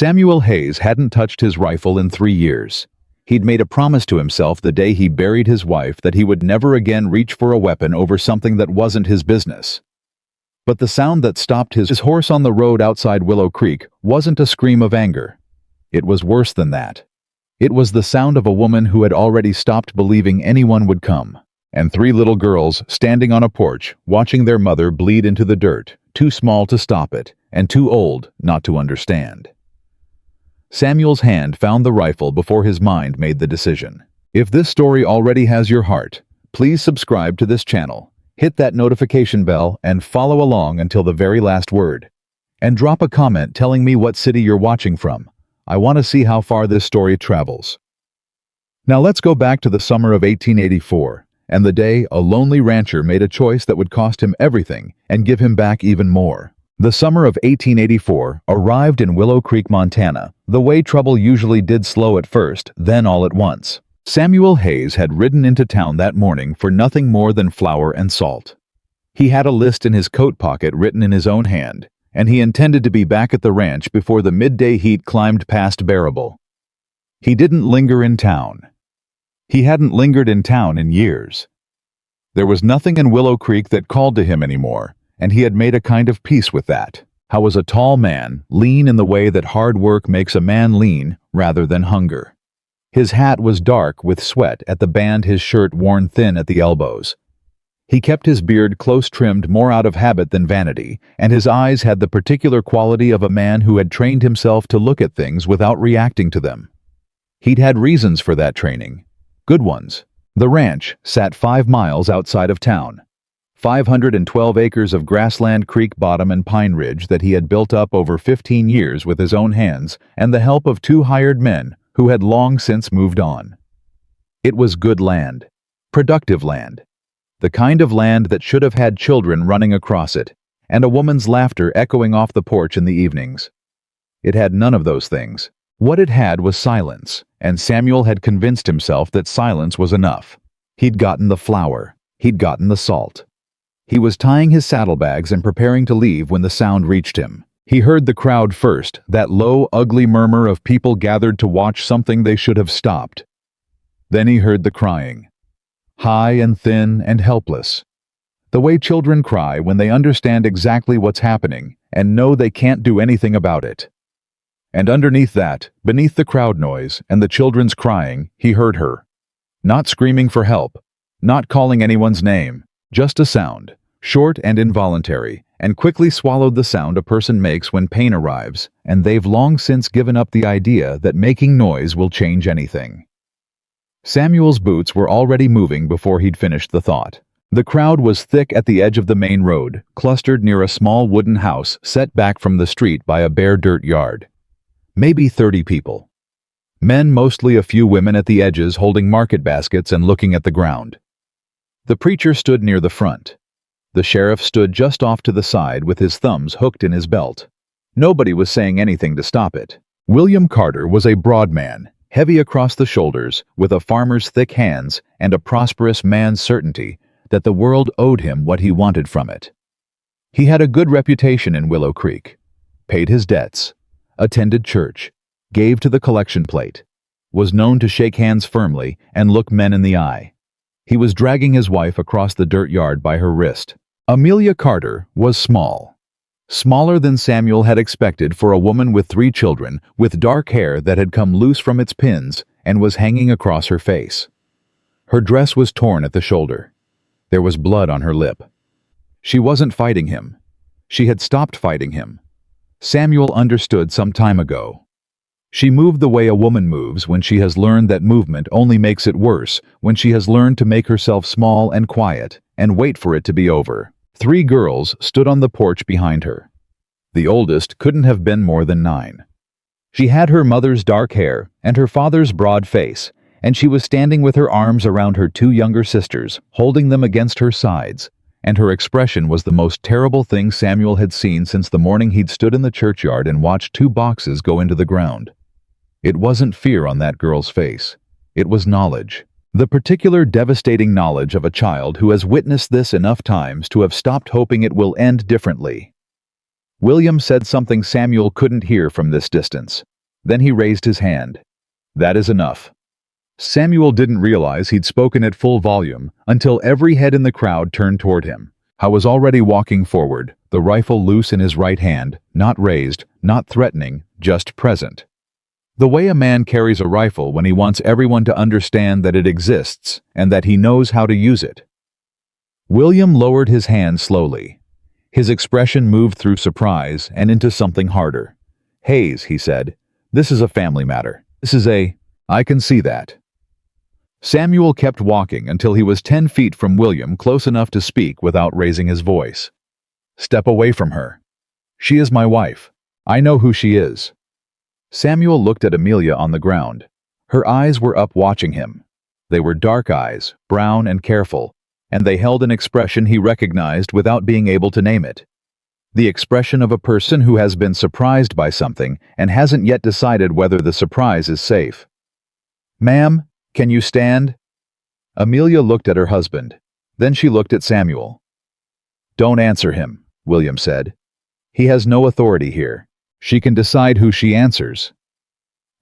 Samuel Hayes hadn't touched his rifle in 3 years. He'd made a promise to himself the day he buried his wife that he would never again reach for a weapon over something that wasn't his business. But the sound that stopped his horse on the road outside Willow Creek wasn't a scream of anger. It was worse than that. It was the sound of a woman who had already stopped believing anyone would come, and 3 little girls standing on a porch watching their mother bleed into the dirt, too small to stop it, and too old not to understand. Samuel's hand found the rifle before his mind made the decision. If this story already has your heart, please subscribe to this channel, hit that notification bell, and follow along until the very last word. And drop a comment telling me what city you're watching from. I want to see how far this story travels. Now let's go back to the summer of 1884, and the day a lonely rancher made a choice that would cost him everything and give him back even more. The summer of 1884 arrived in Willow Creek, Montana, the way trouble usually did, slow at first, then all at once. Samuel Hayes had ridden into town that morning for nothing more than flour and salt. He had a list in his coat pocket written in his own hand, and he intended to be back at the ranch before the midday heat climbed past bearable. He didn't linger in town. He hadn't lingered in town in years. There was nothing in Willow Creek that called to him anymore, and he had made a kind of peace with that. How was a tall man, lean in the way that hard work makes a man lean rather than hunger. His hat was dark with sweat at the band, his shirt worn thin at the elbows. He kept his beard close trimmed more out of habit than vanity, and his eyes had the particular quality of a man who had trained himself to look at things without reacting to them. He'd had reasons for that training. Good ones. The ranch sat 5 miles outside of town. 512 acres of grassland, creek bottom, and pine ridge that he had built up over 15 years with his own hands and the help of 2 hired men who had long since moved on. It was good land. Productive land. The kind of land that should have had children running across it, and a woman's laughter echoing off the porch in the evenings. It had none of those things. What it had was silence, and Samuel had convinced himself that silence was enough. He'd gotten the flour. He'd gotten the salt. He was tying his saddlebags and preparing to leave when the sound reached him. He heard the crowd first, that low, ugly murmur of people gathered to watch something they should have stopped. Then he heard the crying. High and thin and helpless. The way children cry when they understand exactly what's happening and know they can't do anything about it. And underneath that, beneath the crowd noise and the children's crying, he heard her. Not screaming for help, not calling anyone's name, just a sound. Short and involuntary, and quickly swallowed the sound a person makes when pain arrives, and they've long since given up the idea that making noise will change anything. Samuel's boots were already moving before he'd finished the thought. The crowd was thick at the edge of the main road, clustered near a small wooden house set back from the street by a bare dirt yard. Maybe 30 people. Men, mostly, a few women at the edges holding market baskets and looking at the ground. The preacher stood near the front. The sheriff stood just off to the side with his thumbs hooked in his belt. Nobody was saying anything to stop it. William Carter was a broad man, heavy across the shoulders, with a farmer's thick hands and a prosperous man's certainty that the world owed him what he wanted from it. He had a good reputation in Willow Creek, paid his debts, attended church, gave to the collection plate, was known to shake hands firmly and look men in the eye. He was dragging his wife across the dirt yard by her wrist. Amelia Carter was small. Smaller than Samuel had expected for a woman with 3 children, with dark hair that had come loose from its pins and was hanging across her face. Her dress was torn at the shoulder. There was blood on her lip. She wasn't fighting him. She had stopped fighting him. Samuel understood some time ago. She moved the way a woman moves when she has learned that movement only makes it worse, when she has learned to make herself small and quiet and wait for it to be over. 3 girls stood on the porch behind her. The oldest couldn't have been more than 9. She had her mother's dark hair and her father's broad face, and she was standing with her arms around her 2 younger sisters, holding them against her sides, and her expression was the most terrible thing Samuel had seen since the morning he'd stood in the churchyard and watched 2 boxes go into the ground. It wasn't fear on that girl's face. It was knowledge. The particular devastating knowledge of a child who has witnessed this enough times to have stopped hoping it will end differently. William said something Samuel couldn't hear from this distance. Then he raised his hand. "That is enough." Samuel didn't realize he'd spoken at full volume until every head in the crowd turned toward him. He was already walking forward, the rifle loose in his right hand, not raised, not threatening, just present. The way a man carries a rifle when he wants everyone to understand that it exists and that he knows how to use it. William lowered his hand slowly. His expression moved through surprise and into something harder. "Hayes," he said, "this is a family matter. I can see that." Samuel kept walking until he was 10 feet from William, close enough to speak without raising his voice. "Step away from her. She is my wife. I know who she is." Samuel looked at Amelia on the ground. Her eyes were up watching him. They were dark eyes, brown and careful, and they held an expression he recognized without being able to name it. The expression of a person who has been surprised by something and hasn't yet decided whether the surprise is safe. "Ma'am, can you stand?" Amelia looked at her husband. Then she looked at Samuel. "Don't answer him," William said. "He has no authority here. She can decide who she answers."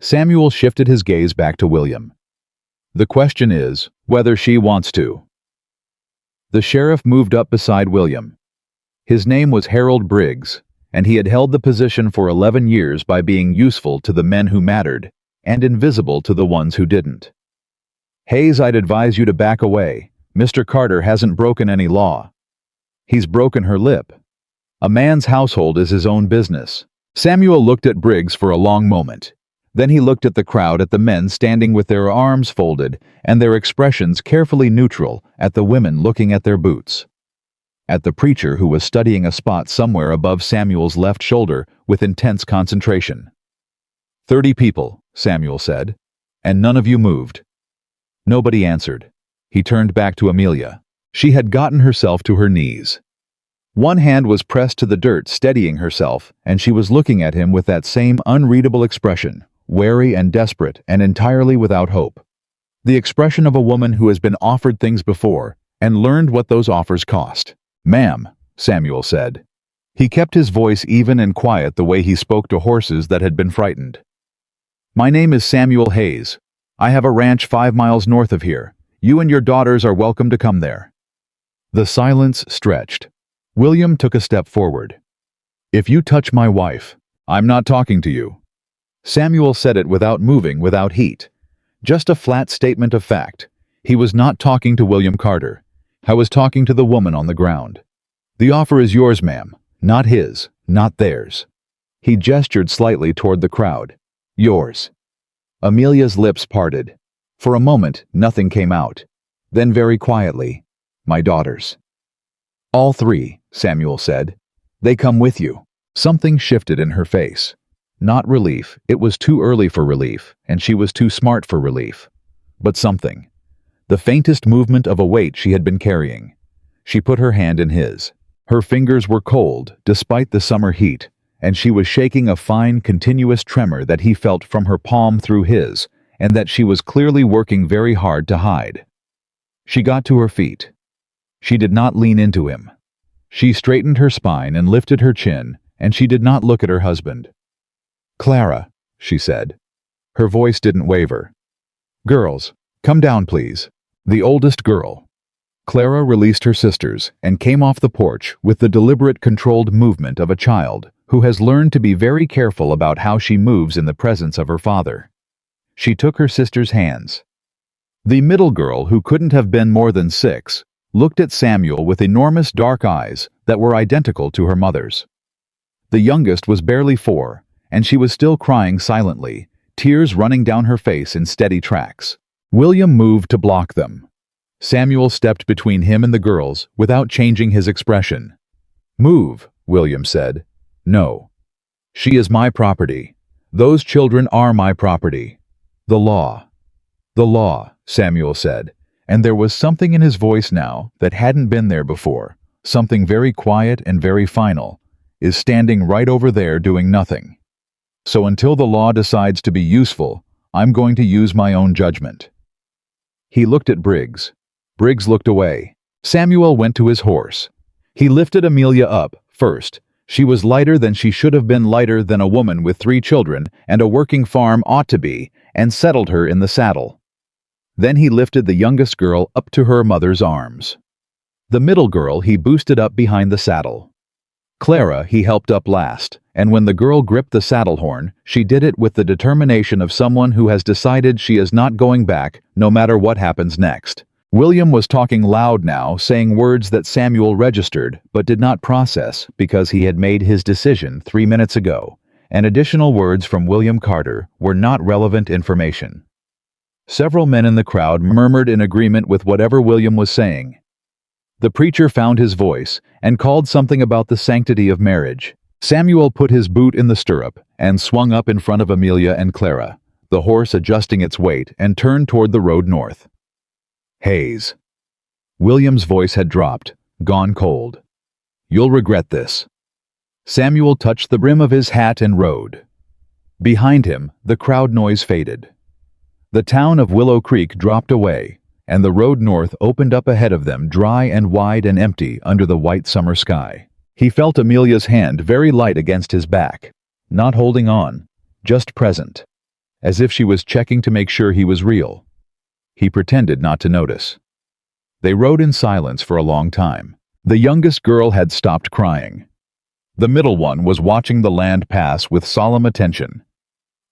Samuel shifted his gaze back to William. "The question is whether she wants to." The sheriff moved up beside William. His name was Harold Briggs, and he had held the position for 11 years by being useful to the men who mattered and invisible to the ones who didn't. "Hayes, I'd advise you to back away. Mr. Carter hasn't broken any law. He's broken her lip. A man's household is his own business." Samuel looked at Briggs for a long moment. Then he looked at the crowd, at the men standing with their arms folded and their expressions carefully neutral, at the women looking at their boots, at the preacher who was studying a spot somewhere above Samuel's left shoulder with intense concentration. 30 people, Samuel said, and none of you moved." Nobody answered. He turned back to Amelia. She had gotten herself to her knees. One hand was pressed to the dirt, steadying herself, and she was looking at him with that same unreadable expression, wary and desperate and entirely without hope. The expression of a woman who has been offered things before and learned what those offers cost. "Ma'am," Samuel said. He kept his voice even and quiet, the way he spoke to horses that had been frightened. "My name is Samuel Hayes. I have a ranch 5 miles north of here. You and your daughters are welcome to come there." The silence stretched. William took a step forward. "If you touch my wife, I'm not talking to you." Samuel said it without moving, without heat. Just a flat statement of fact. He was not talking to William Carter. I was talking to the woman on the ground. "The offer is yours, ma'am, not his, not theirs." He gestured slightly toward the crowd. "Yours." Amelia's lips parted. For a moment, nothing came out. Then very quietly, "My daughters." "All 3, Samuel said. "They come with you." Something shifted in her face. Not relief, it was too early for relief, and she was too smart for relief. But something. The faintest movement of a weight she had been carrying. She put her hand in his. Her fingers were cold, despite the summer heat, and she was shaking a fine, continuous tremor that he felt from her palm through his, and that she was clearly working very hard to hide. She got to her feet. She did not lean into him. She straightened her spine and lifted her chin, and she did not look at her husband. "Clara," she said. Her voice didn't waver. "Girls, come down, please." The oldest girl. Clara released her sisters and came off the porch with the deliberate, controlled movement of a child who has learned to be very careful about how she moves in the presence of her father. She took her sister's hands. The middle girl, who couldn't have been more than 6, looked at Samuel with enormous dark eyes that were identical to her mother's. The youngest was barely 4, and she was still crying silently, tears running down her face in steady tracks. William moved to block them. Samuel stepped between him and the girls without changing his expression. "Move," William said. "No. She is my property. Those children are my property. The law." "The law," Samuel said, and there was something in his voice now that hadn't been there before, something very quiet and very final, "is standing right over there doing nothing. So until the law decides to be useful, I'm going to use my own judgment." He looked at Briggs. Briggs looked away. Samuel went to his horse. He lifted Amelia up, first, She was lighter than she should have been, lighter than a woman with 3 children and a working farm ought to be, and settled her in the saddle. Then he lifted the youngest girl up to her mother's arms. The middle girl he boosted up behind the saddle. Clara he helped up last, and when the girl gripped the saddle horn, she did it with the determination of someone who has decided she is not going back, no matter what happens next. William was talking loud now, saying words that Samuel registered but did not process because he had made his decision 3 minutes ago, and additional words from William Carter were not relevant information. Several men in the crowd murmured in agreement with whatever William was saying. The preacher found his voice and called something about the sanctity of marriage. Samuel put his boot in the stirrup and swung up in front of Amelia and Clara, the horse adjusting its weight, and turned toward the road north. Hayes. William's voice had dropped, gone cold. You'll regret this. Samuel touched the brim of his hat and rode. Behind him, the crowd noise faded. The town of Willow Creek dropped away, and the road north opened up ahead of them, dry and wide and empty under the white summer sky. He felt Amelia's hand very light against his back, not holding on, just present, as if she was checking to make sure he was real. He pretended not to notice. They rode in silence for a long time. The youngest girl had stopped crying. The middle one was watching the land pass with solemn attention.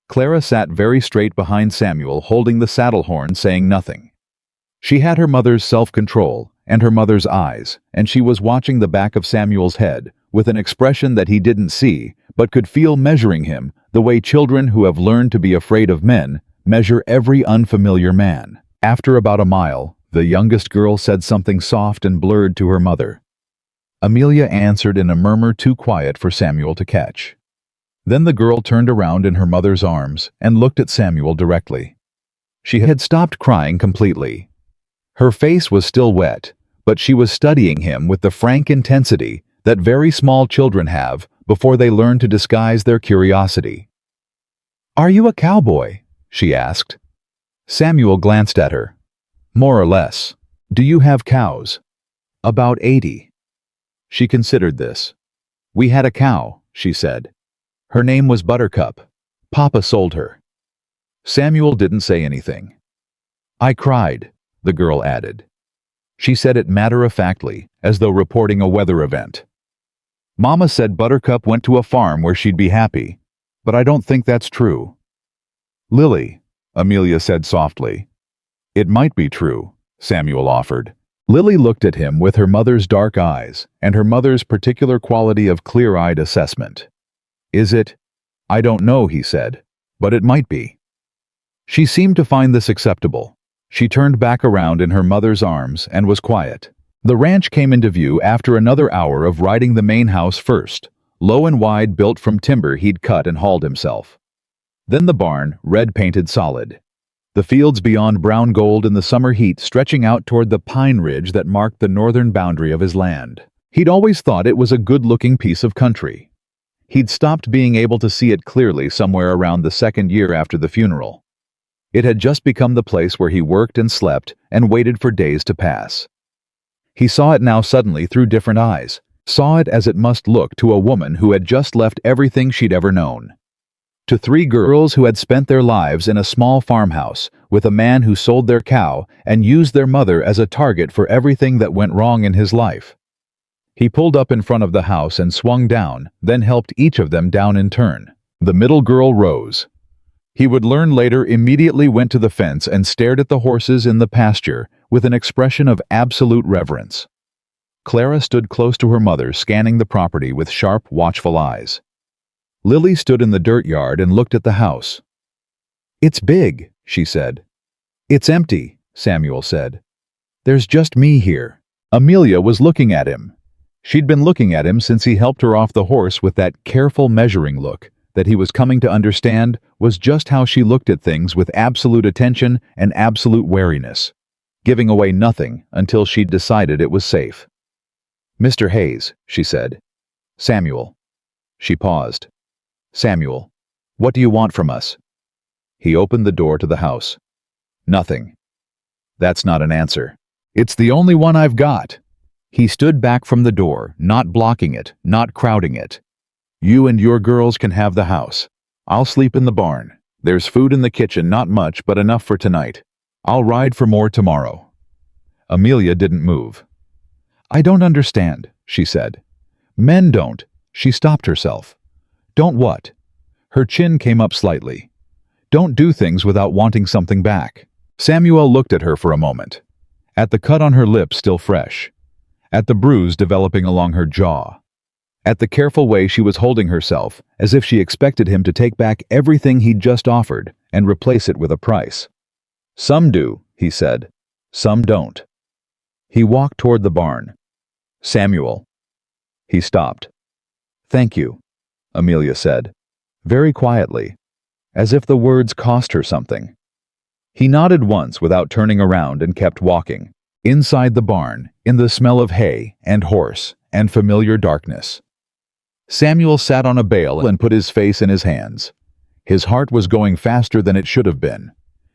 Clara sat very straight behind Samuel, holding the saddle horn, saying nothing. She had her mother's self-control and her mother's eyes, and she was watching the back of Samuel's head with an expression that he didn't see but could feel, measuring him the way children who have learned to be afraid of men measure every unfamiliar man. After about a mile, the youngest girl said something soft and blurred to her mother. Amelia answered in a murmur too quiet for Samuel to catch. Then the girl turned around in her mother's arms and looked at Samuel directly. She had stopped crying completely. Her face was still wet, but she was studying him with the frank intensity that very small children have before they learn to disguise their curiosity. "Are you a cowboy?" she asked. Samuel glanced at her. "More or less. Do you have cows?" "About 80. She considered this. "We had a cow," she said. "Her name was Buttercup. Papa sold her." Samuel didn't say anything. "I cried," the girl added. She said it matter-of-factly, as though reporting a weather event. "Mama said Buttercup went to a farm where she'd be happy, but I don't think that's true." "Lily," Amelia said softly. "It might be true," Samuel offered. Lily looked at him with her mother's dark eyes and her mother's particular quality of clear-eyed assessment. "Is it? I don't know," he said, "but it might be." She seemed to find this acceptable. She turned back around in her mother's arms and was quiet. The ranch came into view after another hour of riding the main house first, low and wide, built from timber he'd cut and hauled himself. Then the barn, red-painted solid. The fields beyond, brown gold in the summer heat, stretching out toward the pine ridge that marked the northern boundary of his land. He'd always thought it was a good-looking piece of country. He'd stopped being able to see it clearly somewhere around the 2nd year after the funeral. It had just become the place where he worked and slept and waited for days to pass. He saw it now suddenly through different eyes, saw it as it must look to a woman who had just left everything she'd ever known. To 3 girls who had spent their lives in a small farmhouse with a man who sold their cow and used their mother as a target for everything that went wrong in his life. He pulled up in front of the house and swung down, then helped each of them down in turn. The middle girl rose. He would learn later, immediately went to the fence and stared at the horses in the pasture with an expression of absolute reverence. Clara stood close to her mother, scanning the property with sharp, watchful eyes. Lily stood in the dirt yard and looked at the house. "It's big," she said. "It's empty," Samuel said. "There's just me here." Amelia was looking at him. She'd been looking at him since he helped her off the horse with that careful, measuring look that he was coming to understand was just how she looked at things, with absolute attention and absolute wariness, giving away nothing until she'd decided it was safe. "Mr. Hayes," she said. "Samuel." She paused. "Samuel, what do you want from us?" He opened the door to the house. "Nothing." "That's not an answer." "It's the only one I've got." He stood back from the door, not blocking it, not crowding it. You and your girls can have the house. I'll sleep in the barn. There's food in the kitchen, not much, but enough for tonight. I'll ride for more tomorrow." Amelia didn't move. "I don't understand," she said. "Men don't." She stopped herself. "Don't what?" Her chin came up slightly. "Don't do things without wanting something back." Samuel looked at her for a moment. At the cut on her lip still fresh. At the bruise developing along her jaw. At the careful way she was holding herself, as if she expected him to take back everything he'd just offered and replace it with a price. "Some do," he said. "Some don't." He walked toward the barn. "Samuel." He stopped. "Thank you," Amelia said, very quietly, as if the words cost her something. He nodded once without turning around and kept walking. Inside the barn, in the smell of hay and horse and familiar darkness. Samuel sat on a bale and put his face in his hands. His heart was going faster than it should have been.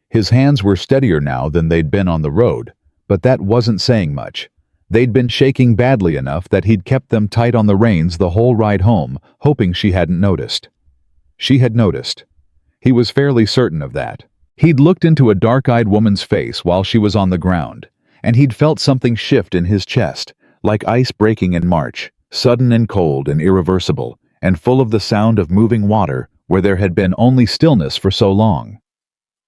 His hands were steadier now than they'd been on the road, but that wasn't saying much. They'd been shaking badly enough that he'd kept them tight on the reins the whole ride home, hoping she hadn't noticed. She had noticed. He was fairly certain of that. He'd looked into a dark-eyed woman's face while she was on the ground, and he'd felt something shift in his chest, like ice breaking in March, sudden and cold and irreversible, and full of the sound of moving water where there had been only stillness for so long.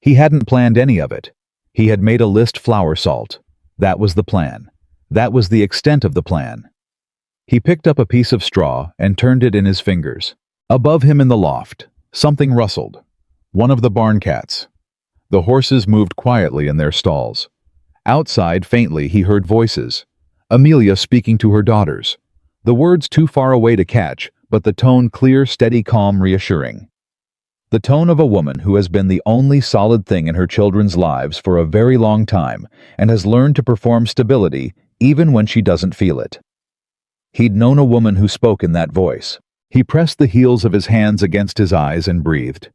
He hadn't planned any of it. He had made a list flour salt. That was the plan. That was the extent of the plan. He picked up a piece of straw and turned it in his fingers. Above him in the loft, something rustled. One of the barn cats. The horses moved quietly in their stalls. Outside, faintly, he heard voices. Amelia speaking to her daughters. The words too far away to catch, but the tone clear, steady, calm, reassuring. The tone of a woman who has been the only solid thing in her children's lives for a very long time and has learned to perform stability even when she doesn't feel it. He'd known a woman who spoke in that voice. He pressed the heels of his hands against his eyes and breathed.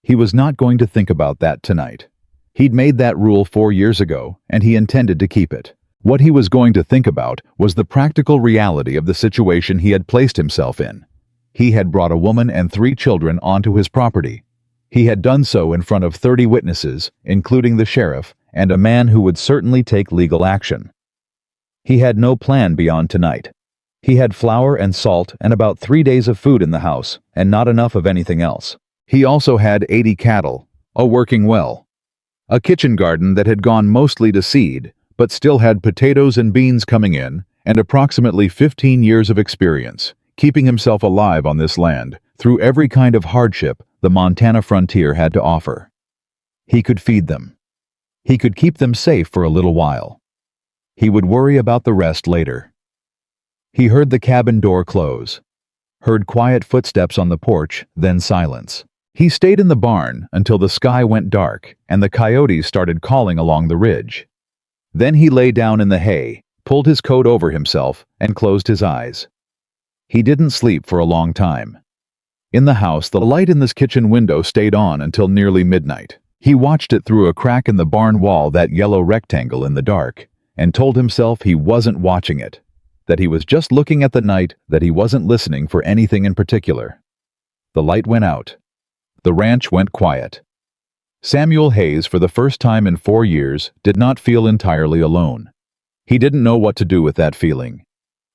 He was not going to think about that tonight. He'd made that rule 4 years ago, and he intended to keep it. What he was going to think about was the practical reality of the situation he had placed himself in. He had brought a woman and 3 children onto his property. He had done so in front of 30 witnesses, including the sheriff, and a man who would certainly take legal action. He had no plan beyond tonight. He had flour and salt and about 3 days of food in the house, and not enough of anything else. He also had 80 cattle, a working well, a kitchen garden that had gone mostly to seed, but still had potatoes and beans coming in, and approximately 15 years of experience, keeping himself alive on this land, through every kind of hardship the Montana frontier had to offer. He could feed them. He could keep them safe for a little while. He would worry about the rest later. He heard the cabin door close. Heard quiet footsteps on the porch, then silence. He stayed in the barn until the sky went dark and the coyotes started calling along the ridge. Then he lay down in the hay, pulled his coat over himself, and closed his eyes. He didn't sleep for a long time. In the house, the light in this kitchen window stayed on until nearly midnight. He watched it through a crack in the barn wall, that yellow rectangle in the dark, and told himself he wasn't watching it, that he was just looking at the night, that he wasn't listening for anything in particular. The light went out. The ranch went quiet. Samuel Hayes, for the first time in 4 years, did not feel entirely alone. He didn't know what to do with that feeling.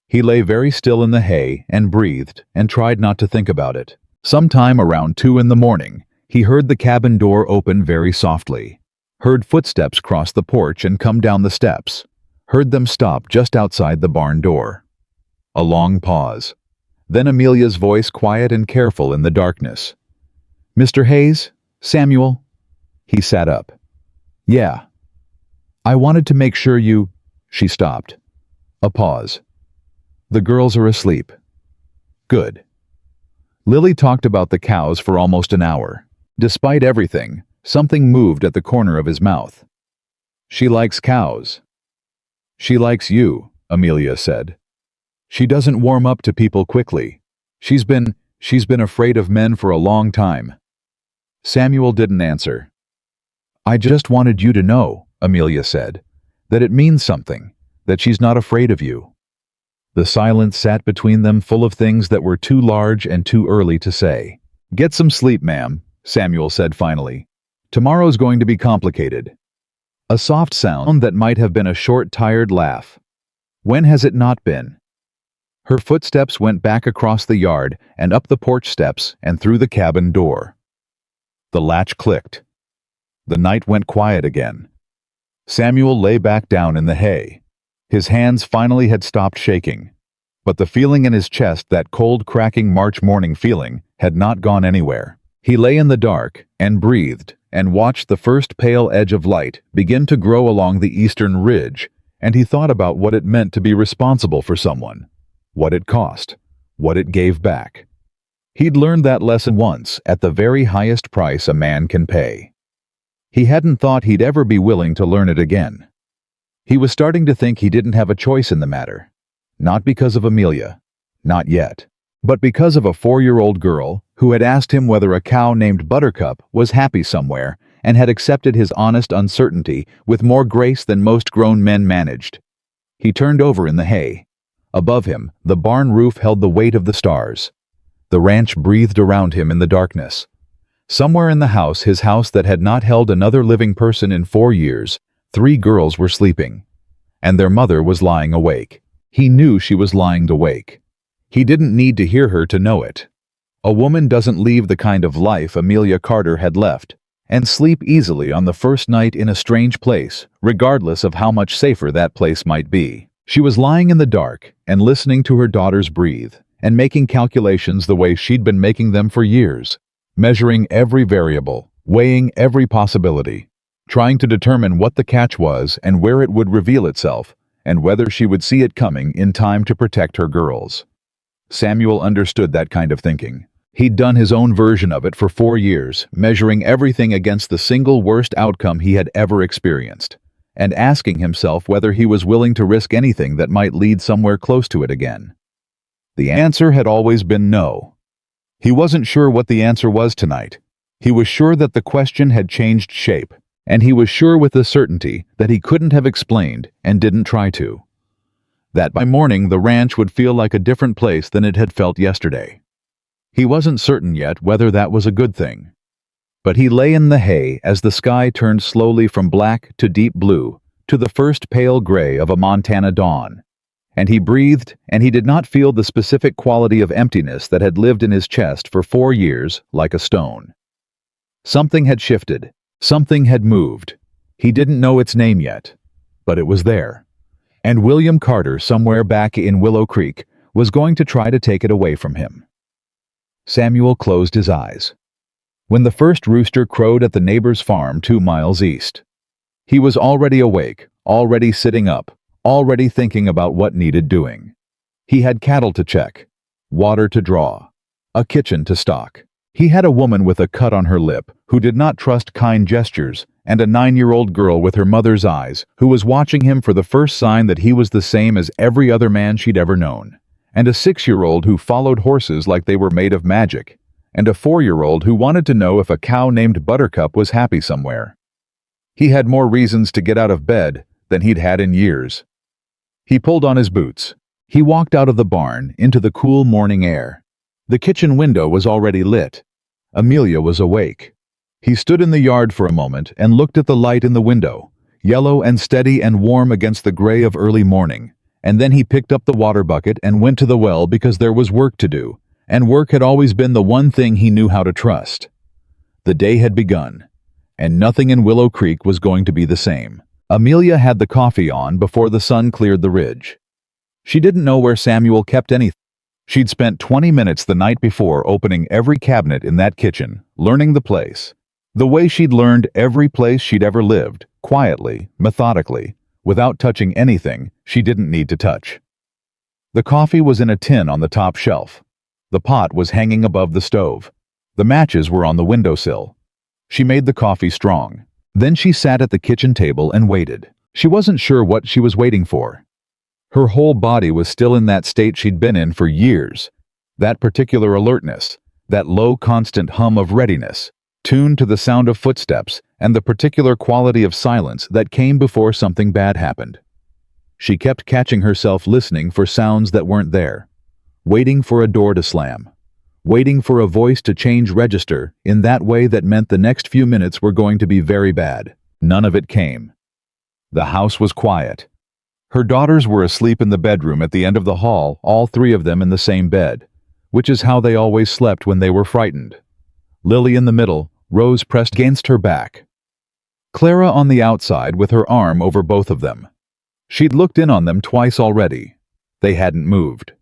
He lay very still in the hay and breathed and tried not to think about it. Sometime around 2 in the morning, he heard the cabin door open very softly, heard footsteps cross the porch and come down the steps, heard them stop just outside the barn door. A long pause. Then Amelia's voice, quiet and careful in the darkness. "Mr. Hayes? Samuel?" He sat up. "Yeah. I wanted to make sure you—" She stopped. A pause. "The girls are asleep." "Good." Lily talked about the cows for almost an hour. Despite everything, something moved at the corner of his mouth. "She likes cows." "She likes you," Amelia said. "She doesn't warm up to people quickly. She's been afraid of men for a long time." Samuel didn't answer. "I just wanted you to know," Amelia said, "that it means something, that she's not afraid of you." The silence sat between them, full of things that were too large and too early to say. "Get some sleep, ma'am," Samuel said finally. "Tomorrow's going to be complicated." A soft sound that might have been a short, tired laugh. When has it not been? Her footsteps went back across the yard and up the porch steps and through the cabin door. The latch clicked. The night went quiet again. Samuel lay back down in the hay. His hands finally had stopped shaking. But the feeling in his chest, that cold, cracking March morning feeling, had not gone anywhere. He lay in the dark and breathed and watched the first pale edge of light begin to grow along the eastern ridge, and he thought about what it meant to be responsible for someone, what it cost, what it gave back. He'd learned that lesson once at the very highest price a man can pay. He hadn't thought he'd ever be willing to learn it again. He was starting to think he didn't have a choice in the matter. Not because of Amelia. Not yet. But because of a 4-year-old girl who had asked him whether a cow named Buttercup was happy somewhere and had accepted his honest uncertainty with more grace than most grown men managed. He turned over in the hay. Above him, the barn roof held the weight of the stars. The ranch breathed around him in the darkness. Somewhere in the house, his house that had not held another living person in 4 years, 3 girls were sleeping. And their mother was lying awake. He knew she was lying awake. He didn't need to hear her to know it. A woman doesn't leave the kind of life Amelia Carter had left, and sleep easily on the first night in a strange place, regardless of how much safer that place might be. She was lying in the dark and listening to her daughters breathe, and making calculations the way she'd been making them for years, measuring every variable, weighing every possibility, trying to determine what the catch was and where it would reveal itself, and whether she would see it coming in time to protect her girls. Samuel understood that kind of thinking. He'd done his own version of it for 4 years, measuring everything against the single worst outcome he had ever experienced, and asking himself whether he was willing to risk anything that might lead somewhere close to it again. The answer had always been no. He wasn't sure what the answer was tonight. He was sure that the question had changed shape, and he was sure with a certainty that he couldn't have explained and didn't try to. That by morning the ranch would feel like a different place than it had felt yesterday. He wasn't certain yet whether that was a good thing. But he lay in the hay as the sky turned slowly from black to deep blue to the first pale gray of a Montana dawn. And he breathed, and he did not feel the specific quality of emptiness that had lived in his chest for 4 years like a stone. Something had shifted. Something had moved. He didn't know its name yet, but it was there. And William Carter, somewhere back in Willow Creek, was going to try to take it away from him. Samuel closed his eyes. When the first rooster crowed at the neighbor's farm 2 miles east, he was already awake, already sitting up, already thinking about what needed doing. He had cattle to check, water to draw, a kitchen to stock. He had a woman with a cut on her lip who did not trust kind gestures, and a 9-year-old girl with her mother's eyes who was watching him for the first sign that he was the same as every other man she'd ever known, and a 6-year-old who followed horses like they were made of magic, and a 4-year-old who wanted to know if a cow named Buttercup was happy somewhere. He had more reasons to get out of bed than he'd had in years. He pulled on his boots. He walked out of the barn into the cool morning air. The kitchen window was already lit. Amelia was awake. He stood in the yard for a moment and looked at the light in the window, yellow and steady and warm against the gray of early morning, and then he picked up the water bucket and went to the well because there was work to do, and work had always been the one thing he knew how to trust. The day had begun, and nothing in Willow Creek was going to be the same. Amelia had the coffee on before the sun cleared the ridge. She didn't know where Samuel kept anything. She'd spent 20 minutes the night before opening every cabinet in that kitchen, learning the place. The way she'd learned every place she'd ever lived, quietly, methodically, without touching anything she didn't need to touch. The coffee was in a tin on the top shelf. The pot was hanging above the stove. The matches were on the windowsill. She made the coffee strong. Then she sat at the kitchen table and waited. She wasn't sure what she was waiting for. Her whole body was still in that state she'd been in for years. That particular alertness, that low constant hum of readiness, tuned to the sound of footsteps and the particular quality of silence that came before something bad happened. She kept catching herself listening for sounds that weren't there, waiting for a door to slam, waiting for a voice to change register in that way that meant the next few minutes were going to be very bad. None of it came. The house was quiet. Her daughters were asleep in the bedroom at the end of the hall, all three of them in the same bed, which is how they always slept when they were frightened. Lily in the middle, Rose pressed against her back. Clara on the outside with her arm over both of them. She'd looked in on them twice already. They hadn't moved.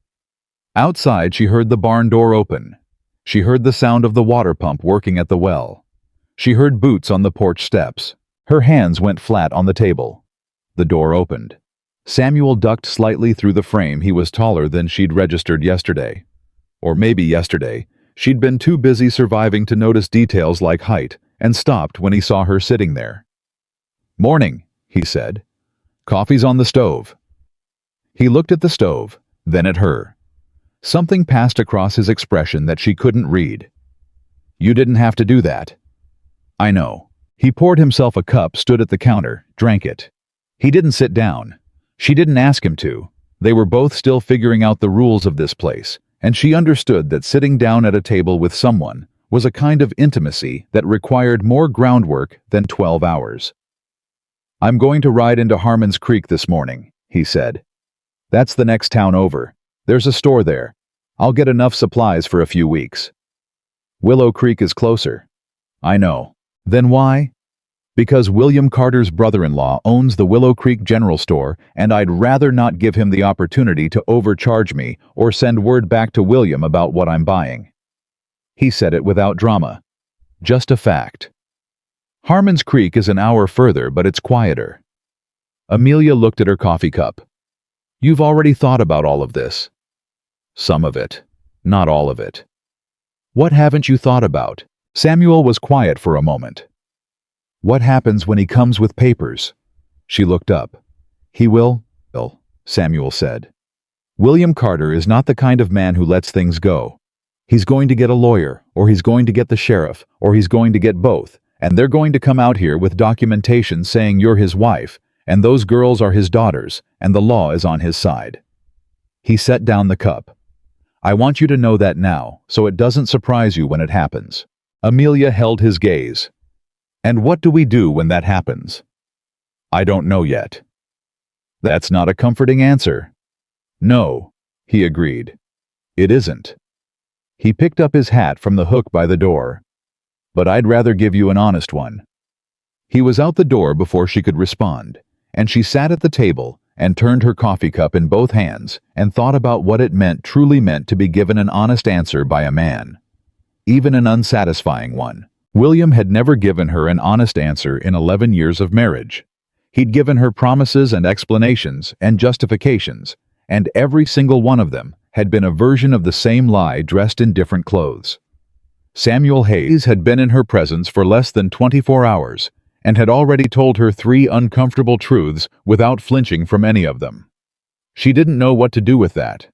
Outside she heard the barn door open. She heard the sound of the water pump working at the well. She heard boots on the porch steps. Her hands went flat on the table. The door opened. Samuel ducked slightly through the frame. He was taller than she'd registered yesterday. Or maybe yesterday, she'd been too busy surviving to notice details like height, and stopped when he saw her sitting there. "Morning," he said. "Coffee's on the stove." He looked at the stove, then at her. Something passed across his expression that she couldn't read. "You didn't have to do that." "I know." He poured himself a cup, stood at the counter, drank it. He didn't sit down. She didn't ask him to. They were both still figuring out the rules of this place, and she understood that sitting down at a table with someone was a kind of intimacy that required more groundwork than 12 hours. "I'm going to ride into Harmon's Creek this morning," he said. "That's the next town over. There's a store there. I'll get enough supplies for a few weeks." "Willow Creek is closer." "I know." "Then why?" "Because William Carter's brother-in-law owns the Willow Creek General Store, and I'd rather not give him the opportunity to overcharge me or send word back to William about what I'm buying." He said it without drama. Just a fact. Harmon's Creek is an hour further, but it's quieter. Amelia looked at her coffee cup. "You've already thought about all of this." "Some of it. Not all of it." "What haven't you thought about?" Samuel was quiet for a moment. "What happens when he comes with papers?" She looked up. "He will," Samuel said. "William Carter is not the kind of man who lets things go. He's going to get a lawyer, or he's going to get the sheriff, or he's going to get both, and they're going to come out here with documentation saying you're his wife, and those girls are his daughters, and the law is on his side." He set down the cup. "I want you to know that now, so it doesn't surprise you when it happens." Amelia held his gaze. "And what do we do when that happens?" "I don't know yet." "That's not a comforting answer." "No," he agreed. "It isn't." He picked up his hat from the hook by the door. "But I'd rather give you an honest one." He was out the door before she could respond, and she sat at the table and turned her coffee cup in both hands and thought about what it truly meant to be given an honest answer by a man. Even an unsatisfying one. William had never given her an honest answer in 11 years of marriage. He'd given her promises and explanations and justifications, and every single one of them had been a version of the same lie dressed in different clothes. Samuel Hayes had been in her presence for less than 24 hours and had already told her 3 uncomfortable truths without flinching from any of them. She didn't know what to do with that.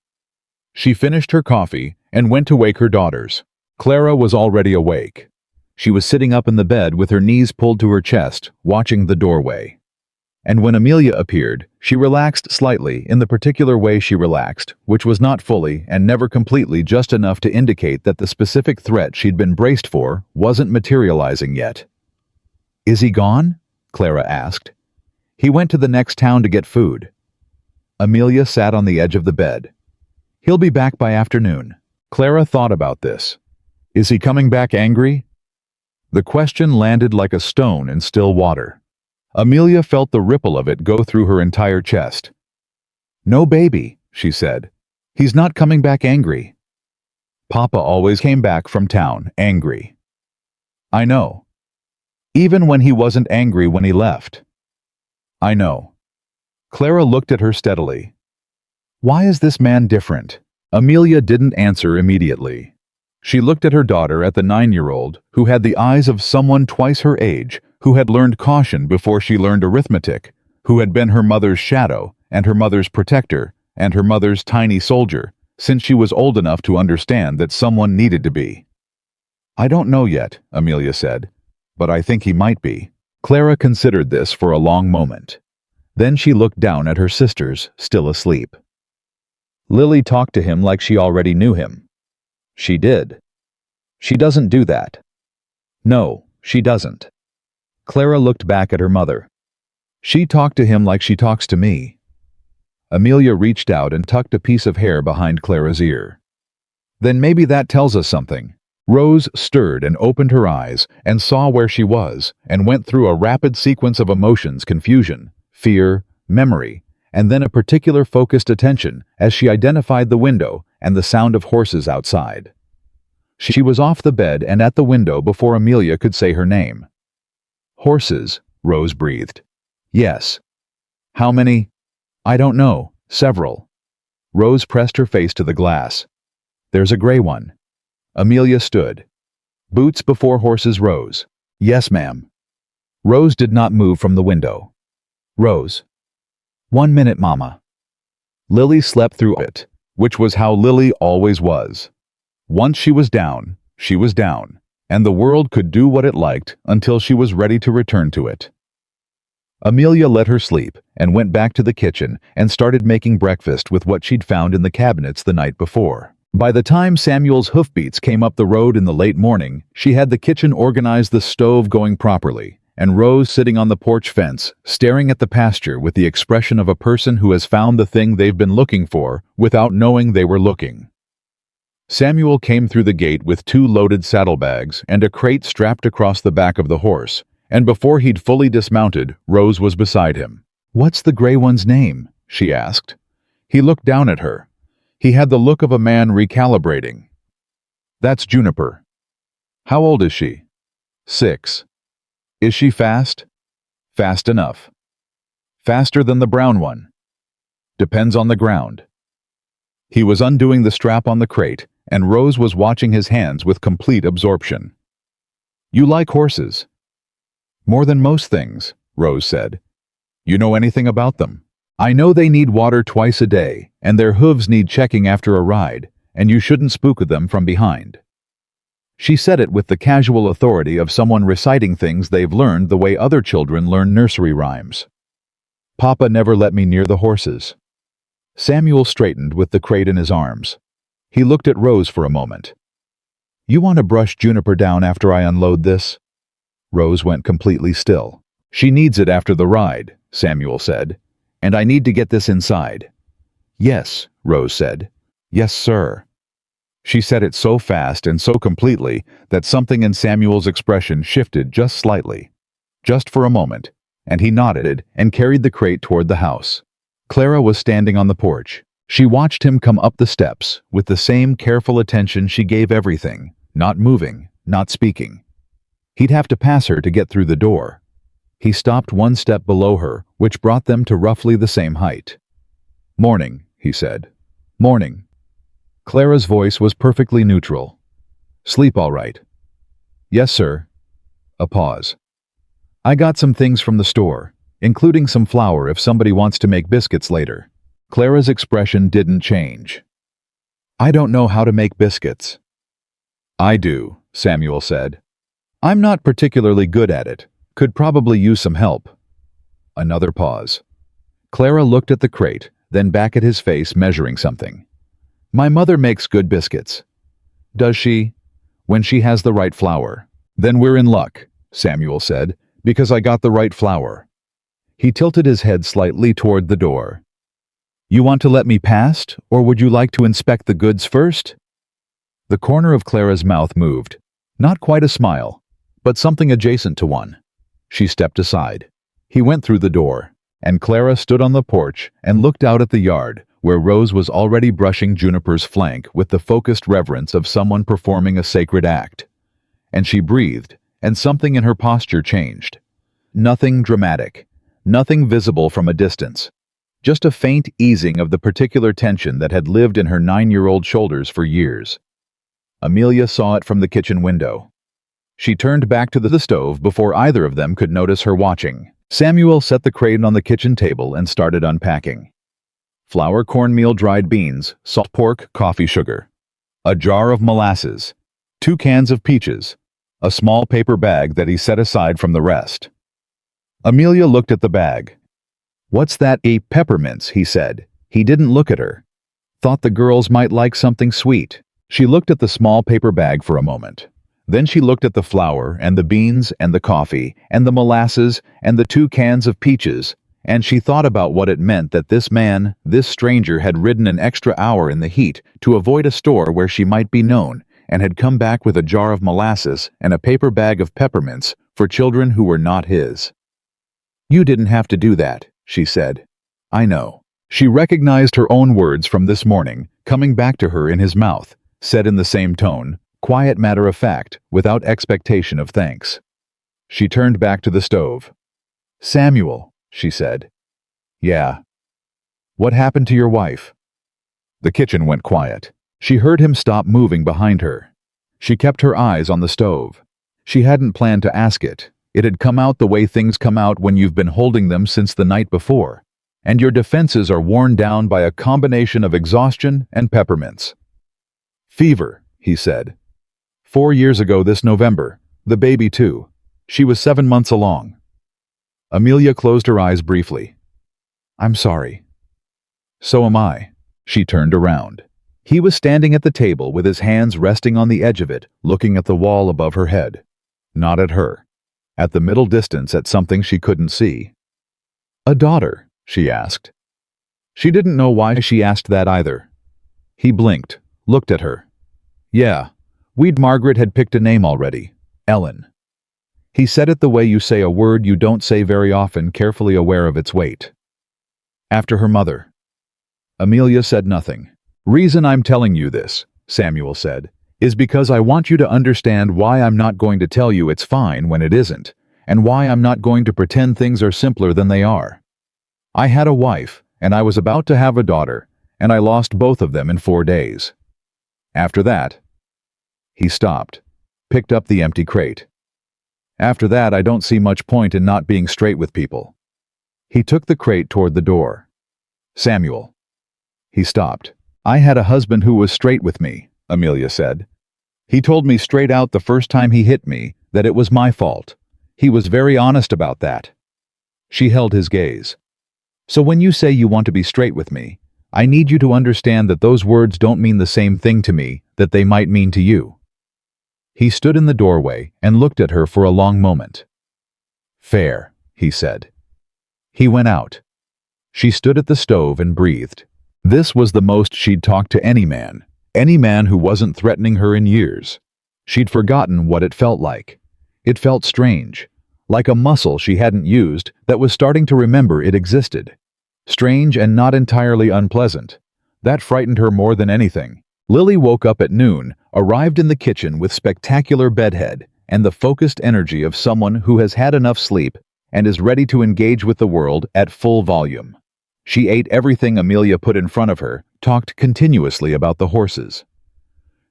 She finished her coffee and went to wake her daughters. Clara was already awake. She was sitting up in the bed with her knees pulled to her chest, watching the doorway. And when Amelia appeared, she relaxed slightly in the particular way she relaxed, which was not fully and never completely, just enough to indicate that the specific threat she'd been braced for wasn't materializing yet. "Is he gone?" Clara asked. "He went to the next town to get food." Amelia sat on the edge of the bed. "He'll be back by afternoon." Clara thought about this. "Is he coming back angry?" The question landed like a stone in still water. Amelia felt the ripple of it go through her entire chest. "No, baby," she said. "He's not coming back angry." "Papa always came back from town angry." "I know. Even when he wasn't angry when he left." "I know." Clara looked at her steadily. "Why is this man different?" Amelia didn't answer immediately. She looked at her daughter, at the 9-year-old, who had the eyes of someone twice her age, who had learned caution before she learned arithmetic, who had been her mother's shadow, and her mother's protector, and her mother's tiny soldier, since she was old enough to understand that someone needed to be. "I don't know yet," Amelia said, "but I think he might be." Clara considered this for a long moment. Then she looked down at her sisters, still asleep. Lily talked to him like she already knew him. She did. She doesn't do that. No, she doesn't. Clara looked back at her mother. She talked to him like she talks to me. Amelia reached out and tucked a piece of hair behind Clara's ear. Then maybe that tells us something. Rose stirred and opened her eyes and saw where she was and went through a rapid sequence of emotions: confusion, fear, memory, and then a particular focused attention as she identified the window and the sound of horses outside. She was off the bed and at the window before Amelia could say her name. Horses, Rose breathed. Yes. How many? I don't know. Several. Rose pressed her face to the glass. There's a gray one. Amelia stood. Boots before horses, Rose. Yes, ma'am. Rose did not move from the window. Rose. 1 minute, Mama. Lily slept through it, which was how Lily always was. Once she was down, and the world could do what it liked until she was ready to return to it. Amelia let her sleep and went back to the kitchen and started making breakfast with what she'd found in the cabinets the night before. By the time Samuel's hoofbeats came up the road in the late morning, she had the kitchen organized, the stove going properly, and Rose sitting on the porch fence, staring at the pasture with the expression of a person who has found the thing they've been looking for without knowing they were looking. Samuel came through the gate with 2 loaded saddlebags and a crate strapped across the back of the horse, and before he'd fully dismounted, Rose was beside him. "What's the gray one's name?" she asked. He looked down at her. He had the look of a man recalibrating. "That's Juniper." "How old is she?" 6. "Is she fast?" "Fast enough." "Faster than the brown one?" "Depends on the ground." He was undoing the strap on the crate, and Rose was watching his hands with complete absorption. "You like horses?" "More than most things," Rose said. "You know anything about them?" "I know they need water twice a day, and their hooves need checking after a ride, and you shouldn't spook them from behind." She said it with the casual authority of someone reciting things they've learned the way other children learn nursery rhymes. "Papa never let me near the horses." Samuel straightened with the crate in his arms. He looked at Rose for a moment. "You want to brush Juniper down after I unload this?" Rose went completely still. "She needs it after the ride," Samuel said. "And I need to get this inside." "Yes," Rose said. "Yes, sir." She said it so fast and so completely that something in Samuel's expression shifted just slightly. Just for a moment, and he nodded and carried the crate toward the house. Clara was standing on the porch. She watched him come up the steps with the same careful attention she gave everything, not moving, not speaking. He'd have to pass her to get through the door. He stopped 1 step below her, which brought them to roughly the same height. "Morning," he said. "Morning." Clara's voice was perfectly neutral. "Sleep all right?" "Yes, sir." A pause. "I got some things from the store, including some flour if somebody wants to make biscuits later." Clara's expression didn't change. "I don't know how to make biscuits." "I do," Samuel said. "I'm not particularly good at it. Could probably use some help." Another pause. Clara looked at the crate, then back at his face, measuring something. "My mother makes good biscuits." "Does she?" "When she has the right flour." "Then we're in luck," Samuel said, "because I got the right flour." He tilted his head slightly toward the door. "You want to let me past, or would you like to inspect the goods first?" The corner of Clara's mouth moved. Not quite a smile, but something adjacent to one. She stepped aside. He went through the door, and Clara stood on the porch and looked out at the yard, where Rose was already brushing Juniper's flank with the focused reverence of someone performing a sacred act. And she breathed, and something in her posture changed. Nothing dramatic, nothing visible from a distance. Just a faint easing of the particular tension that had lived in her 9-year-old shoulders for years. Amelia saw it from the kitchen window. She turned back to the stove before either of them could notice her watching. Samuel set the crate on the kitchen table and started unpacking. Flour, cornmeal, dried beans, salt pork, coffee sugar. A jar of molasses. 2 cans of peaches. A small paper bag that he set aside from the rest. Amelia looked at the bag. "What's that?" "Peppermints," he said. He didn't look at her. Thought the girls might like something sweet. She looked at the small paper bag for a moment. Then she looked at the flour and the beans and the coffee and the molasses and the 2 cans of peaches, and she thought about what it meant that this man, this stranger, had ridden an extra hour in the heat to avoid a store where she might be known, and had come back with a jar of molasses and a paper bag of peppermints for children who were not his. "You didn't have to do that," she said. "I know." She recognized her own words from this morning, coming back to her in his mouth, said in the same tone, quiet matter of fact, without expectation of thanks. She turned back to the stove. "Samuel," she said. "Yeah." "What happened to your wife?" The kitchen went quiet. She heard him stop moving behind her. She kept her eyes on the stove. She hadn't planned to ask it. It had come out the way things come out when you've been holding them since the night before, and your defenses are worn down by a combination of exhaustion and peppermints. "Fever," he said. 4 years ago this November. The baby too. She was 7 months along. Amelia closed her eyes briefly. "I'm sorry." "So am I." She turned around. He was standing at the table with his hands resting on the edge of it, looking at the wall above her head. Not at her. At the middle distance, at something she couldn't see. "A daughter?" she asked. She didn't know why she asked that either. He blinked, looked at her. "Yeah, Margaret had picked a name already. Ellen." He said it the way you say a word you don't say very often, carefully aware of its weight. "After her mother." Amelia said nothing. "Reason I'm telling you this," Samuel said, "is because I want you to understand why I'm not going to tell you it's fine when it isn't, and why I'm not going to pretend things are simpler than they are. I had a wife, and I was about to have a daughter, and I lost both of them in 4 days. After that..." He stopped, picked up the empty crate. "After that, I don't see much point in not being straight with people." He took the crate toward the door. "Samuel." He stopped. "I had a husband who was straight with me," Amelia said. "He told me straight out the first time he hit me that it was my fault. He was very honest about that." She held his gaze. "So when you say you want to be straight with me, I need you to understand that those words don't mean the same thing to me that they might mean to you." He stood in the doorway and looked at her for a long moment. "Fair," he said. He went out. She stood at the stove and breathed. This was the most she'd talked to any man who wasn't threatening her in years. She'd forgotten what it felt like. It felt strange, like a muscle she hadn't used that was starting to remember it existed. Strange and not entirely unpleasant. That frightened her more than anything. Lily woke up at noon, arrived in the kitchen with spectacular bedhead and the focused energy of someone who has had enough sleep and is ready to engage with the world at full volume. She ate everything Amelia put in front of her, talked continuously about the horses.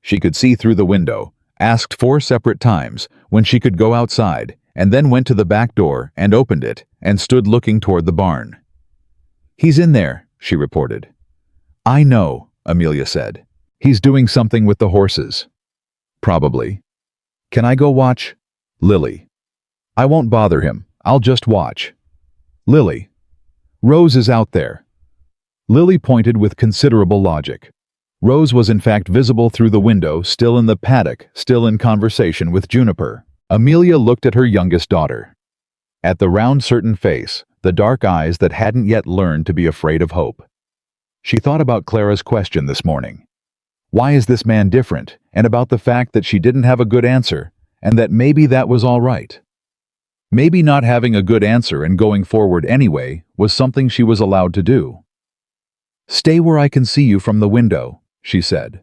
She could see through the window, asked 4 separate times when she could go outside, and then went to the back door and opened it and stood looking toward the barn. "He's in there," she reported. "I know," Amelia said. "He's doing something with the horses." "Probably." "Can I go watch?" "Lily." "I won't bother him. I'll just watch." "Lily." "Rose is out there." Lily pointed with considerable logic. Rose was in fact visible through the window, still in the paddock, still in conversation with Juniper. Amelia looked at her youngest daughter. At the round, certain face, the dark eyes that hadn't yet learned to be afraid of hope. She thought about Clara's question this morning. Why is this man different? And about the fact that she didn't have a good answer, and that maybe that was all right. Maybe not having a good answer and going forward anyway was something she was allowed to do. "Stay where I can see you from the window," she said.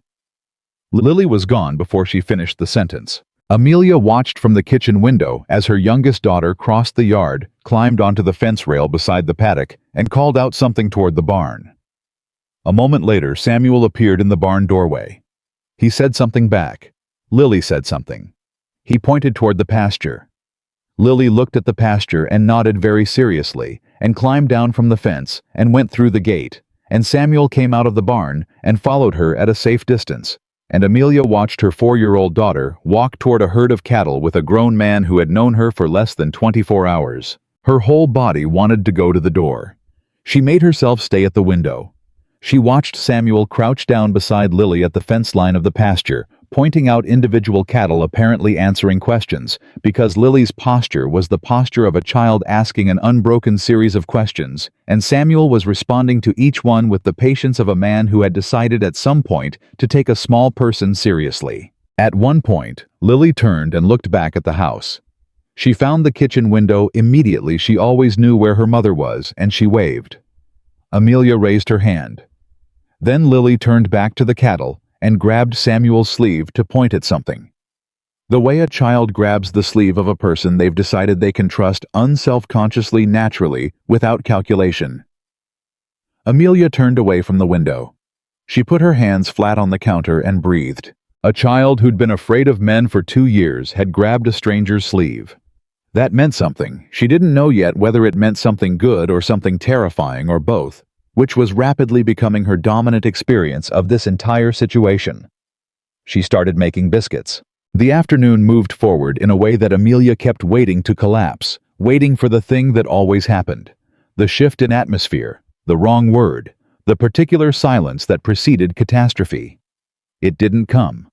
Lily was gone before she finished the sentence. Amelia watched from the kitchen window as her youngest daughter crossed the yard, climbed onto the fence rail beside the paddock, and called out something toward the barn. A moment later, Samuel appeared in the barn doorway. He said something back. Lily said something. He pointed toward the pasture. Lily looked at the pasture and nodded very seriously, and climbed down from the fence and went through the gate, and Samuel came out of the barn and followed her at a safe distance, and Amelia watched her 4-year-old daughter walk toward a herd of cattle with a grown man who had known her for less than 24 hours. Her whole body wanted to go to the door. She made herself stay at the window. She watched Samuel crouch down beside Lily at the fence line of the pasture, pointing out individual cattle apparently answering questions, because Lily's posture was the posture of a child asking an unbroken series of questions, and Samuel was responding to each one with the patience of a man who had decided at some point to take a small person seriously. At one point, Lily turned and looked back at the house. She found the kitchen window immediately. She always knew where her mother was, and she waved. Amelia raised her hand. Then Lily turned back to the cattle and grabbed Samuel's sleeve to point at something. The way a child grabs the sleeve of a person they've decided they can trust unselfconsciously, naturally, without calculation. Amelia turned away from the window. She put her hands flat on the counter and breathed. A child who'd been afraid of men for 2 years had grabbed a stranger's sleeve. That meant something. She didn't know yet whether it meant something good or something terrifying or both, which was rapidly becoming her dominant experience of this entire situation. She started making biscuits. The afternoon moved forward in a way that Amelia kept waiting to collapse, waiting for the thing that always happened. The shift in atmosphere, the wrong word, the particular silence that preceded catastrophe. It didn't come.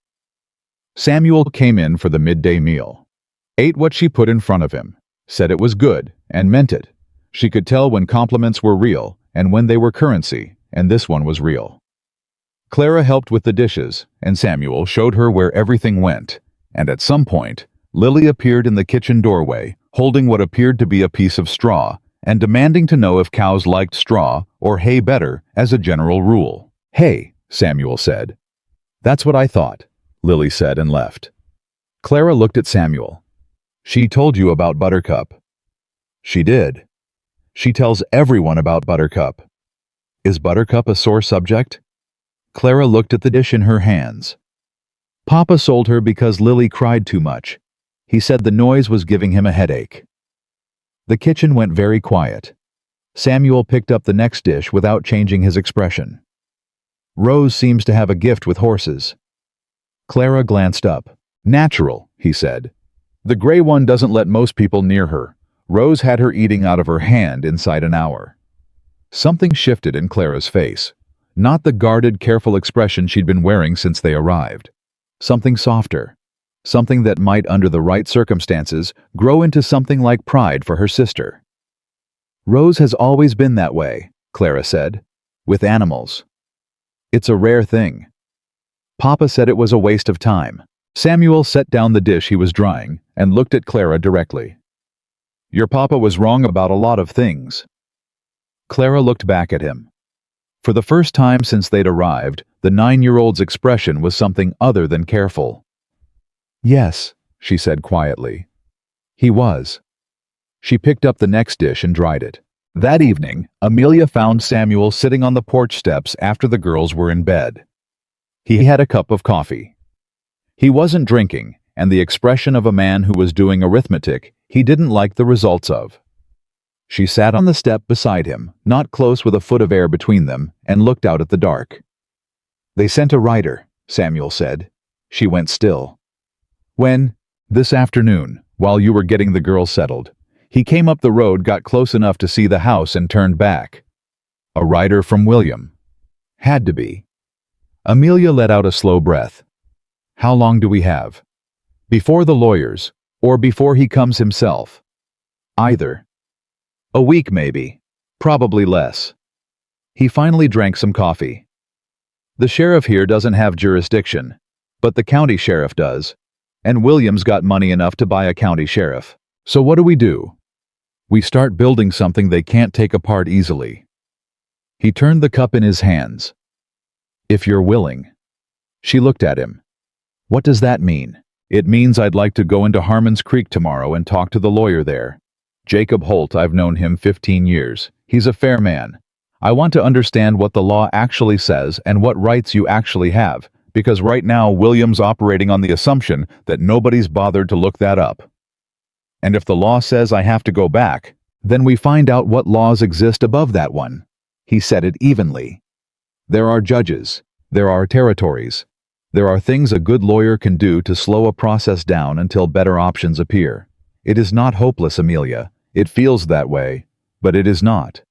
Samuel came in for the midday meal. Ate what she put in front of him, said it was good, and meant it. She could tell when compliments were real and when they were currency, and this one was real. Clara helped with the dishes, and Samuel showed her where everything went, and at some point, Lily appeared in the kitchen doorway, holding what appeared to be a piece of straw, and demanding to know if cows liked straw or hay better as a general rule. "Hay," Samuel said. "That's what I thought," Lily said and left. Clara looked at Samuel. "She told you about Buttercup." "She did. She tells everyone about Buttercup." "Is Buttercup a sore subject?" Clara looked at the dish in her hands. "Papa sold her because Lily cried too much. He said the noise was giving him a headache." The kitchen went very quiet. Samuel picked up the next dish without changing his expression. "Rose seems to have a gift with horses." Clara glanced up. "Natural," he said. "The gray one doesn't let most people near her. Rose had her eating out of her hand inside an hour." Something shifted in Clara's face. Not the guarded, careful expression she'd been wearing since they arrived. Something softer. Something that might, under the right circumstances, grow into something like pride for her sister. "Rose has always been that way," Clara said. "With animals. It's a rare thing. Papa said it was a waste of time." Samuel set down the dish he was drying and looked at Clara directly. "Your papa was wrong about a lot of things." Clara looked back at him. For the first time since they'd arrived, the 9-year-old's expression was something other than careful. "Yes," she said quietly. "He was." She picked up the next dish and dried it. That evening, Amelia found Samuel sitting on the porch steps after the girls were in bed. He had a cup of coffee. He wasn't drinking, and the expression of a man who was doing arithmetic he didn't like the results of. She sat on the step beside him, not close, with a foot of air between them, and looked out at the dark. "They sent a rider," Samuel said. She went still. "When?" "This afternoon, while you were getting the girls settled. He came up the road, got close enough to see the house, and turned back." "A rider from William." "Had to be." Amelia let out a slow breath. "How long do we have?" "Before the lawyers, or before he comes himself?" "Either." "A week, maybe. Probably less." He finally drank some coffee. "The sheriff here doesn't have jurisdiction, but the county sheriff does, and William's got money enough to buy a county sheriff. So what do? We start building something they can't take apart easily." He turned the cup in his hands. "If you're willing." She looked at him. "What does that mean?" "It means I'd like to go into Harmon's Creek tomorrow and talk to the lawyer there. Jacob Holt, I've known him 15 years. He's a fair man. I want to understand what the law actually says and what rights you actually have, because right now William's operating on the assumption that nobody's bothered to look that up. And if the law says I have to go back, then we find out what laws exist above that one." He said it evenly. "There are judges. There are territories. There are things a good lawyer can do to slow a process down until better options appear. It is not hopeless, Amelia. It feels that way, but it is not."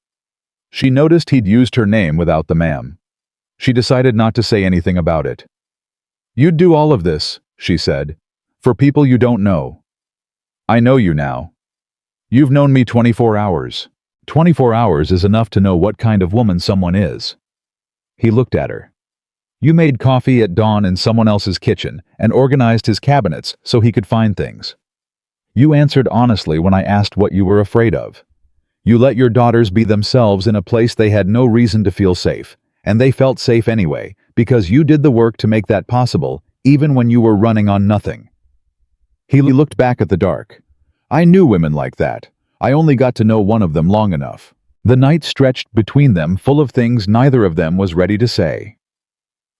She noticed he'd used her name without the ma'am. She decided not to say anything about it. "You'd do all of this," she said, "for people you don't know. I know you now. You've known me 24 hours. 24 hours is enough to know what kind of woman someone is." He looked at her. "You made coffee at dawn in someone else's kitchen and organized his cabinets so he could find things. You answered honestly when I asked what you were afraid of. You let your daughters be themselves in a place they had no reason to feel safe, and they felt safe anyway, because you did the work to make that possible, even when you were running on nothing." He looked back at the dark. "I knew women like that. I only got to know one of them long enough." The night stretched between them, full of things neither of them was ready to say.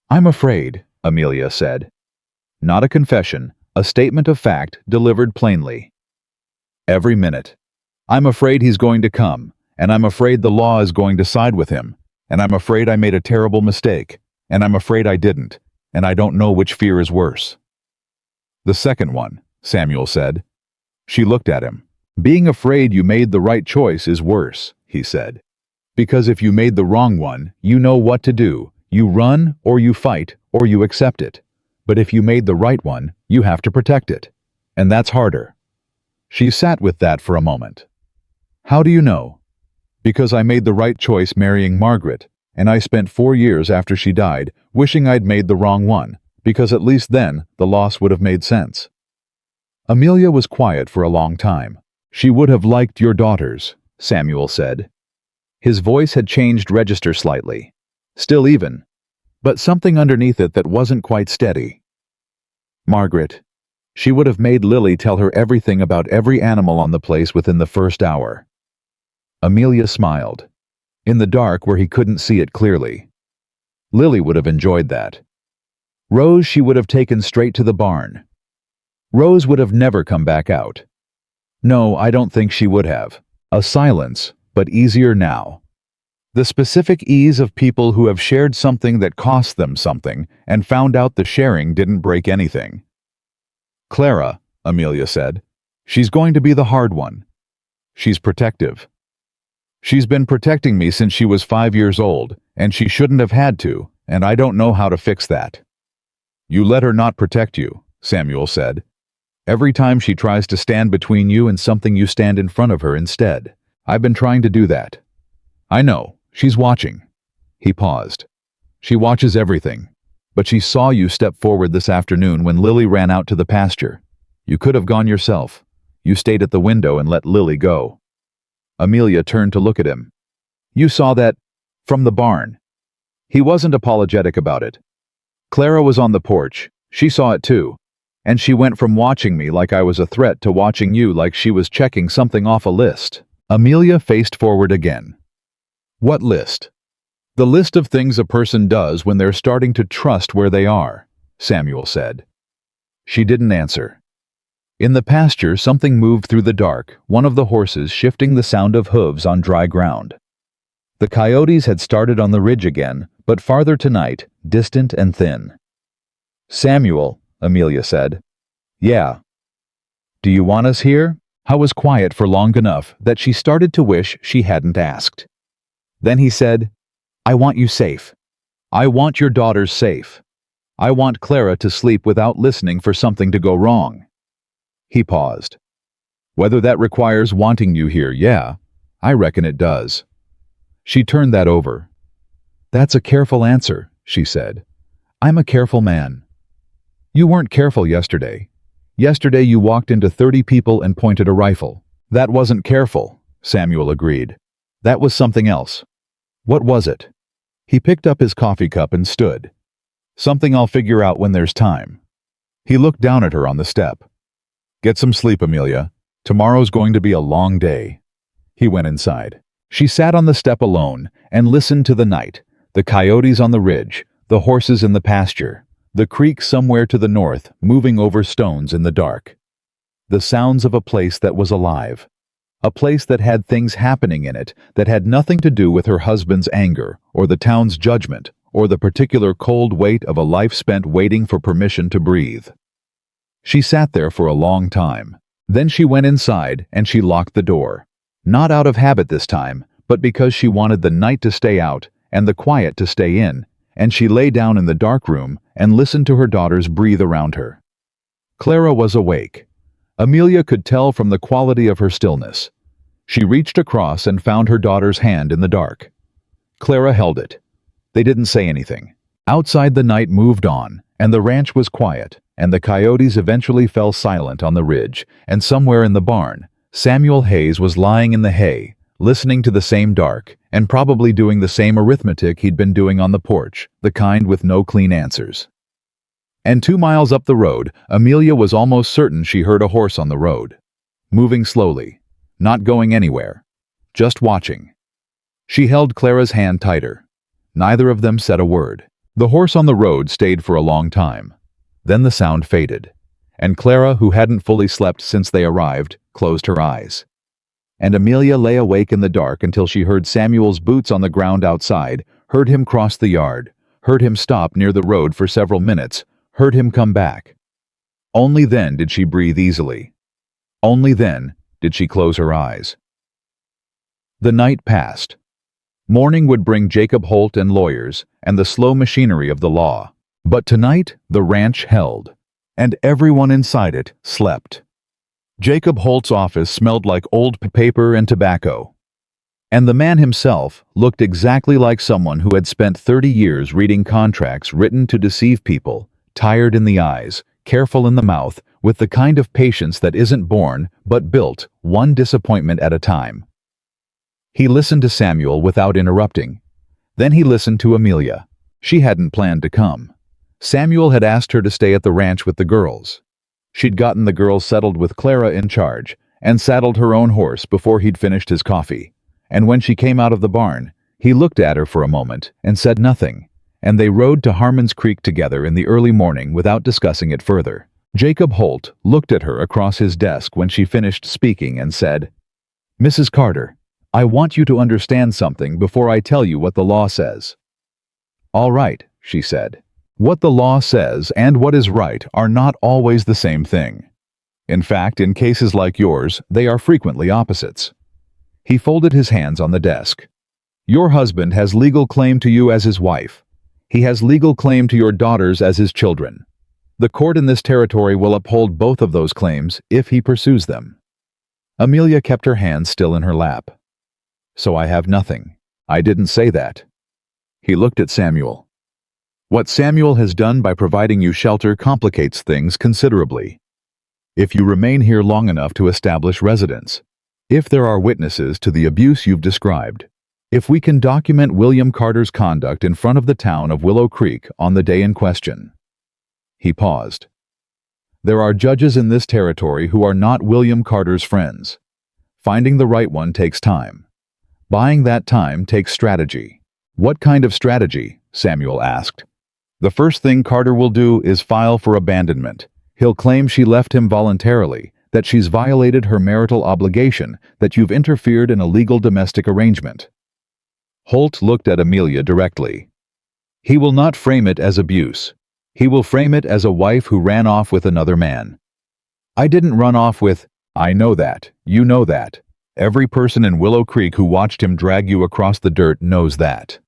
"I'm afraid," Amelia said. Not a confession, a statement of fact delivered plainly. "Every minute. I'm afraid he's going to come, and I'm afraid the law is going to side with him, and I'm afraid I made a terrible mistake, and I'm afraid I didn't, and I don't know which fear is worse." "The second one," Samuel said. She looked at him. "Being afraid you made the right choice is worse," he said. "Because if you made the wrong one, you know what to do. You run, or you fight, or you accept it. But if you made the right one, you have to protect it. And that's harder." She sat with that for a moment. "How do you know?" "Because I made the right choice marrying Margaret, and I spent 4 years after she died wishing I'd made the wrong one, because at least then the loss would have made sense." Amelia was quiet for a long time. "She would have liked your daughters," Samuel said. His voice had changed register slightly. Still even, but something underneath it that wasn't quite steady. "Margaret. She would have made Lily tell her everything about every animal on the place within the first hour." Amelia smiled. In the dark where he couldn't see it clearly. Lily would have enjoyed that. Rose she would have taken straight to the barn. Rose would have never come back out. No, I don't think she would have. A silence, but easier now. The specific ease of people who have shared something that cost them something and found out the sharing didn't break anything. "Clara," Amelia said. "She's going to be the hard one. She's protective. She's been protecting me since she was 5 years old, and she shouldn't have had to, and I don't know how to fix that." "You let her not protect you," Samuel said. "Every time she tries to stand between you and something, you stand in front of her instead. I've been trying to do that. I know, she's watching." He paused. "She watches everything. But she saw you step forward this afternoon when Lily ran out to the pasture. You could have gone yourself. You stayed at the window and let Lily go." Amelia turned to look at him. "You saw that from the barn." He wasn't apologetic about it. "Clara was on the porch. She saw it too. And she went from watching me like I was a threat to watching you like she was checking something off a list." Amelia faced forward again. "What list?" "The list of things a person does when they're starting to trust where they are," Samuel said. She didn't answer. In the pasture, something moved through the dark, one of the horses shifting, the sound of hooves on dry ground. The coyotes had started on the ridge again, but farther tonight, distant and thin. "Samuel," Amelia said. "Yeah." "Do you want us here?" I was quiet for long enough that she started to wish she hadn't asked. Then he said, "I want you safe. I want your daughters safe. I want Clara to sleep without listening for something to go wrong." He paused. "Whether that requires wanting you here, yeah, I reckon it does." She turned that over. "That's a careful answer," she said. "I'm a careful man." "You weren't careful yesterday. Yesterday you walked into 30 people and pointed a rifle." "That wasn't careful," Samuel agreed. "That was something else." "What was it?" He picked up his coffee cup and stood. "Something I'll figure out when there's time." He looked down at her on the step. "Get some sleep, Amelia. Tomorrow's going to be a long day." He went inside. She sat on the step alone and listened to the night, the coyotes on the ridge, the horses in the pasture, the creek somewhere to the north moving over stones in the dark. The sounds of a place that was alive. A place that had things happening in it that had nothing to do with her husband's anger or the town's judgment or the particular cold weight of a life spent waiting for permission to breathe. She sat there for a long time. Then she went inside and she locked the door. Not out of habit this time, but because she wanted the night to stay out and the quiet to stay in, and she lay down in the dark room and listened to her daughters breathe around her. Clara was awake. Amelia could tell from the quality of her stillness. She reached across and found her daughter's hand in the dark. Clara held it. They didn't say anything. Outside, the night moved on, and the ranch was quiet, and the coyotes eventually fell silent on the ridge, and somewhere in the barn, Samuel Hayes was lying in the hay, listening to the same dark, and probably doing the same arithmetic he'd been doing on the porch, the kind with no clean answers. And 2 miles up the road, Amelia was almost certain she heard a horse on the road. Moving slowly, not going anywhere, just watching. She held Clara's hand tighter. Neither of them said a word. The horse on the road stayed for a long time. Then the sound faded, and Clara, who hadn't fully slept since they arrived, closed her eyes. And Amelia lay awake in the dark until she heard Samuel's boots on the ground outside, heard him cross the yard, heard him stop near the road for several minutes, heard him come back. Only then did she breathe easily. Only then did she close her eyes. The night passed. Morning would bring Jacob Holt and lawyers and the slow machinery of the law. But tonight the ranch held, and everyone inside it slept. Jacob Holt's office smelled like old paper and tobacco. And the man himself looked exactly like someone who had spent 30 years reading contracts written to deceive people, tired in the eyes, careful in the mouth, with the kind of patience that isn't born but built, one disappointment at a time. He listened to Samuel without interrupting. Then he listened to Amelia. She hadn't planned to come. Samuel had asked her to stay at the ranch with the girls. She'd gotten the girls settled with Clara in charge, and saddled her own horse before he'd finished his coffee. And when she came out of the barn, he looked at her for a moment and said nothing, and they rode to Harmon's Creek together in the early morning without discussing it further. Jacob Holt looked at her across his desk when she finished speaking and said, "Mrs. Carter, I want you to understand something before I tell you what the law says." "All right," she said. "What the law says and what is right are not always the same thing. In fact, in cases like yours, they are frequently opposites." He folded his hands on the desk. "Your husband has legal claim to you as his wife. He has legal claim to your daughters as his children. The court in this territory will uphold both of those claims if he pursues them." Amelia kept her hands still in her lap. "So I have nothing. I didn't say that." He looked at Samuel. "What Samuel has done by providing you shelter complicates things considerably. If you remain here long enough to establish residence, if there are witnesses to the abuse you've described, if we can document William Carter's conduct in front of the town of Willow Creek on the day in question." He paused. "There are judges in this territory who are not William Carter's friends. Finding the right one takes time. Buying that time takes strategy." "What kind of strategy?" Samuel asked. "The first thing Carter will do is file for abandonment. He'll claim she left him voluntarily, that she's violated her marital obligation, that you've interfered in a legal domestic arrangement." Holt looked at Amelia directly. "He will not frame it as abuse. He will frame it as a wife who ran off with another man." "I didn't run off with—" "I know that. You know that. Every person in Willow Creek who watched him drag you across the dirt knows that.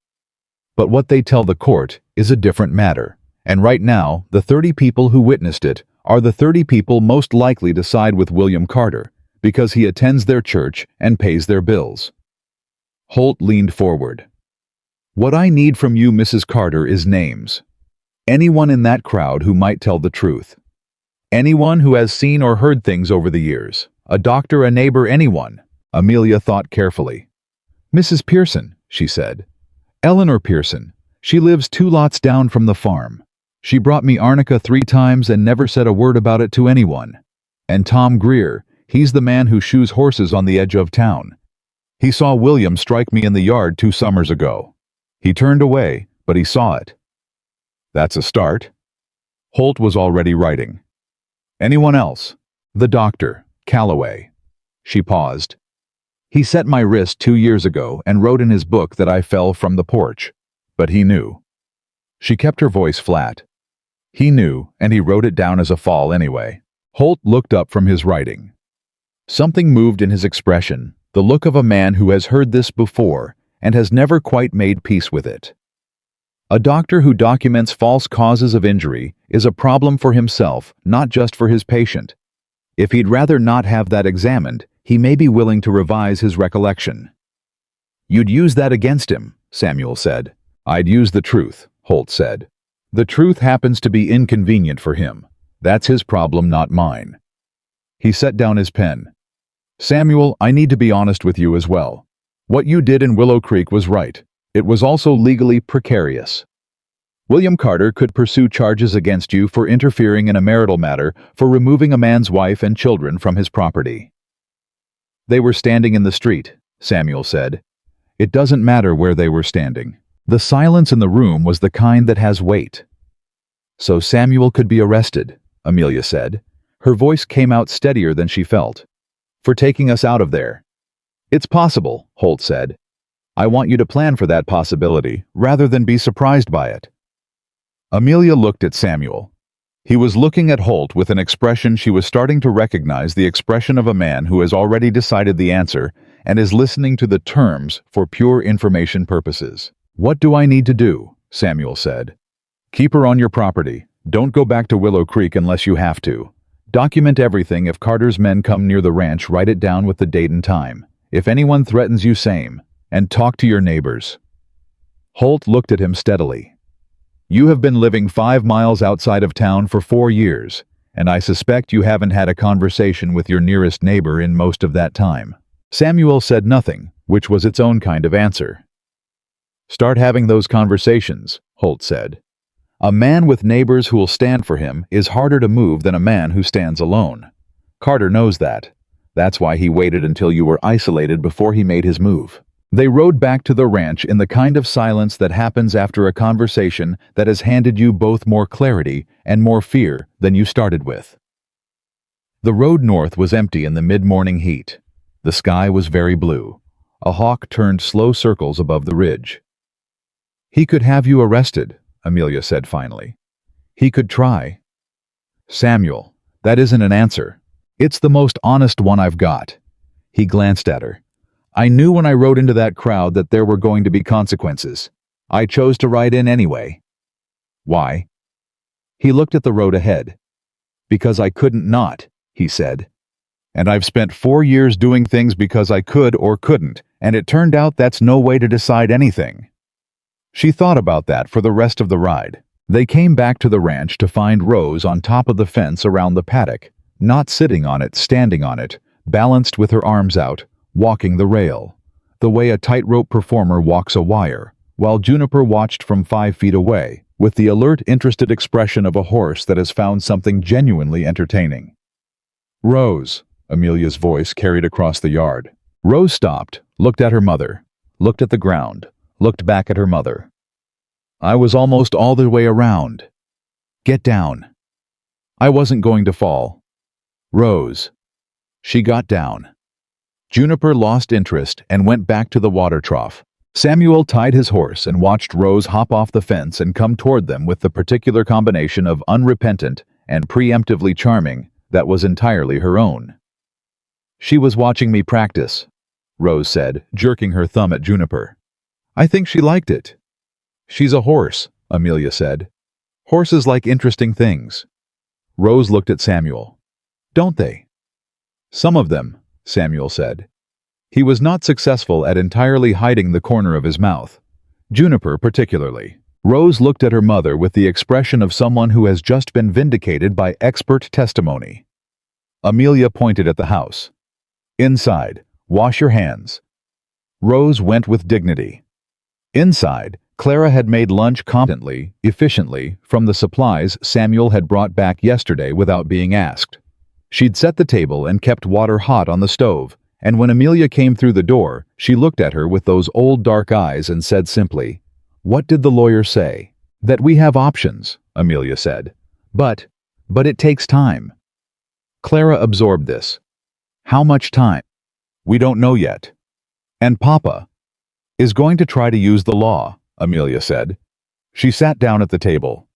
But what they tell the court is a different matter, and right now, the 30 people who witnessed it are the 30 people most likely to side with William Carter, because he attends their church and pays their bills." Holt leaned forward. "What I need from you, Mrs. Carter, is names. Anyone in that crowd who might tell the truth. Anyone who has seen or heard things over the years. A doctor, a neighbor, anyone." Amelia thought carefully. "Mrs. Pearson," she said. "Eleanor Pearson. She lives 2 lots down from the farm. She brought me arnica 3 times and never said a word about it to anyone. And Tom Greer, he's the man who shoes horses on the edge of town. He saw William strike me in the yard 2 summers ago. He turned away, but he saw it." "That's a start." Holt was already writing. "Anyone else?" "The doctor, Calloway." She paused. "He set my wrist 2 years ago and wrote in his book that I fell from the porch. But he knew." She kept her voice flat. "He knew, and he wrote it down as a fall anyway." Holt looked up from his writing. Something moved in his expression, the look of a man who has heard this before and has never quite made peace with it. A doctor who documents false causes of injury is a problem for himself, not just for his patient. If he'd rather not have that examined, he may be willing to revise his recollection. "You'd use that against him," Samuel said. "I'd use the truth," Holt said. "The truth happens to be inconvenient for him. That's his problem, not mine." He set down his pen. "Samuel, I need to be honest with you as well. What you did in Willow Creek was right. It was also legally precarious. William Carter could pursue charges against you for interfering in a marital matter, for removing a man's wife and children from his property." "They were standing in the street," Samuel said. "It doesn't matter where they were standing. The silence in the room was the kind that has weight." "So Samuel could be arrested," Amelia said. Her voice came out steadier than she felt. "For taking us out of there." "It's possible," Holt said. "I want you to plan for that possibility, rather than be surprised by it." Amelia looked at Samuel. He was looking at Holt with an expression she was starting to recognize, the expression of a man who has already decided the answer and is listening to the terms for pure information purposes. "What do I need to do?" Samuel said. "Keep her on your property. Don't go back to Willow Creek unless you have to. Document everything. If Carter's men come near the ranch, write it down with the date and time. If anyone threatens you, same. And talk to your neighbors." Holt looked at him steadily. "You have been living 5 miles outside of town for 4 years, and I suspect you haven't had a conversation with your nearest neighbor in most of that time." Samuel said nothing, which was its own kind of answer. "Start having those conversations," Holt said. "A man with neighbors who will stand for him is harder to move than a man who stands alone. Carter knows that. That's why he waited until you were isolated before he made his move." They rode back to the ranch in the kind of silence that happens after a conversation that has handed you both more clarity and more fear than you started with. The road north was empty in the mid-morning heat. The sky was very blue. A hawk turned slow circles above the ridge. "He could have you arrested," Amelia said finally. "He could try." "Samuel, that isn't an answer. It's the most honest one I've got." He glanced at her. "I knew when I rode into that crowd that there were going to be consequences. I chose to ride in anyway." "Why?" He looked at the road ahead. "Because I couldn't not," he said. "And I've spent 4 years doing things because I could or couldn't, and it turned out that's no way to decide anything." She thought about that for the rest of the ride. They came back to the ranch to find Rose on top of the fence around the paddock, not sitting on it, standing on it, balanced with her arms out, walking the rail, the way a tightrope performer walks a wire, while Juniper watched from 5 feet away, with the alert, interested expression of a horse that has found something genuinely entertaining. "Rose," Amelia's voice carried across the yard. Rose stopped, looked at her mother, looked at the ground, looked back at her mother. "I was almost all the way around." "Get down." "I wasn't going to fall." "Rose." She got down. Juniper lost interest and went back to the water trough. Samuel tied his horse and watched Rose hop off the fence and come toward them with the particular combination of unrepentant and preemptively charming that was entirely her own. "She was watching me practice," Rose said, jerking her thumb at Juniper. "I think she liked it." "She's a horse," Amelia said. "Horses like interesting things." Rose looked at Samuel. "Don't they?" "Some of them," Samuel said. He was not successful at entirely hiding the corner of his mouth. Juniper particularly. Rose looked at her mother with the expression of someone who has just been vindicated by expert testimony. Amelia pointed at the house. "Inside. Wash your hands." Rose went with dignity. Inside, Clara had made lunch competently, efficiently, from the supplies Samuel had brought back yesterday without being asked. She'd set the table and kept water hot on the stove, and when Amelia came through the door, she looked at her with those old dark eyes and said simply, "What did the lawyer say?" "That we have options," Amelia said. But it takes time." Clara absorbed this. "How much time?" "We don't know yet." "And Papa is going to try to use the law," Amelia said. She sat down at the table.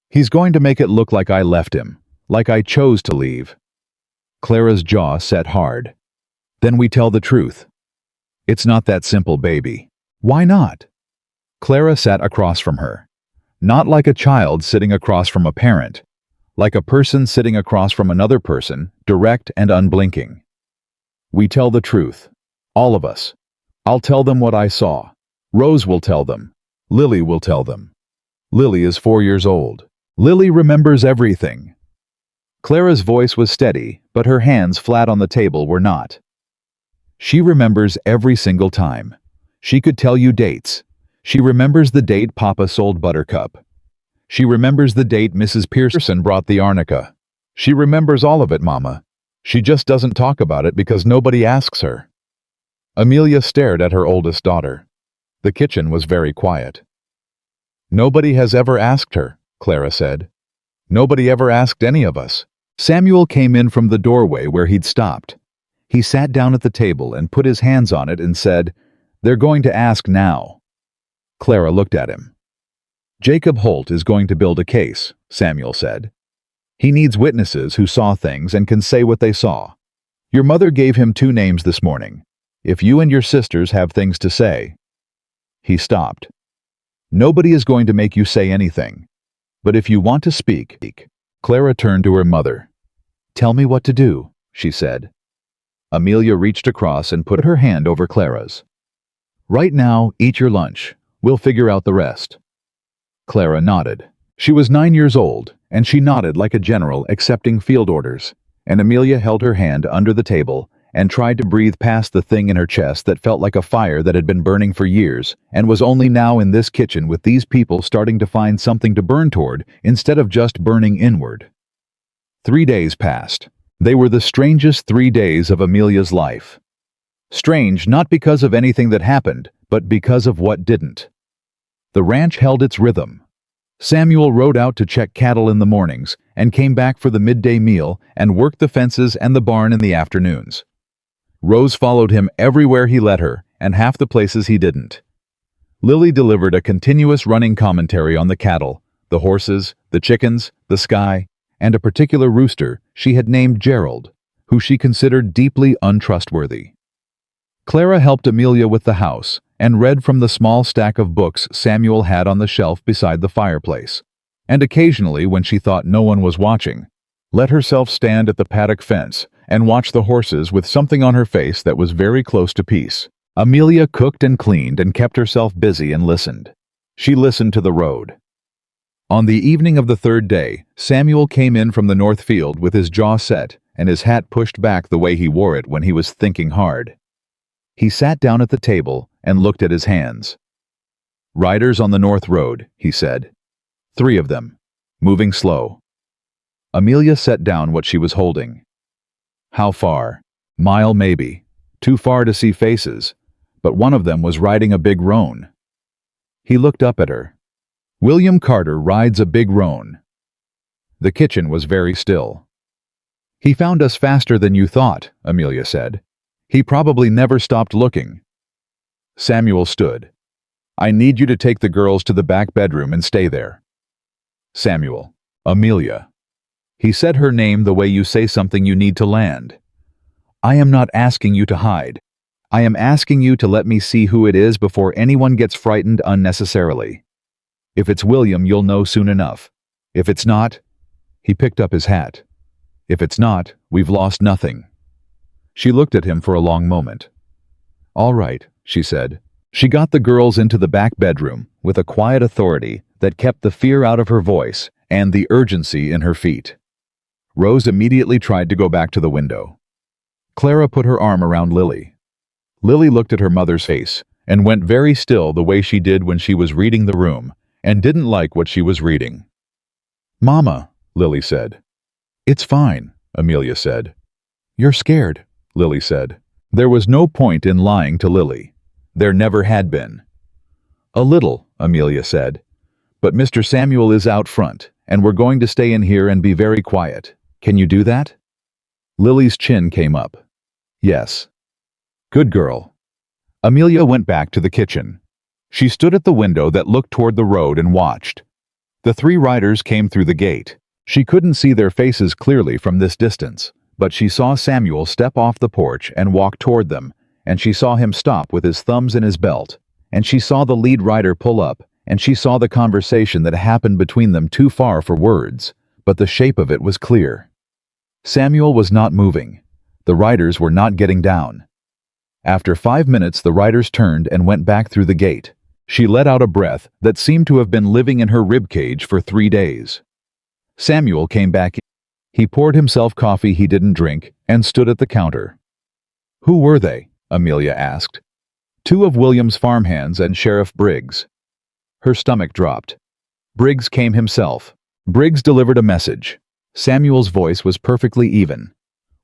"He's going to make it look like I left him, like I chose to leave." Clara's jaw set hard. "Then we tell the truth." It's not that simple, baby. Why not? Clara sat across from her. Not like a child sitting across from a parent. Like a person sitting across from another person, direct and unblinking. We tell the truth. All of us. I'll tell them what I saw. Rose will tell them. Lily will tell them. Lily is 4 years old. Lily remembers everything. Clara's voice was steady, but her hands flat on the table were not. She remembers every single time. She could tell you dates. She remembers the date Papa sold Buttercup. She remembers the date Mrs. Pearson brought the arnica. She remembers all of it, Mama. She just doesn't talk about it because nobody asks her. Amelia stared at her oldest daughter. The kitchen was very quiet. Nobody has ever asked her, Clara said. Nobody ever asked any of us. Samuel came in from the doorway where he'd stopped. He sat down at the table and put his hands on it and said, "They're going to ask now." Clara looked at him. "Jacob Holt is going to build a case," Samuel said. "He needs witnesses who saw things and can say what they saw. Your mother gave him 2 names this morning. If you and your sisters have things to say." He stopped. "Nobody is going to make you say anything. But if you want to speak." Clara turned to her mother. "Tell me what to do," she said. Amelia reached across and put her hand over Clara's. "Right now, eat your lunch. We'll figure out the rest." Clara nodded. She was 9 years old, and she nodded like a general accepting field orders, and Amelia held her hand under the table and tried to breathe past the thing in her chest that felt like a fire that had been burning for years and was only now in this kitchen with these people starting to find something to burn toward instead of just burning inward. 3 days passed. They were the strangest 3 days of Amelia's life. Strange not because of anything that happened, but because of what didn't. The ranch held its rhythm. Samuel rode out to check cattle in the mornings and came back for the midday meal and worked the fences and the barn in the afternoons. Rose followed him everywhere he led her, and half the places he didn't. Lily delivered a continuous running commentary on the cattle, the horses, the chickens, the sky, and a particular rooster she had named Gerald, who she considered deeply untrustworthy. Clara helped Amelia with the house and read from the small stack of books Samuel had on the shelf beside the fireplace, and occasionally, when she thought no one was watching, let herself stand at the paddock fence and watch the horses with something on her face that was very close to peace. Amelia cooked and cleaned and kept herself busy and listened. She listened to the road. On the evening of the 3rd day, Samuel came in from the north field with his jaw set and his hat pushed back the way he wore it when he was thinking hard. He sat down at the table and looked at his hands. "Riders on the north road," he said. 3 of them, moving slow. Amelia set down what she was holding. "How far?" "Mile maybe. Too far to see faces, but one of them was riding a big roan." He looked up at her. "William Carter rides a big roan." The kitchen was very still. "He found us faster than you thought," Amelia said. "He probably never stopped looking." Samuel stood. "I need you to take the girls to the back bedroom and stay there." Samuel. "Amelia." He said her name the way you say something you need to land. "I am not asking you to hide. I am asking you to let me see who it is before anyone gets frightened unnecessarily. If it's William, you'll know soon enough. If it's not..." He picked up his hat. "If it's not, we've lost nothing." She looked at him for a long moment. "All right," she said. She got the girls into the back bedroom with a quiet authority that kept the fear out of her voice and the urgency in her feet. Rose immediately tried to go back to the window. Clara put her arm around Lily. Lily looked at her mother's face and went very still the way she did when she was reading the room and didn't like what she was reading. "Mama," Lily said. "It's fine," Amelia said. "You're scared," Lily said. There was no point in lying to Lily. There never had been. "A little," Amelia said. "But Mr. Samuel is out front, and we're going to stay in here and be very quiet. Can you do that?" Lily's chin came up. "Yes." "Good girl." Amelia went back to the kitchen. She stood at the window that looked toward the road and watched. The 3 riders came through the gate. She couldn't see their faces clearly from this distance, but she saw Samuel step off the porch and walk toward them, and she saw him stop with his thumbs in his belt, and she saw the lead rider pull up, and she saw the conversation that happened between them too far for words, but the shape of it was clear. Samuel was not moving. The riders were not getting down. After 5 minutes, the riders turned and went back through the gate. She let out a breath that seemed to have been living in her ribcage for 3 days. Samuel came back in. He poured himself coffee he didn't drink and stood at the counter. "Who were they?" Amelia asked. "2 of William's farmhands and Sheriff Briggs." Her stomach dropped. Briggs came himself. Briggs delivered a message. Samuel's voice was perfectly even.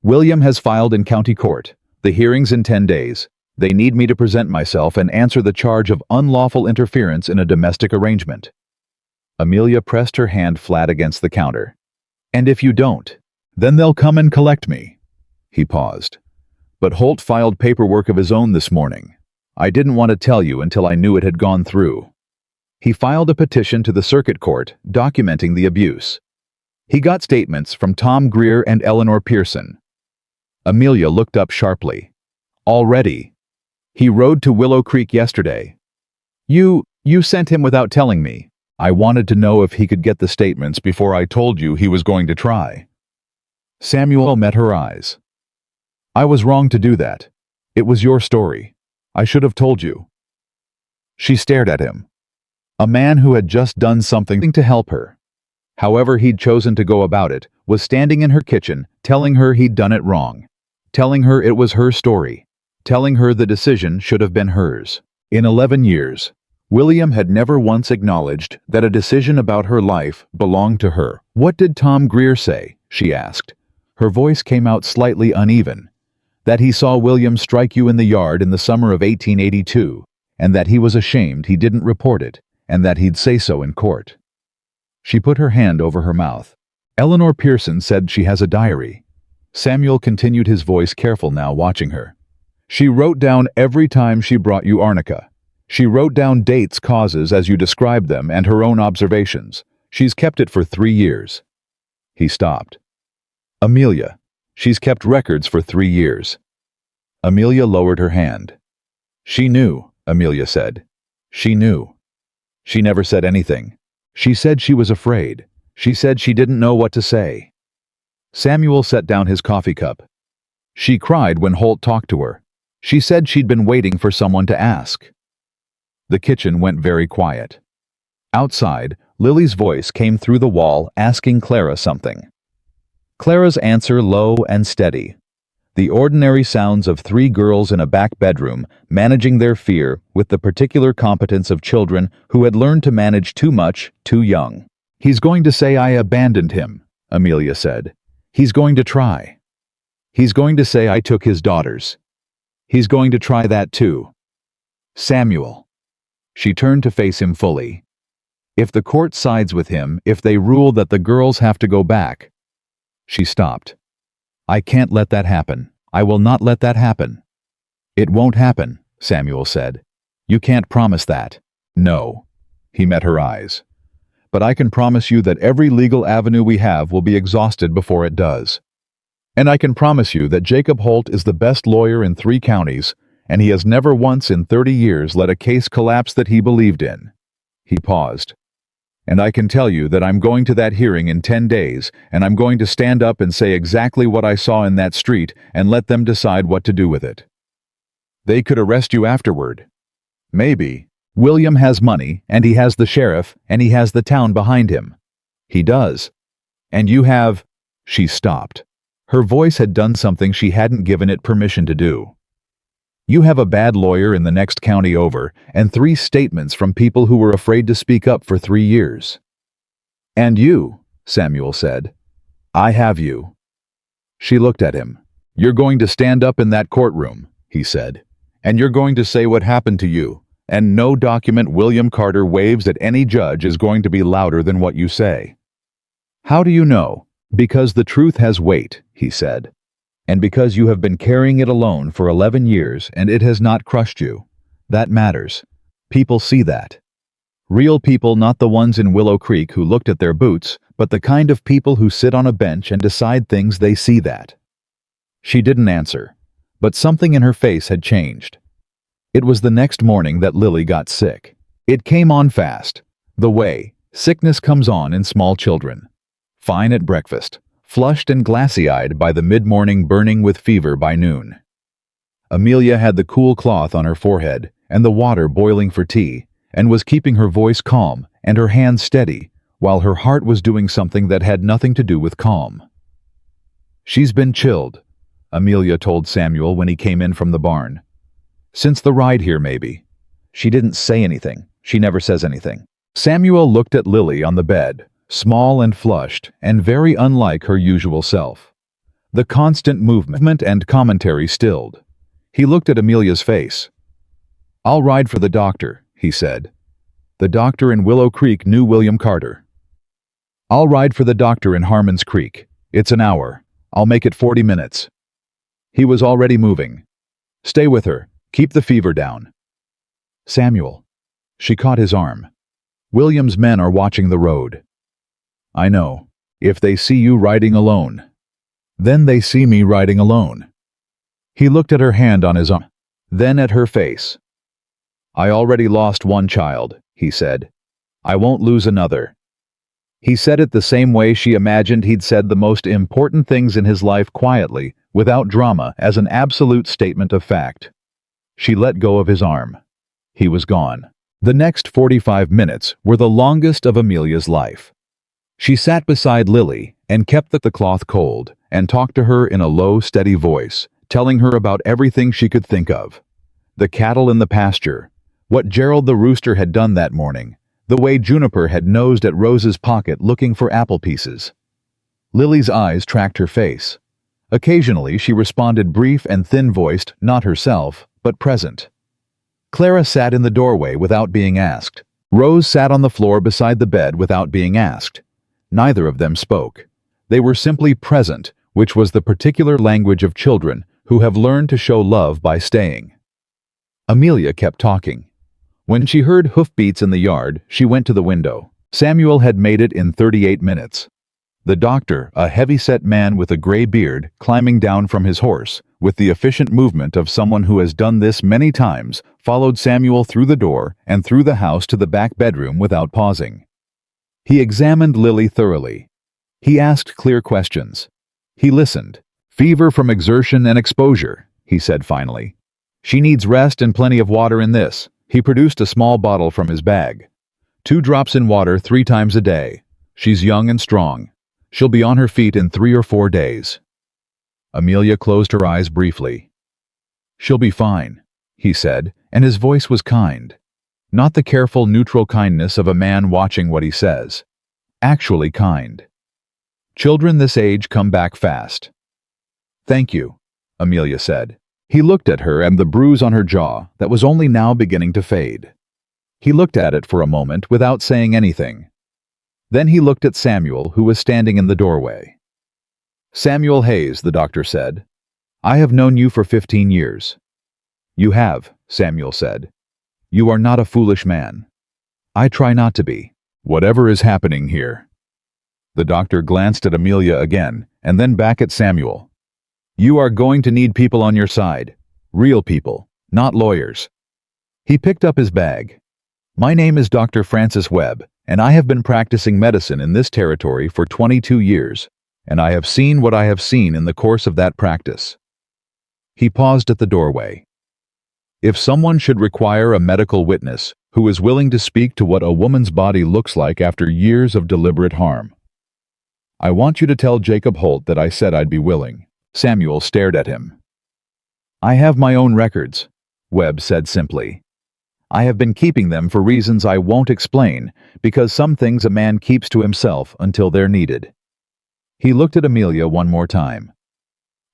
"William has filed in county court. The hearing's in 10 days. They need me to present myself and answer the charge of unlawful interference in a domestic arrangement." Amelia pressed her hand flat against the counter. "And if you don't, then they'll come and collect me." He paused. "But Holt filed paperwork of his own this morning. I didn't want to tell you until I knew it had gone through. He filed a petition to the circuit court documenting the abuse. He got statements from Tom Greer and Eleanor Pearson." Amelia looked up sharply. "Already? He rode to Willow Creek yesterday. You sent him without telling me. I wanted to know if he could get the statements before I told you he was going to try." Samuel met her eyes. "I was wrong to do that. It was your story. I should have told you." She stared at him. A man who had just done something to help her, however he'd chosen to go about it, was standing in her kitchen telling her he'd done it wrong, telling her it was her story, telling her the decision should have been hers. In 11 years, William had never once acknowledged that a decision about her life belonged to her. "What did Tom Greer say?" she asked. Her voice came out slightly uneven. "That he saw William strike you in the yard in the summer of 1882, and that he was ashamed he didn't report it, and that he'd say so in court." She put her hand over her mouth. "Eleanor Pearson said she has a diary." Samuel continued, his voice careful now, watching her. "She wrote down every time she brought you arnica. She wrote down dates, causes as you described them, and her own observations. She's kept it for 3 years. He stopped. "Amelia, she's kept records for 3 years." Amelia lowered her hand. "She knew," Amelia said. "She knew. She never said anything. She said she was afraid. She said she didn't know what to say." Samuel set down his coffee cup. "She cried when Holt talked to her. She said she'd been waiting for someone to ask." The kitchen went very quiet. Outside, Lily's voice came through the wall asking Clara something. Clara's answer low and steady. The ordinary sounds of 3 girls in a back bedroom managing their fear with the particular competence of children who had learned to manage too much, too young. "He's going to say I abandoned him," Amelia said. "He's going to try. He's going to say I took his daughters. He's going to try that too. Samuel." She turned to face him fully. "If the court sides with him, if they rule that the girls have to go back." She stopped. "I can't let that happen. I will not let that happen." "It won't happen," Samuel said. "You can't promise that." "No." He met her eyes. "But I can promise you that every legal avenue we have will be exhausted before it does. And I can promise you that Jacob Holt is the best lawyer in 3 counties, and he has never once in 30 years let a case collapse that he believed in." He paused. "And I can tell you that I'm going to that hearing in 10 days, and I'm going to stand up and say exactly what I saw in that street and let them decide what to do with it. They could arrest you afterward. Maybe. William has money, and he has the sheriff, and he has the town behind him. He does. And you have—" She stopped. Her voice had done something she hadn't given it permission to do. "You have a bad lawyer in the next county over, and 3 statements from people who were afraid to speak up for 3 years. And you," Samuel said. "I have you." She looked at him. "You're going to stand up in that courtroom," he said, "and you're going to say what happened to you, and no document William Carter waves at any judge is going to be louder than what you say." "How do you know?" "Because the truth has weight," he said. "And because you have been carrying it alone for 11 years and it has not crushed you. That matters. People see that. Real people, not the ones in Willow Creek who looked at their boots, but the kind of people who sit on a bench and decide things. They see that." She didn't answer, But something in her face had changed. It was the next morning that Lily got sick. It came on fast, the way sickness comes on in small children. Fine at breakfast, flushed and glassy-eyed by the mid-morning, burning with fever by noon. Amelia had the cool cloth on her forehead and the water boiling for tea, and was keeping her voice calm and her hands steady, while her heart was doing something that had nothing to do with calm. "She's been chilled," Amelia told Samuel when he came in from the barn. "Since the ride here, maybe." "She didn't say anything. She never says anything." Samuel looked at Lily on the bed, small and flushed, and very unlike her usual self. The constant movement and commentary stilled. He looked at Amelia's face. "I'll ride for the doctor," he said. The doctor in Willow Creek knew William Carter. "I'll ride for the doctor in Harmon's Creek. It's an hour. I'll make it 40 minutes. He was already moving. "Stay with her. Keep the fever down." "Samuel." She caught his arm. "William's men are watching the road." "I know. If they see you riding alone." "Then they see me riding alone." He looked at her hand on his arm, then at her face. "I already lost one child," he said. "I won't lose another." He said it the same way she imagined he'd said the most important things in his life, quietly, without drama, as an absolute statement of fact. She let go of his arm. He was gone. The next 45 minutes were the longest of Amelia's life. She sat beside Lily and kept the cloth cold and talked to her in a low, steady voice, telling her about everything she could think of. The cattle in the pasture, what Gerald the rooster had done that morning, the way Juniper had nosed at Rose's pocket looking for apple pieces. Lily's eyes tracked her face. Occasionally she responded, brief and thin-voiced, not herself, but present. Clara sat in the doorway without being asked. Rose sat on the floor beside the bed without being asked. Neither of them spoke. They were simply present, which was the particular language of children who have learned to show love by staying. Amelia kept talking. When she heard hoofbeats in the yard, she went to the window. Samuel had made it in 38 minutes. The doctor, a heavy-set man with a gray beard, climbing down from his horse, with the efficient movement of someone who has done this many times, followed Samuel through the door and through the house to the back bedroom without pausing. He examined Lily thoroughly. He asked clear questions. He listened. "Fever from exertion and exposure," he said finally. "She needs rest and plenty of water in this." He produced a small bottle from his bag. 2 drops in water 3 times a day. She's young and strong. She'll be on her feet in 3 or 4 days. Amelia closed her eyes briefly. "She'll be fine," he said, and his voice was kind. Not the careful, neutral kindness of a man watching what he says. Actually kind. Children this age come back fast. "Thank you," Amelia said. He looked at her and the bruise on her jaw that was only now beginning to fade. He looked at it for a moment without saying anything. Then he looked at Samuel, who was standing in the doorway. "Samuel Hayes," the doctor said. "I have known you for 15 years. "You have," Samuel said. "You are not a foolish man." "I try not to be." "Whatever is happening here?" The doctor glanced at Amelia again, and then back at Samuel. "You are going to need people on your side. Real people, not lawyers." He picked up his bag. "My name is Dr. Francis Webb, and I have been practicing medicine in this territory for 22 years, and I have seen what I have seen in the course of that practice." He paused at the doorway. "If someone should require a medical witness who is willing to speak to what a woman's body looks like after years of deliberate harm, I want you to tell Jacob Holt that I said I'd be willing." Samuel stared at him. "I have my own records," Webb said simply. "I have been keeping them for reasons I won't explain, because some things a man keeps to himself until they're needed." He looked at Amelia one more time.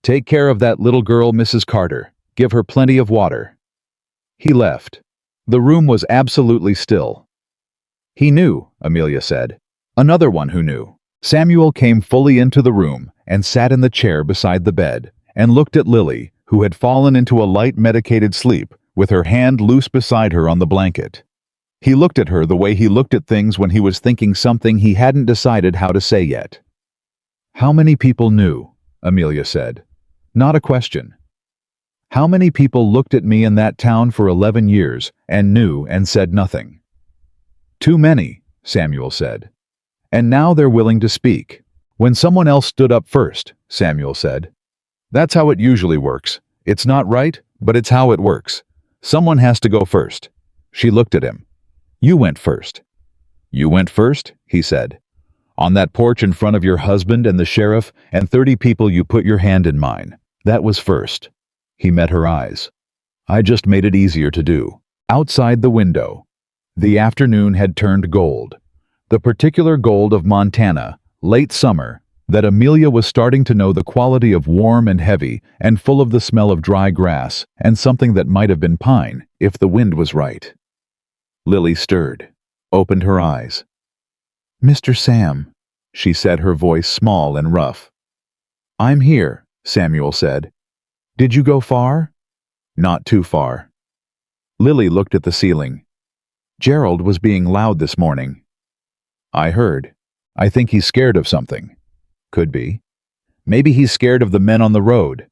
"Take care of that little girl, Mrs. Carter. Give her plenty of water." He left. The room was absolutely still. "He knew," Amelia said. Another one who knew. Samuel came fully into the room and sat in the chair beside the bed and looked at Lily, who had fallen into a light medicated sleep with her hand loose beside her on the blanket. He looked at her the way he looked at things when he was thinking something he hadn't decided how to say yet. "How many people knew?" Amelia said. Not a question. How many people looked at me in that town for 11 years and knew and said nothing? Too many, Samuel said. And now they're willing to speak. When someone else stood up first, Samuel said. That's how it usually works. It's not right, but it's how it works. Someone has to go first. She looked at him. You went first. You went first, he said. On that porch in front of your husband and the sheriff and 30 people, you put your hand in mine. That was first. He met her eyes. I just made it easier to do. Outside the window, the afternoon had turned gold. The particular gold of Montana, late summer, that Amelia was starting to know the quality of warm and heavy and full of the smell of dry grass and something that might have been pine if the wind was right. Lily stirred, opened her eyes. Mr. Sam, she said, her voice small and rough. I'm here, Samuel said. Did you go far? Not too far. Lily looked at the ceiling. Gerald was being loud this morning. I heard. I think he's scared of something. Could be. Maybe he's scared of the men on the road.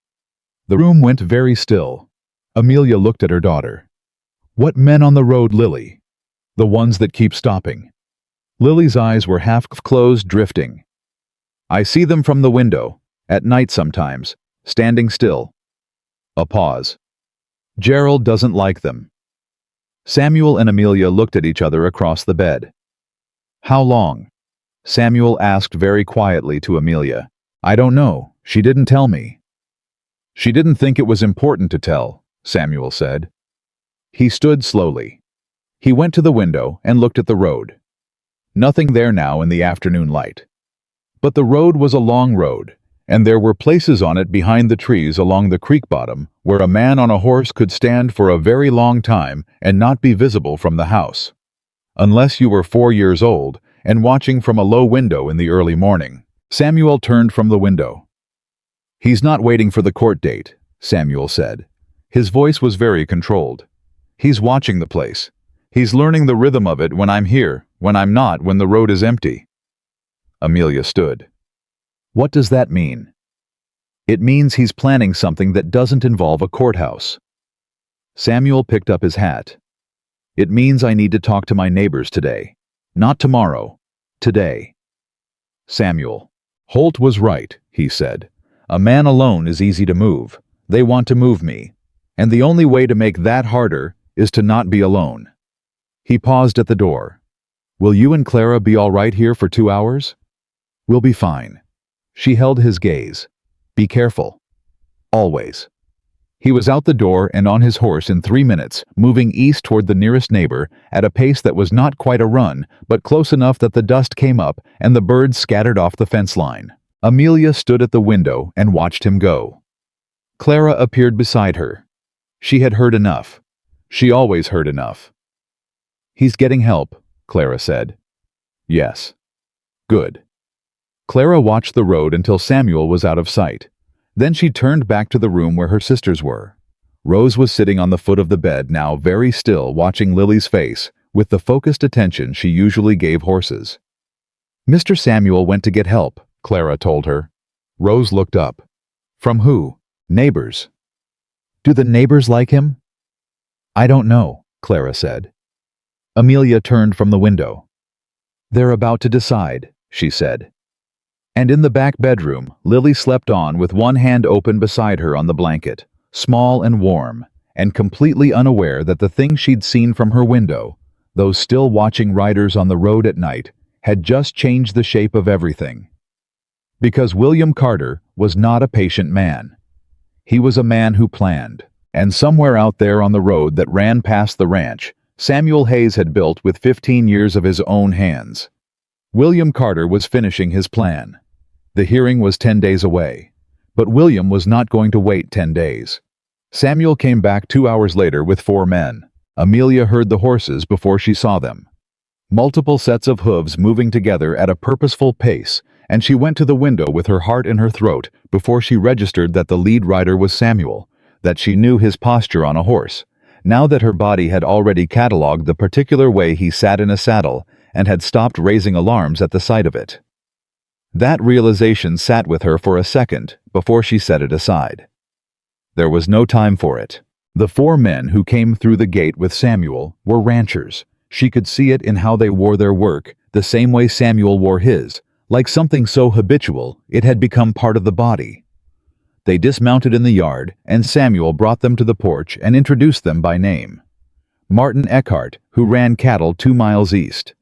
The room went very still. Amelia looked at her daughter. What men on the road, Lily? The ones that keep stopping. Lily's eyes were half closed, drifting. I see them from the window, at night sometimes, standing still. A pause. Gerald doesn't like them. Samuel and Amelia looked at each other across the bed. How long? Samuel asked very quietly to Amelia. I don't know. She didn't tell me. She didn't think it was important to tell, Samuel said. He stood slowly. He went to the window and looked at the road. Nothing there now in the afternoon light. But the road was a long road, and there were places on it behind the trees along the creek bottom where a man on a horse could stand for a very long time and not be visible from the house. Unless you were 4 years old and watching from a low window in the early morning. Samuel turned from the window. He's not waiting for the court date, Samuel said. His voice was very controlled. He's watching the place. He's learning the rhythm of it when I'm here, when I'm not, when the road is empty. Amelia stood. What does that mean? It means he's planning something that doesn't involve a courthouse. Samuel picked up his hat. It means I need to talk to my neighbors today. Not tomorrow. Today. Samuel. Holt was right, he said. A man alone is easy to move. They want to move me. And the only way to make that harder is to not be alone. He paused at the door. Will you and Clara be all right here for 2 hours? We'll be fine. She held his gaze. Be careful. Always. He was out the door and on his horse in 3 minutes, moving east toward the nearest neighbor at a pace that was not quite a run, but close enough that the dust came up and the birds scattered off the fence line. Amelia stood at the window and watched him go. Clara appeared beside her. She had heard enough. She always heard enough. He's getting help, Clara said. Yes. Good. Clara watched the road until Samuel was out of sight. Then she turned back to the room where her sisters were. Rose was sitting on the foot of the bed now, very still, watching Lily's face with the focused attention she usually gave horses. Mr. Samuel went to get help, Clara told her. Rose looked up. From who? Neighbors. Do the neighbors like him? I don't know, Clara said. Amelia turned from the window. They're about to decide, she said. And in the back bedroom, Lily slept on with one hand open beside her on the blanket, small and warm, and completely unaware that the thing she'd seen from her window, those still watching riders on the road at night, had just changed the shape of everything. Because William Carter was not a patient man. He was a man who planned, and somewhere out there on the road that ran past the ranch, Samuel Hayes had built with 15 years of his own hands. William Carter was finishing his plan. The hearing was 10 days away, but William was not going to wait 10 days. Samuel came back 2 hours later with 4 men. Amelia heard the horses before she saw them. Multiple sets of hooves moving together at a purposeful pace, and she went to the window with her heart in her throat before she registered that the lead rider was Samuel, that she knew his posture on a horse, now that her body had already catalogued the particular way he sat in a saddle and had stopped raising alarms at the sight of it. That realization sat with her for a second before she set it aside. There was no time for it. The four men who came through the gate with Samuel were ranchers. She could see it in how they wore their work, the same way Samuel wore his, like something so habitual it had become part of the body. They dismounted in the yard, and Samuel brought them to the porch and introduced them by name. Martin Eckhart, who ran cattle 2 miles east.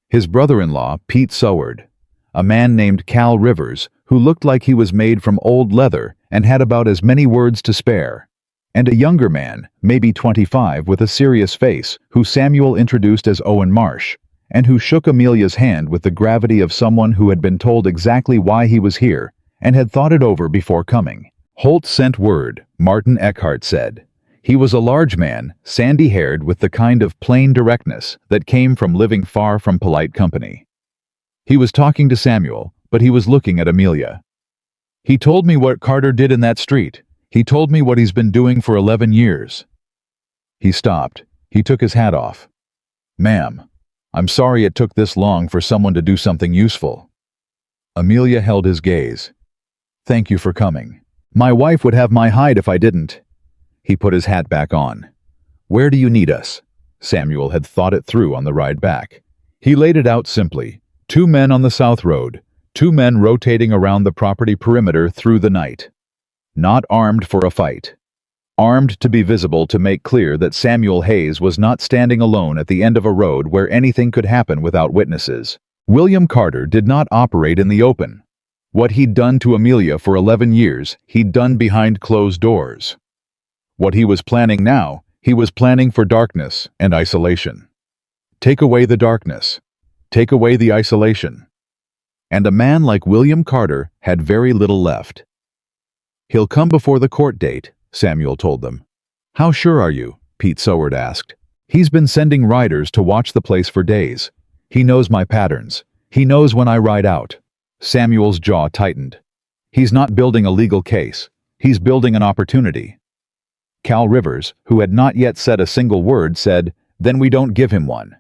His brother-in-law, Pete Soward. A man named Cal Rivers, who looked like he was made from old leather and had about as many words to spare. And a younger man, maybe 25, with a serious face, who Samuel introduced as Owen Marsh, and who shook Amelia's hand with the gravity of someone who had been told exactly why he was here and had thought it over before coming. Holt sent word, Martin Eckhart said. He was a large man, sandy-haired, with the kind of plain directness that came from living far from polite company. He was talking to Samuel, but he was looking at Amelia. He told me what Carter did in that street. He told me what he's been doing for 11 years. He stopped. He took his hat off. Ma'am, I'm sorry it took this long for someone to do something useful. Amelia held his gaze. Thank you for coming. My wife would have my hide if I didn't. He put his hat back on. Where do you need us? Samuel had thought it through on the ride back. He laid it out simply. 2 men on the South Road. 2 men rotating around the property perimeter through the night. Not armed for a fight. Armed to be visible to make clear that Samuel Hayes was not standing alone at the end of a road where anything could happen without witnesses. William Carter did not operate in the open. What he'd done to Amelia for 11 years, he'd done behind closed doors. What he was planning now, he was planning for darkness and isolation. Take away the darkness. Take away the isolation. And a man like William Carter had very little left. He'll come before the court date, Samuel told them. How sure are you? Pete Soward asked. He's been sending riders to watch the place for days. He knows my patterns. He knows when I ride out. Samuel's jaw tightened. He's not building a legal case. He's building an opportunity. Cal Rivers, who had not yet said a single word, said, Then we don't give him one.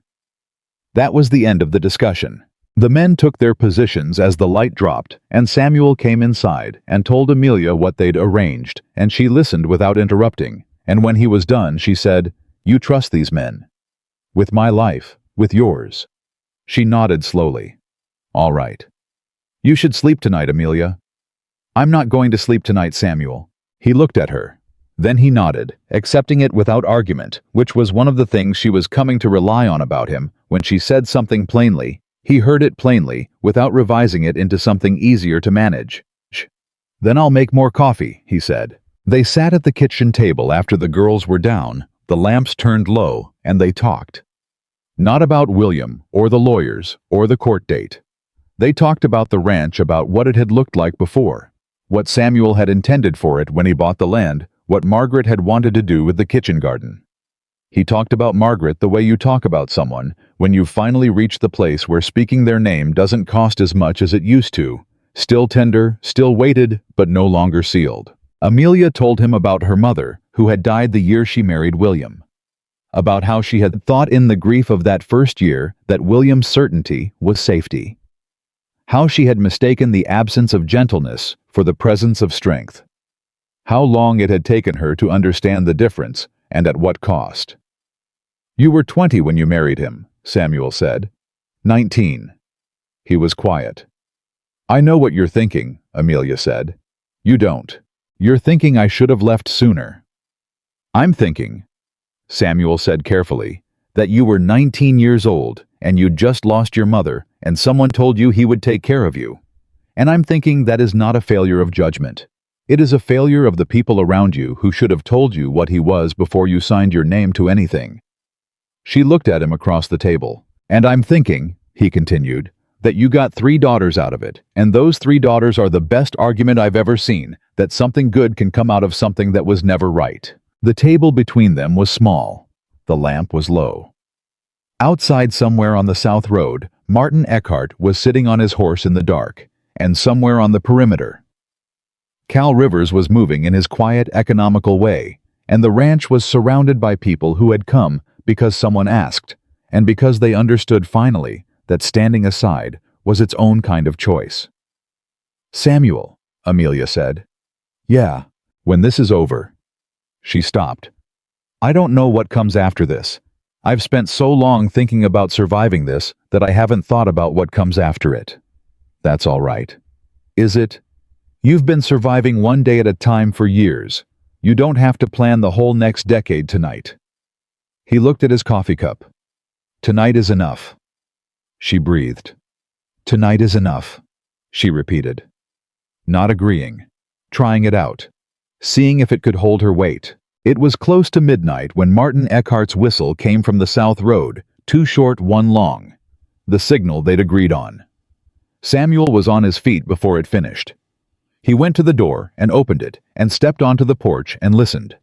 That was the end of the discussion. The men took their positions as the light dropped, and Samuel came inside and told Amelia what they'd arranged, and she listened without interrupting, and when he was done, she said, You trust these men. With my life, with yours. She nodded slowly. All right. You should sleep tonight, Amelia. I'm not going to sleep tonight, Samuel. He looked at her. Then he nodded, accepting it without argument, which was one of the things she was coming to rely on about him. When she said something plainly, he heard it plainly, without revising it into something easier to manage. Then I'll make more coffee, he said. They sat at the kitchen table after the girls were down, the lamps turned low, and they talked. Not about William, or the lawyers, or the court date. They talked about the ranch, about what it had looked like before, what Samuel had intended for it when he bought the land, what Margaret had wanted to do with the kitchen garden. He talked about Margaret the way you talk about someone when you've finally reached the place where speaking their name doesn't cost as much as it used to, still tender, still weighted, but no longer sealed. Amelia told him about her mother, who had died the year she married William. About how she had thought in the grief of that first year that William's certainty was safety. How she had mistaken the absence of gentleness for the presence of strength. How long it had taken her to understand the difference, and at what cost. You were 20 when you married him, Samuel said. 19. He was quiet. I know what you're thinking, Amelia said. You don't. You're thinking I should have left sooner. I'm thinking, Samuel said carefully, that you were 19 years old, and you'd just lost your mother, and someone told you he would take care of you. And I'm thinking that is not a failure of judgment. It is a failure of the people around you who should have told you what he was before you signed your name to anything. She looked at him across the table. And I'm thinking, he continued, that you got 3 daughters out of it, and those 3 daughters are the best argument I've ever seen, that something good can come out of something that was never right. The table between them was small. The lamp was low. Outside somewhere on the South Road, Martin Eckhart was sitting on his horse in the dark, and somewhere on the perimeter, Cal Rivers was moving in his quiet, economical way, and the ranch was surrounded by people who had come because someone asked, and because they understood finally that standing aside was its own kind of choice. Samuel, Amelia said. Yeah, when this is over, She stopped. I don't know what comes after this. I've spent so long thinking about surviving this that I haven't thought about what comes after it. That's all right. Is it? You've been surviving one day at a time for years. You don't have to plan the whole next decade tonight. He looked at his coffee cup. Tonight is enough. She breathed. Tonight is enough, she repeated. Not agreeing. Trying it out. Seeing if it could hold her weight. It was close to midnight when Martin Eckhart's whistle came from the South Road, 2 short, 1 long. The signal they'd agreed on. Samuel was on his feet before it finished. He went to the door and opened it and stepped onto the porch and listened.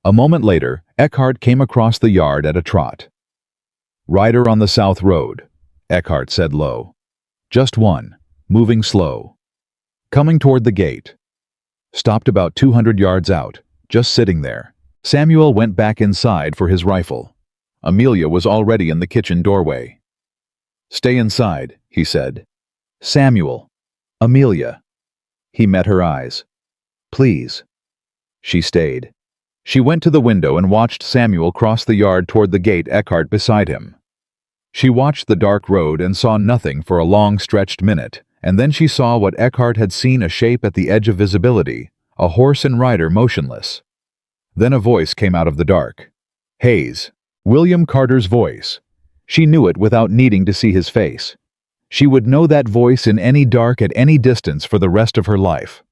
A moment later, Eckhart came across the yard at a trot. Rider on the South Road, Eckhart said low. Just one, moving slow. Coming toward the gate. Stopped about 200 yards out, just sitting there. Samuel went back inside for his rifle. Amelia was already in the kitchen doorway. Stay inside, he said. Samuel. Amelia. He met her eyes. Please. She stayed. She went to the window and watched Samuel cross the yard toward the gate, Eckhart beside him. She watched the dark road and saw nothing for a long stretched minute, and then she saw what Eckhart had seen, a shape at the edge of visibility, a horse and rider motionless. Then a voice came out of the dark. Hayes. William Carter's voice. She knew it without needing to see his face. She would know that voice in any dark at any distance for the rest of her life.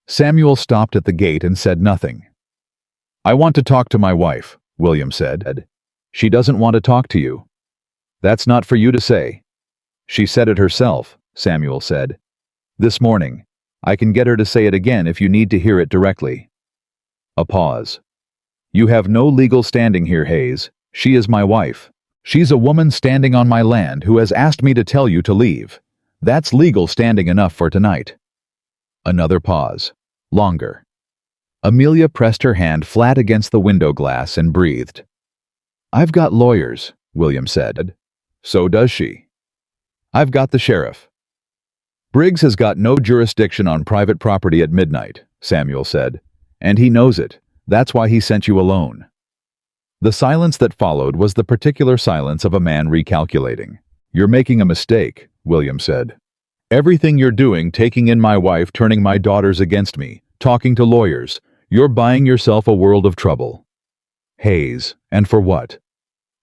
Samuel stopped at the gate and said nothing. I want to talk to my wife, William said. She doesn't want to talk to you. That's not for you to say. She said it herself, Samuel said. This morning. I can get her to say it again if you need to hear it directly. A pause. You have no legal standing here, Hayes. She is my wife. She's a woman standing on my land who has asked me to tell you to leave. That's legal standing enough for tonight. Another pause. Longer. Amelia pressed her hand flat against the window glass and breathed. I've got lawyers, William said. So does she. I've got the sheriff. Briggs has got no jurisdiction on private property at midnight, Samuel said. And he knows it. That's why he sent you alone. The silence that followed was the particular silence of a man recalculating. You're making a mistake, William said. Everything you're doing, taking in my wife, turning my daughters against me, talking to lawyers, you're buying yourself a world of trouble. Hayes, and for what?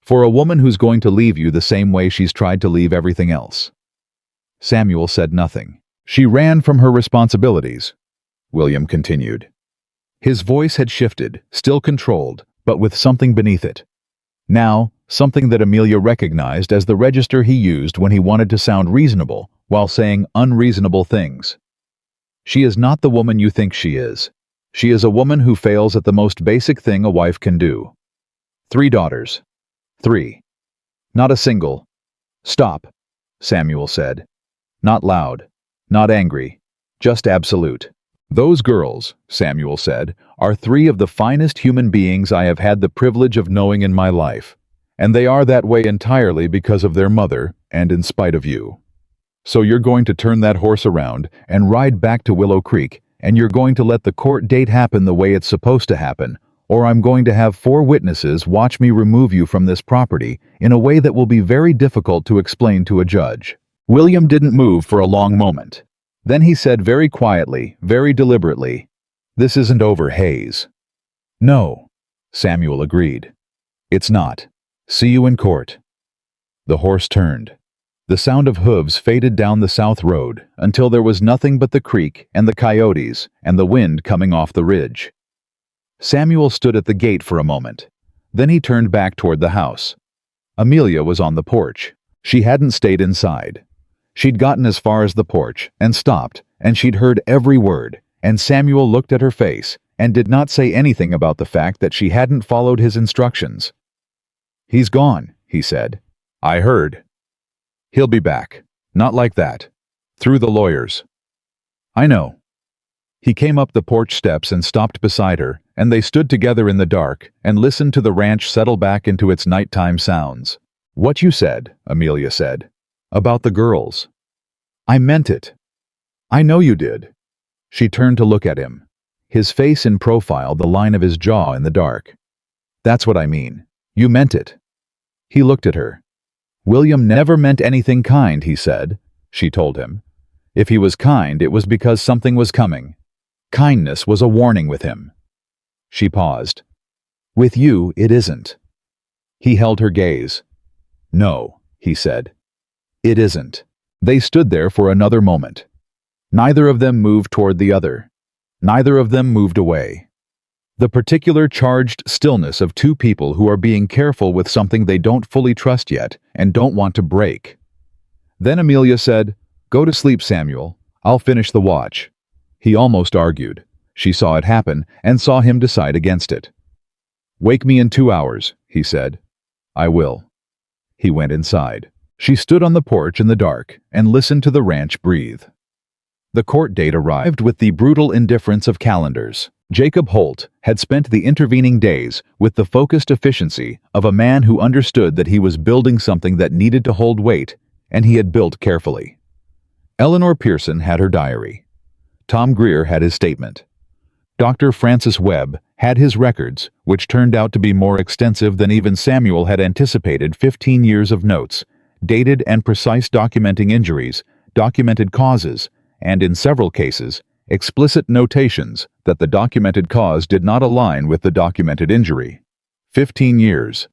For a woman who's going to leave you the same way she's tried to leave everything else. Samuel said nothing. She ran from her responsibilities, William continued. His voice had shifted, still controlled, but with something beneath it. Now, something that Amelia recognized as the register he used when he wanted to sound reasonable while saying unreasonable things. She is not the woman you think she is. She is a woman who fails at the most basic thing a wife can do. 3 daughters. 3. Not a single. Stop, Samuel said. Not loud, not angry, just absolute. Those girls, Samuel said, are 3 of the finest human beings I have had the privilege of knowing in my life, and they are that way entirely because of their mother and in spite of you. So you're going to turn that horse around and ride back to Willow Creek, and you're going to let the court date happen the way it's supposed to happen, or I'm going to have 4 witnesses watch me remove you from this property in a way that will be very difficult to explain to a judge. William didn't move for a long moment. Then he said very quietly, very deliberately, This isn't over, Hayes. No, Samuel agreed. It's not. See you in court. The horse turned. The sound of hooves faded down the South Road until there was nothing but the creek and the coyotes and the wind coming off the ridge. Samuel stood at the gate for a moment. Then he turned back toward the house. Amelia was on the porch. She hadn't stayed inside. She'd gotten as far as the porch and stopped, and she'd heard every word, and Samuel looked at her face and did not say anything about the fact that she hadn't followed his instructions. He's gone, he said. I heard. He'll be back. Not like that. Through the lawyers. I know. He came up the porch steps and stopped beside her, and they stood together in the dark and listened to the ranch settle back into its nighttime sounds. What you said, Amelia said. About the girls. I meant it. I know you did. She turned to look at him. his face in profile, the line of his jaw in the dark. "That's what I mean. You meant it." He looked at her. "William never meant anything kind," he said. She told him. If he was kind, it was because something was coming. Kindness was a warning with him. She paused. "With you, it isn't." He held her gaze. "No," he said. "It isn't." They stood there for another moment. Neither of them moved toward the other. Neither of them moved away. The particular charged stillness of two people who are being careful with something they don't fully trust yet and don't want to break. Then Amelia said, "Go to sleep, Samuel. I'll finish the watch." He almost argued. She saw it happen and saw him decide against it. "Wake me in 2 hours," he said. "I will." He went inside. She stood on the porch in the dark and listened to the ranch breathe. The court date arrived with the brutal indifference of calendars. Jacob Holt had spent the intervening days with the focused efficiency of a man who understood that he was building something that needed to hold weight, and he had built carefully. Eleanor Pearson had her diary. Tom Greer had his statement. Dr. Francis Webb had his records, which turned out to be more extensive than even Samuel had anticipated. 15 years of notes, dated and precise, documenting injuries, documented causes, and in several cases, explicit notations that the documented cause did not align with the documented injury. 15 years.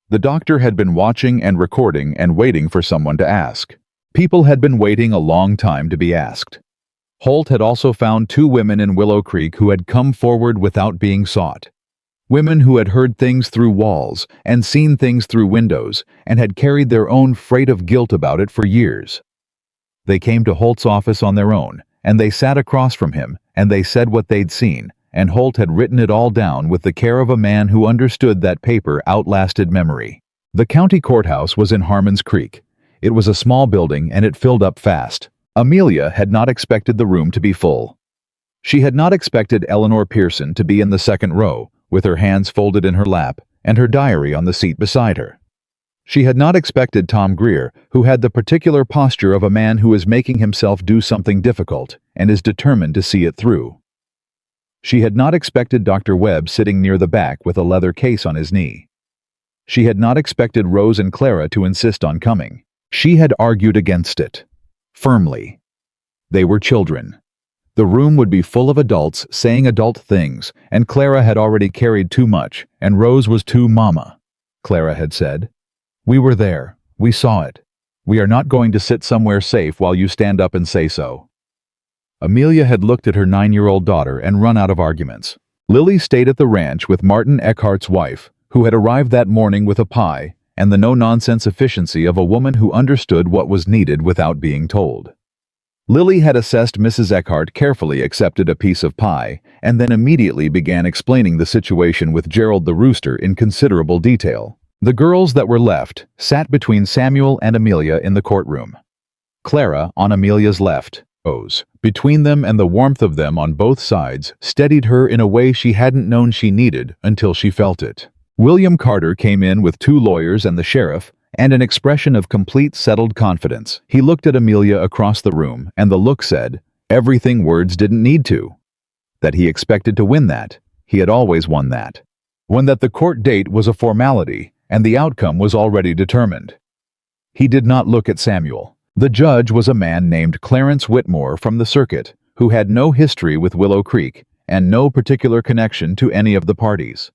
The doctor had been watching and recording and waiting for someone to ask. People had been waiting a long time to be asked. Holt had also found 2 women in Willow Creek who had come forward without being sought. Women who had heard things through walls and seen things through windows and had carried their own freight of guilt about it for years. They came to Holt's office on their own, and they sat across from him, and they said what they'd seen, and Holt had written it all down with the care of a man who understood that paper outlasted memory. The county courthouse was in Harmons Creek. It was a small building, and it filled up fast. Amelia had not expected the room to be full. She had not expected Eleanor Pearson to be in the second row, with her hands folded in her lap, and her diary on the seat beside her. She had not expected Tom Greer, who had the particular posture of a man who is making himself do something difficult and is determined to see it through. She had not expected Dr. Webb sitting near the back with a leather case on his knee. She had not expected Rose and Clara to insist on coming. She had argued against it. Firmly. They were children. The room would be full of adults saying adult things, and Clara had already carried too much, and Rose was too mama. Clara had said, "We were there. We saw it. We are not going to sit somewhere safe while you stand up and say so." Amelia had looked at her 9-year-old daughter and run out of arguments. Lily stayed at the ranch with Martin Eckhart's wife, who had arrived that morning with a pie and the no-nonsense efficiency of a woman who understood what was needed without being told. Lily had assessed Mrs. Eckhart carefully, accepted a piece of pie, and then immediately began explaining the situation with Gerald the rooster in considerable detail. The girls that were left sat between Samuel and Amelia in the courtroom. Clara, on Amelia's left, rose. Between them and the warmth of them on both sides steadied her in a way she hadn't known she needed until she felt it. William Carter came in with 2 lawyers and the sheriff, and an expression of complete settled confidence. He looked at Amelia across the room, and the look said, everything words didn't need to. That he expected to win that. He had always won that. When that the court date was a formality, and the outcome was already determined. He did not look at Samuel. The judge was a man named Clarence Whitmore from the circuit, who had no history with Willow Creek, and no particular connection to any of the parties.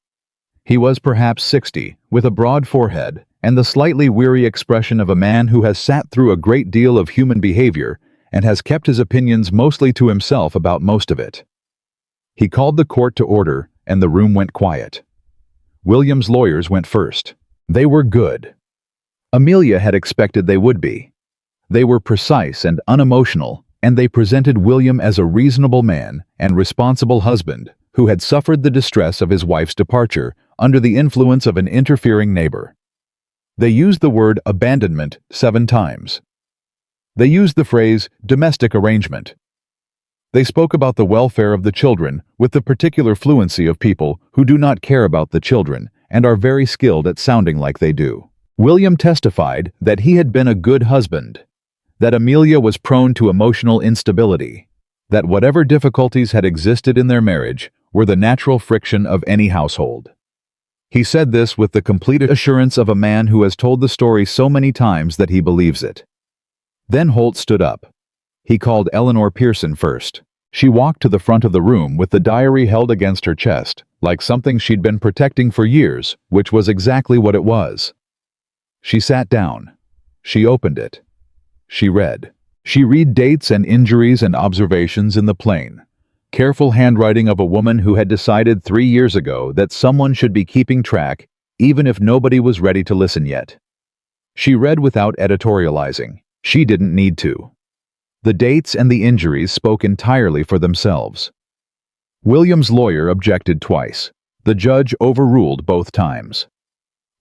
He was perhaps 60, with a broad forehead, and the slightly weary expression of a man who has sat through a great deal of human behavior and has kept his opinions mostly to himself about most of it. He called the court to order, and the room went quiet. William's lawyers went first. They were good. Amelia had expected they would be. They were precise and unemotional, and they presented William as a reasonable man and responsible husband who had suffered the distress of his wife's departure under the influence of an interfering neighbor. They used the word abandonment 7 times. They used the phrase domestic arrangement. They spoke about the welfare of the children with the particular fluency of people who do not care about the children and are very skilled at sounding like they do. William testified that he had been a good husband, that Amelia was prone to emotional instability, that whatever difficulties had existed in their marriage were the natural friction of any household. He said this with the complete assurance of a man who has told the story so many times that he believes it. Then Holt stood up. He called Eleanor Pearson first. She walked to the front of the room with the diary held against her chest, like something she'd been protecting for years, which was exactly what it was. She sat down. She opened it. She read. She read dates and injuries and observations in the plain, careful handwriting of a woman who had decided 3 years ago that someone should be keeping track, even if nobody was ready to listen yet. She read without editorializing. She didn't need to. The dates and the injuries spoke entirely for themselves. William's lawyer objected twice. The judge overruled both times.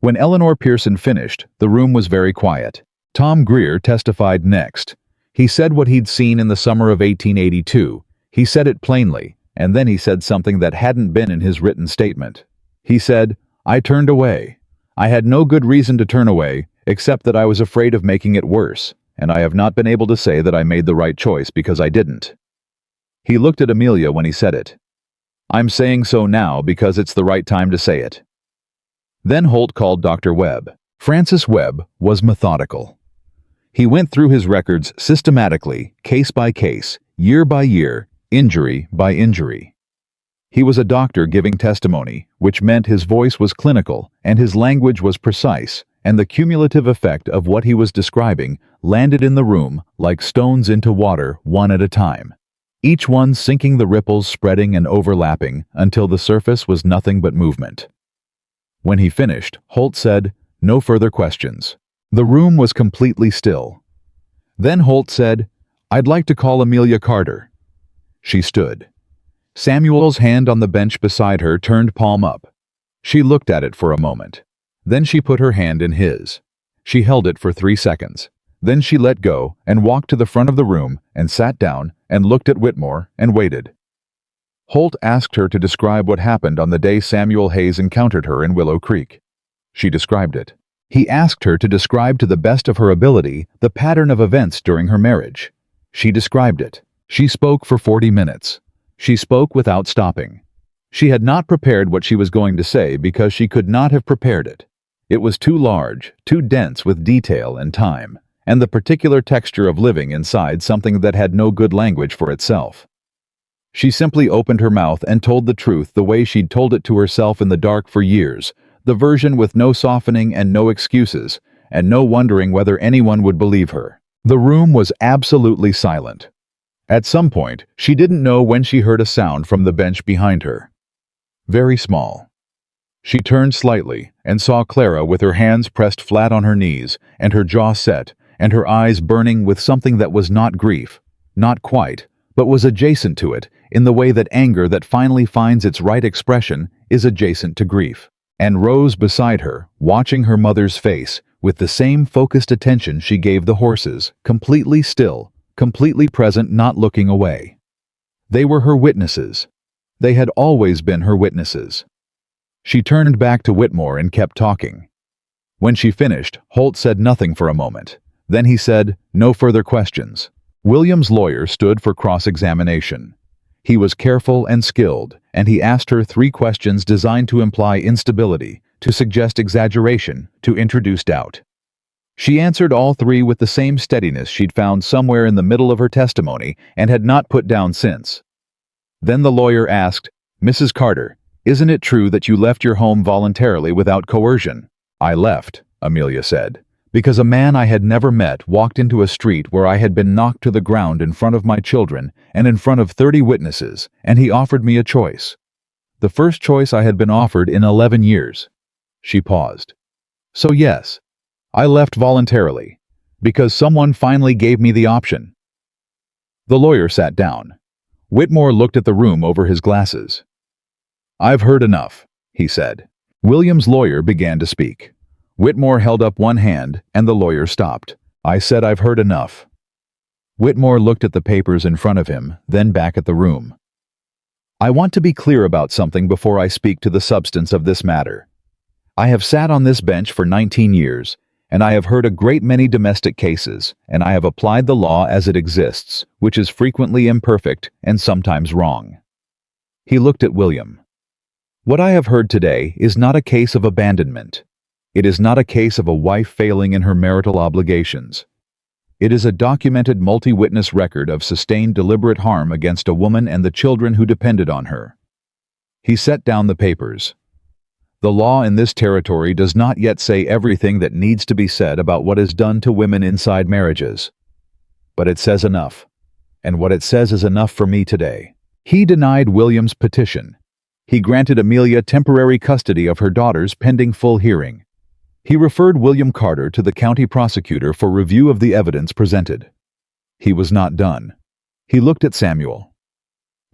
When Eleanor Pearson finished, the room was very quiet. Tom Greer testified next. He said what he'd seen in the summer of 1882. He said it plainly, and then he said something that hadn't been in his written statement. He said, "I turned away. I had no good reason to turn away, except that I was afraid of making it worse, and I have not been able to say that I made the right choice because I didn't." He looked at Amelia when he said it. "I'm saying so now because it's the right time to say it." Then Holt called Dr. Webb. Francis Webb was methodical. He went through his records systematically, case by case, year by year, injury by injury. He was a doctor giving testimony, which meant his voice was clinical and his language was precise, and the cumulative effect of what he was describing landed in the room like stones into water, one at a time, each one sinking, the ripples spreading and overlapping until the surface was nothing but movement. When he finished, Holt said, "No further questions." The room was completely still. Then Holt said, "I'd like to call Amelia Carter." She stood. Samuel's hand on the bench beside her turned palm up. She looked at it for a moment. Then she put her hand in his. She held it for 3 seconds. Then she let go and walked to the front of the room and sat down and looked at Whitmore and waited. Holt asked her to describe what happened on the day Samuel Hayes encountered her in Willow Creek. She described it. He asked her to describe to the best of her ability the pattern of events during her marriage. She described it. She spoke for 40 minutes. She spoke without stopping. She had not prepared what she was going to say because she could not have prepared it. It was too large, too dense with detail and time, and the particular texture of living inside something that had no good language for itself. She simply opened her mouth and told the truth the way she'd told it to herself in the dark for years, the version with no softening and no excuses, and no wondering whether anyone would believe her. The room was absolutely silent. At some point, she didn't know when she heard a sound from the bench behind her. Very small. She turned slightly and saw Clara with her hands pressed flat on her knees and her jaw set and her eyes burning with something that was not grief, not quite, but was adjacent to it in the way that anger that finally finds its right expression is adjacent to grief. And Rose beside her, watching her mother's face with the same focused attention she gave the horses, completely still, completely present, not looking away. They were her witnesses. They had always been her witnesses. She turned back to Whitmore and kept talking. When she finished, Holt said nothing for a moment. Then he said, "No further questions." William's lawyer stood for cross-examination. He was careful and skilled, and he asked her 3 questions designed to imply instability, to suggest exaggeration, to introduce doubt. She answered all 3 with the same steadiness she'd found somewhere in the middle of her testimony and had not put down since. Then the lawyer asked, "Mrs. Carter, isn't it true that you left your home voluntarily without coercion?" "I left," Amelia said, "because a man I had never met walked into a street where I had been knocked to the ground in front of my children and in front of 30 witnesses, and he offered me a choice. The first choice I had been offered in 11 years. She paused. "So yes, I left voluntarily, because someone finally gave me the option." The lawyer sat down. Whitmore looked at the room over his glasses. "I've heard enough," he said. William's lawyer began to speak. Whitmore held up one hand, and the lawyer stopped. "I said I've heard enough." Whitmore looked at the papers in front of him, then back at the room. "I want to be clear about something before I speak to the substance of this matter. I have sat on this bench for 19 years, and I have heard a great many domestic cases, and I have applied the law as it exists, which is frequently imperfect and sometimes wrong." He looked at William. "What I have heard today is not a case of abandonment. It is not a case of a wife failing in her marital obligations. It is a documented multi-witness record of sustained deliberate harm against a woman and the children who depended on her." He set down the papers. "The law in this territory does not yet say everything that needs to be said about what is done to women inside marriages. But it says enough. And what it says is enough for me today." He denied William's petition. He granted Amelia temporary custody of her daughters pending full hearing. He referred William Carter to the county prosecutor for review of the evidence presented. He was not done. He looked at Samuel.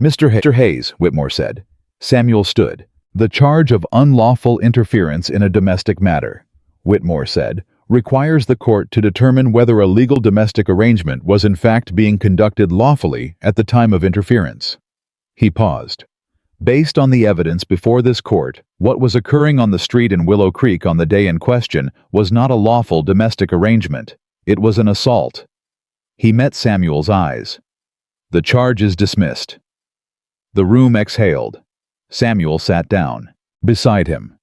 "Mr. Hayes," Whitmore said. Samuel stood. "The charge of unlawful interference in a domestic matter," Whitmore said, "requires the court to determine whether a legal domestic arrangement was in fact being conducted lawfully at the time of interference." He paused. "Based on the evidence before this court, what was occurring on the street in Willow Creek on the day in question was not a lawful domestic arrangement. It was an assault." He met Samuel's eyes. "The charge is dismissed." The room exhaled. Samuel sat down. Beside him,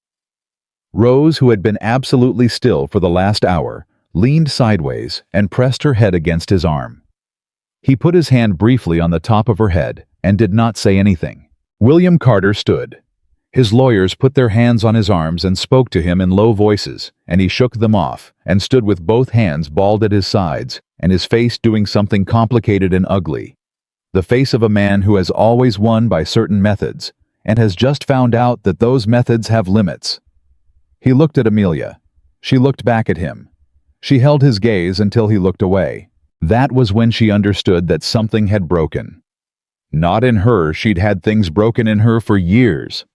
Rose, who had been absolutely still for the last hour, leaned sideways and pressed her head against his arm. He put his hand briefly on the top of her head and did not say anything. William Carter stood. His lawyers put their hands on his arms and spoke to him in low voices, and he shook them off and stood with both hands balled at his sides and his face doing something complicated and ugly. The face of a man who has always won by certain methods and has just found out that those methods have limits. He looked at Amelia. She looked back at him. She held his gaze until he looked away. That was when she understood that something had broken. Not in her, she'd had things broken in her for years.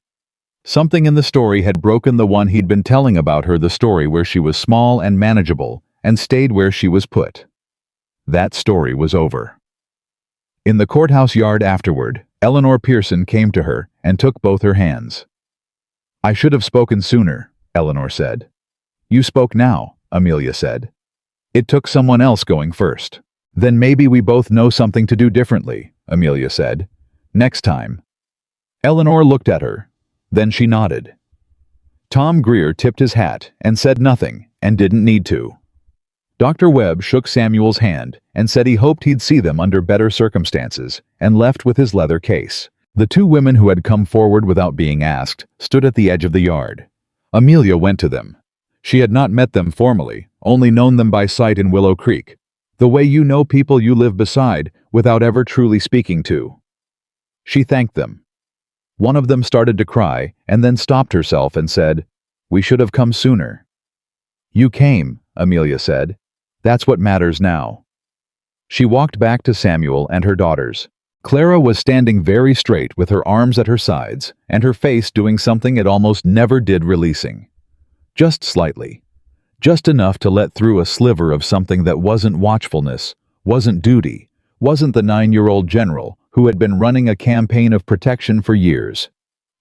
Something in the story had broken the one he'd been telling about her, the story where she was small and manageable and stayed where she was put. That story was over. In the courthouse yard afterward, Eleanor Pearson came to her and took both her hands. "I should have spoken sooner," Eleanor said. "You spoke now," Amelia said. "It took someone else going first." "Then maybe we both know something to do differently," Amelia said. "Next time." Eleanor looked at her. Then she nodded. Tom Greer tipped his hat and said nothing, and didn't need to. Dr. Webb shook Samuel's hand and said he hoped he'd see them under better circumstances, and left with his leather case. The two women who had come forward without being asked stood at the edge of the yard. Amelia went to them. She had not met them formally, only known them by sight in Willow Creek, the way you know people you live beside without ever truly speaking to. She thanked them. One of them started to cry and then stopped herself and said, "We should have come sooner." "You came," Amelia said. "That's what matters now." She walked back to Samuel and her daughters. Clara was standing very straight with her arms at her sides and her face doing something it almost never did, releasing. Just slightly. Just enough to let through a sliver of something that wasn't watchfulness, wasn't duty, wasn't the 9-year-old general who had been running a campaign of protection for years.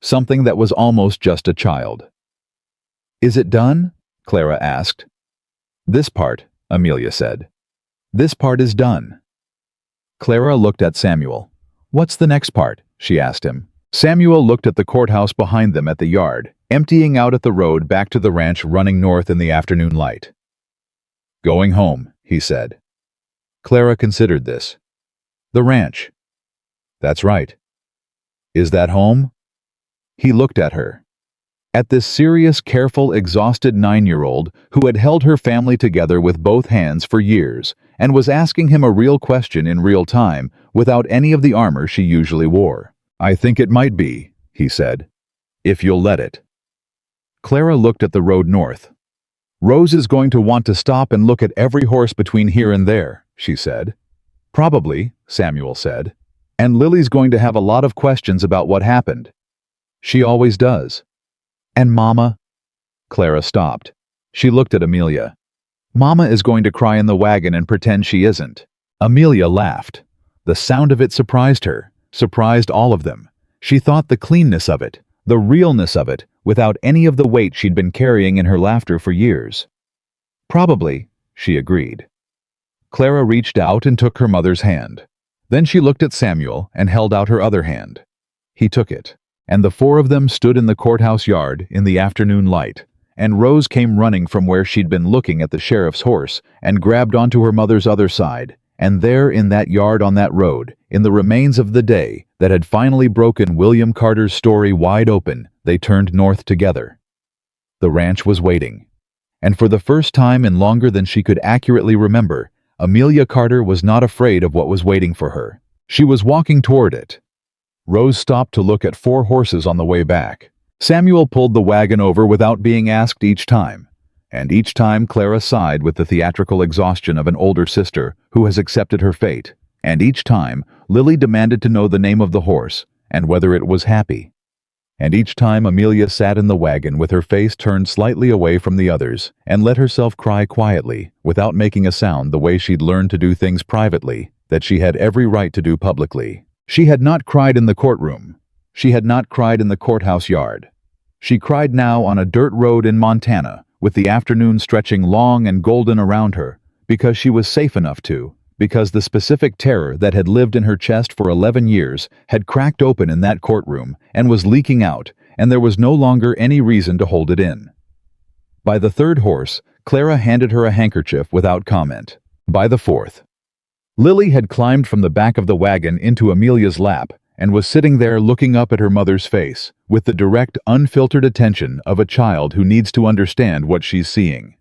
Something that was almost just a child. "Is it done?" Clara asked. "This part," Amelia said. "This part is done." Clara looked at Samuel. "What's the next part?" she asked him. Samuel looked at the courthouse behind them at the yard, emptying out at the road back to the ranch running north in the afternoon light. "Going home," he said. Clara considered this. "The ranch." "That's right." "Is that home?" He looked at her. At this serious, careful, exhausted 9-year-old who had held her family together with both hands for years and was asking him a real question in real time without any of the armor she usually wore. "I think it might be," he said, "if you'll let it." Clara looked at the road north. "Rose is going to want to stop and look at every horse between here and there," she said. "Probably," Samuel said. "And Lily's going to have a lot of questions about what happened. She always does." "And Mama?" Clara stopped. She looked at Amelia. "Mama is going to cry in the wagon and pretend she isn't." Amelia laughed. The sound of it surprised her, surprised all of them. She thought the cleanness of it, the realness of it, without any of the weight she'd been carrying in her laughter for years. Probably, she agreed. Clara reached out and took her mother's hand. Then she looked at Samuel and held out her other hand. He took it, and the four of them stood in the courthouse yard in the afternoon light, and Rose came running from where she'd been looking at the sheriff's horse and grabbed onto her mother's other side, and there in that yard on that road, in the remains of the day that had finally broken William Carter's story wide open, they turned north together. The ranch was waiting. And for the first time in longer than she could accurately remember, Amelia Carter was not afraid of what was waiting for her. She was walking toward it. Rose stopped to look at 4 horses on the way back. Samuel pulled the wagon over without being asked each time. And each time Clara sighed with the theatrical exhaustion of an older sister who has accepted her fate. And each time Lily demanded to know the name of the horse and whether it was happy. And each time Amelia sat in the wagon with her face turned slightly away from the others and let herself cry quietly without making a sound the way she'd learned to do things privately that she had every right to do publicly. She had not cried in the courtroom. She had not cried in the courthouse yard. She cried now on a dirt road in Montana with the afternoon stretching long and golden around her because she was safe enough to, because the specific terror that had lived in her chest for 11 years had cracked open in that courtroom and was leaking out, and there was no longer any reason to hold it in. By the 3rd horse, Clara handed her a handkerchief without comment. By the 4th, Lily had climbed from the back of the wagon into Amelia's lap and was sitting there looking up at her mother's face with the direct, unfiltered attention of a child who needs to understand what she's seeing.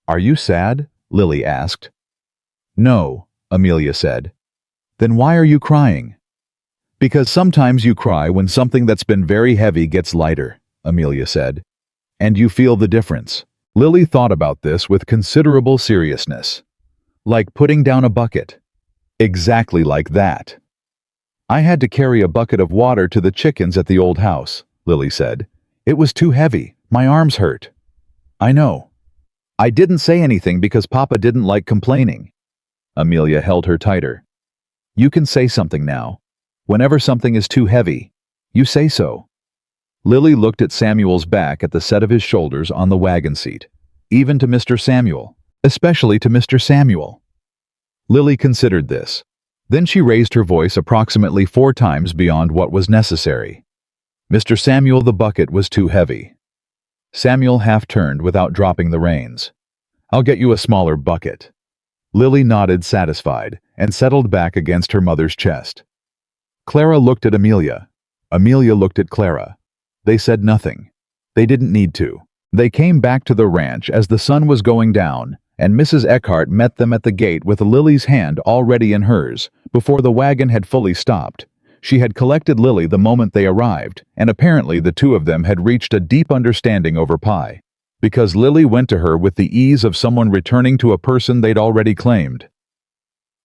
"Are you sad?" Lily asked. "No," Amelia said. "Then why are you crying?" "Because sometimes you cry when something that's been very heavy gets lighter," Amelia said. "And you feel the difference." Lily thought about this with considerable seriousness. "Like putting down a bucket." "Exactly like that." "I had to carry a bucket of water to the chickens at the old house," Lily said. "It was too heavy. My arms hurt." "I know." "I didn't say anything because Papa didn't like complaining." Amelia held her tighter. "You can say something now. Whenever something is too heavy, you say so." Lily looked at Samuel's back at the set of his shoulders on the wagon seat, even to Mr. Samuel, especially to Mr. Samuel. Lily considered this. Then she raised her voice approximately 4 times beyond what was necessary. "Mr. Samuel, the bucket was too heavy." Samuel half turned without dropping the reins. "I'll get you a smaller bucket." Lily nodded satisfied and settled back against her mother's chest. Clara looked at Amelia. Amelia looked at Clara. They said nothing. They didn't need to. They came back to the ranch as the sun was going down, and Mrs. Eckhart met them at the gate with Lily's hand already in hers, before the wagon had fully stopped. She had collected Lily the moment they arrived, and apparently the 2 of them had reached a deep understanding over pie, because Lily went to her with the ease of someone returning to a person they'd already claimed.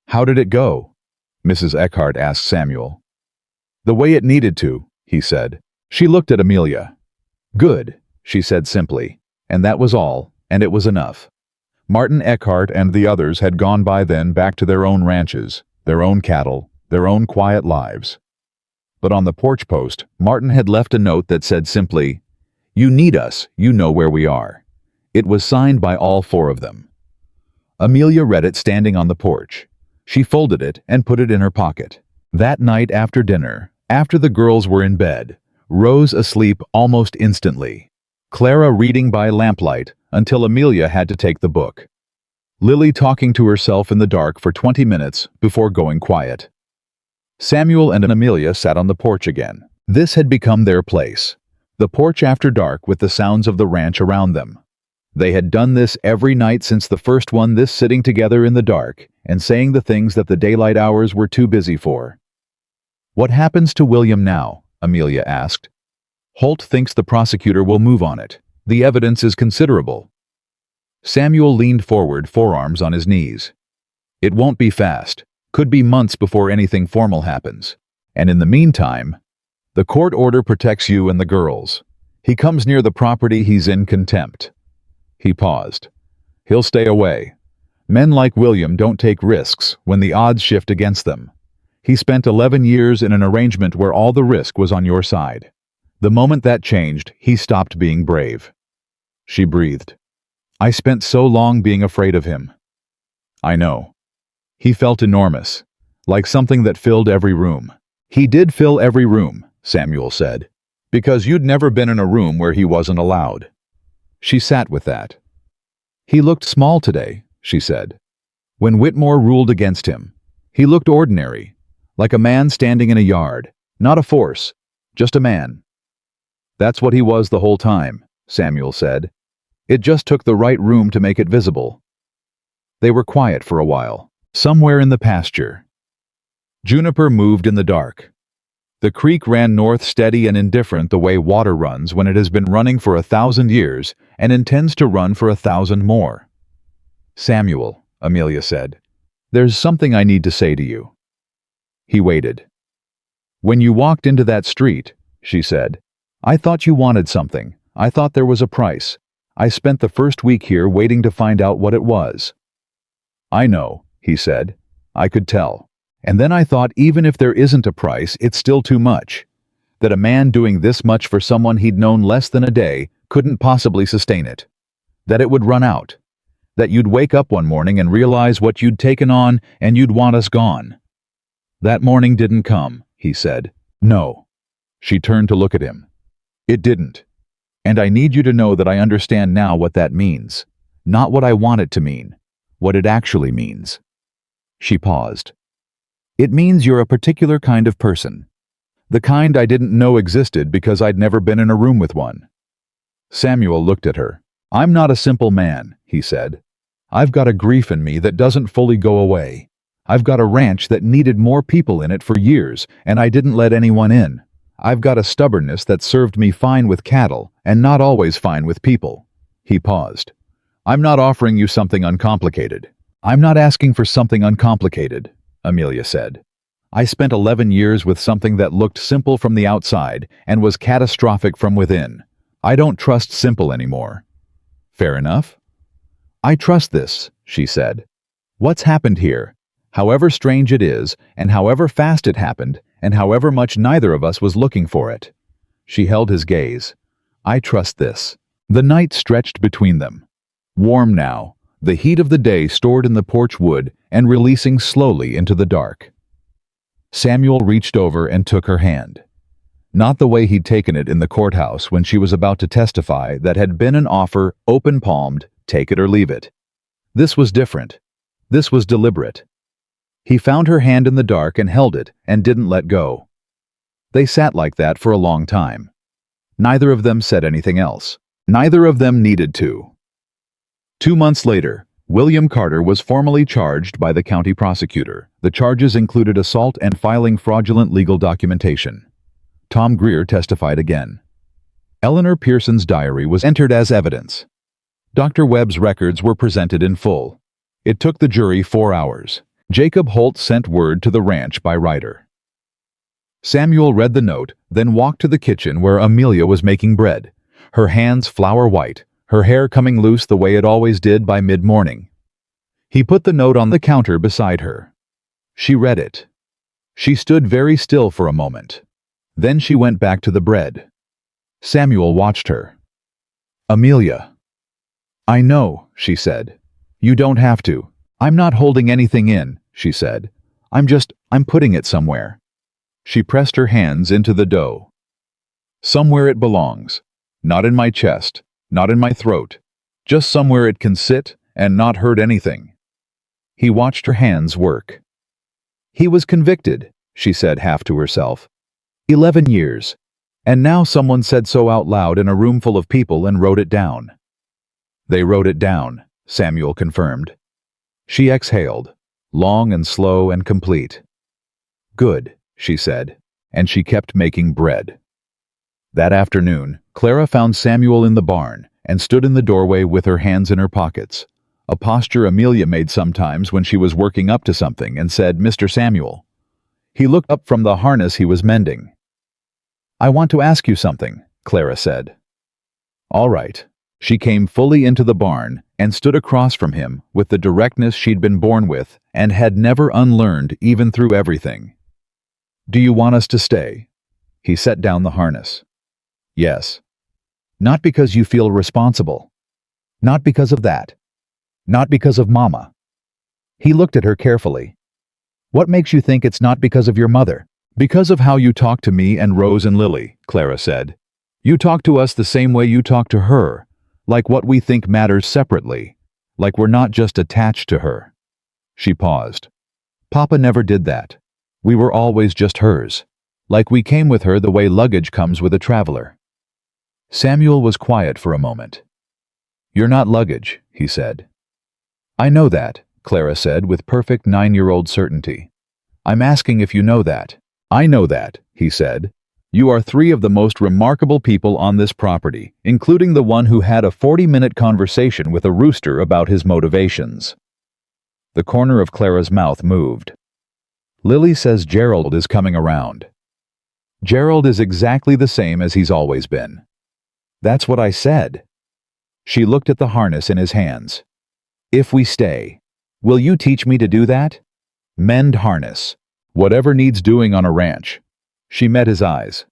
"How did it go?" Mrs. Eckhart asked Samuel. "The way it needed to," he said. She looked at Amelia. "Good," she said simply, and that was all, and it was enough. Martin Eckhart and the others had gone by then back to their own ranches, their own cattle, their own quiet lives. But on the porch post, Martin had left a note that said simply, "You need us, you know where we are." It was signed by all 4 of them. Amelia read it standing on the porch. She folded it and put it in her pocket. That night after dinner, after the girls were in bed, Rose asleep almost instantly, Clara reading by lamplight until Amelia had to take the book, Lily talking to herself in the dark for 20 minutes before going quiet. Samuel and Amelia sat on the porch again. This had become their place. The porch after dark with the sounds of the ranch around them. They had done this every night since the first one, this sitting together in the dark and saying the things that the daylight hours were too busy for. "What happens to William now?" Amelia asked. "Holt thinks the prosecutor will move on it. The evidence is considerable." Samuel leaned forward, forearms on his knees. "It won't be fast. Could be months before anything formal happens. And in the meantime, the court order protects you and the girls. He comes near the property, he's in contempt." He paused. "He'll stay away. Men like William don't take risks when the odds shift against them. He spent 11 years in an arrangement where all the risk was on your side. The moment that changed, he stopped being brave." She breathed. I spent so long being afraid of him. I know. He felt enormous, like something that filled every room. He did fill every room, Samuel said, because you'd never been in a room where he wasn't allowed. She sat with that. He looked small today, she said. When Whitmore ruled against him, he looked ordinary, like a man standing in a yard, not a force, just a man. That's what he was the whole time, Samuel said. It just took the right room to make it visible. They were quiet for a while, somewhere in the pasture. Juniper moved in the dark. The creek ran north steady and indifferent the way water runs when it has been running for 1,000 years and intends to run for 1,000 more. Samuel, Amelia said, there's something I need to say to you. He waited. When you walked into that street, she said, I thought you wanted something. I thought there was a price. I spent the first week here waiting to find out what it was. I know, he said. I could tell. And then I thought even if there isn't a price, it's still too much. That a man doing this much for someone he'd known less than a day couldn't possibly sustain it. That it would run out. That you'd wake up one morning and realize what you'd taken on and you'd want us gone. That morning didn't come, he said. No. She turned to look at him. It didn't. And I need you to know that I understand now what that means. Not what I want it to mean. What it actually means. She paused. It means you're a particular kind of person. The kind I didn't know existed because I'd never been in a room with one. Samuel looked at her. I'm not a simple man, he said. I've got a grief in me that doesn't fully go away. I've got a ranch that needed more people in it for years, and I didn't let anyone in. I've got a stubbornness that served me fine with cattle and not always fine with people. He paused. I'm not offering you something uncomplicated. I'm not asking for something uncomplicated, Amelia said. I spent 11 years with something that looked simple from the outside and was catastrophic from within. I don't trust simple anymore. Fair enough. I trust this, she said. What's happened here, however strange it is, and however fast it happened, and however much neither of us was looking for it. She held his gaze. I trust this. The night stretched between them. Warm now, the heat of the day stored in the porch wood and releasing slowly into the dark. Samuel reached over and took her hand. Not the way he'd taken it in the courthouse when she was about to testify that had been an offer, open-palmed, take it or leave it. This was different. This was deliberate. He found her hand in the dark and held it and didn't let go. They sat like that for a long time. Neither of them said anything else. Neither of them needed to. 2 months later, William Carter was formally charged by the county prosecutor. The charges included assault and filing fraudulent legal documentation. Tom Greer testified again. Eleanor Pearson's diary was entered as evidence. Dr. Webb's records were presented in full. It took the jury 4 hours. Jacob Holt sent word to the ranch by writer. Samuel read the note, then walked to the kitchen where Amelia was making bread, her hands flour white, her hair coming loose the way it always did by mid-morning. He put the note on the counter beside her. She read it. She stood very still for a moment. Then she went back to the bread. Samuel watched her. Amelia. I know, she said. You don't have to. I'm not holding anything in, she said. I'm putting it somewhere. She pressed her hands into the dough. Somewhere it belongs. Not in my chest. Not in my throat, just somewhere it can sit and not hurt anything. He watched her hands work. He was convicted, she said half to herself. 11 years. And now someone said so out loud in a room full of people and wrote it down. They wrote it down, Samuel confirmed. She exhaled, long and slow and complete. Good, she said, and she kept making bread. That afternoon, Clara found Samuel in the barn and stood in the doorway with her hands in her pockets, a posture Amelia made sometimes when she was working up to something, and said, Mr. Samuel. He looked up from the harness he was mending. I want to ask you something, Clara said. All right. She came fully into the barn and stood across from him with the directness she'd been born with and had never unlearned even through everything. Do you want us to stay? He set down the harness. Yes. Not because you feel responsible. Not because of that. Not because of Mama. He looked at her carefully. What makes you think it's not because of your mother? Because of how you talk to me and Rose and Lily, Clara said. You talk to us the same way you talk to her, like what we think matters separately, like we're not just attached to her. She paused. Papa never did that. We were always just hers, like we came with her the way luggage comes with a traveler. Samuel was quiet for a moment. You're not luggage, he said. I know that, Clara said with perfect 9-year-old certainty. I'm asking if you know that. I know that, he said. You are 3 of the most remarkable people on this property, including the one who had a 40-minute conversation with a rooster about his motivations. The corner of Clara's mouth moved. Lily says Gerald is coming around. Gerald is exactly the same as he's always been. That's what I said. She looked at the harness in his hands. If we stay, will you teach me to do that? Mend harness. Whatever needs doing on a ranch. She met his eyes.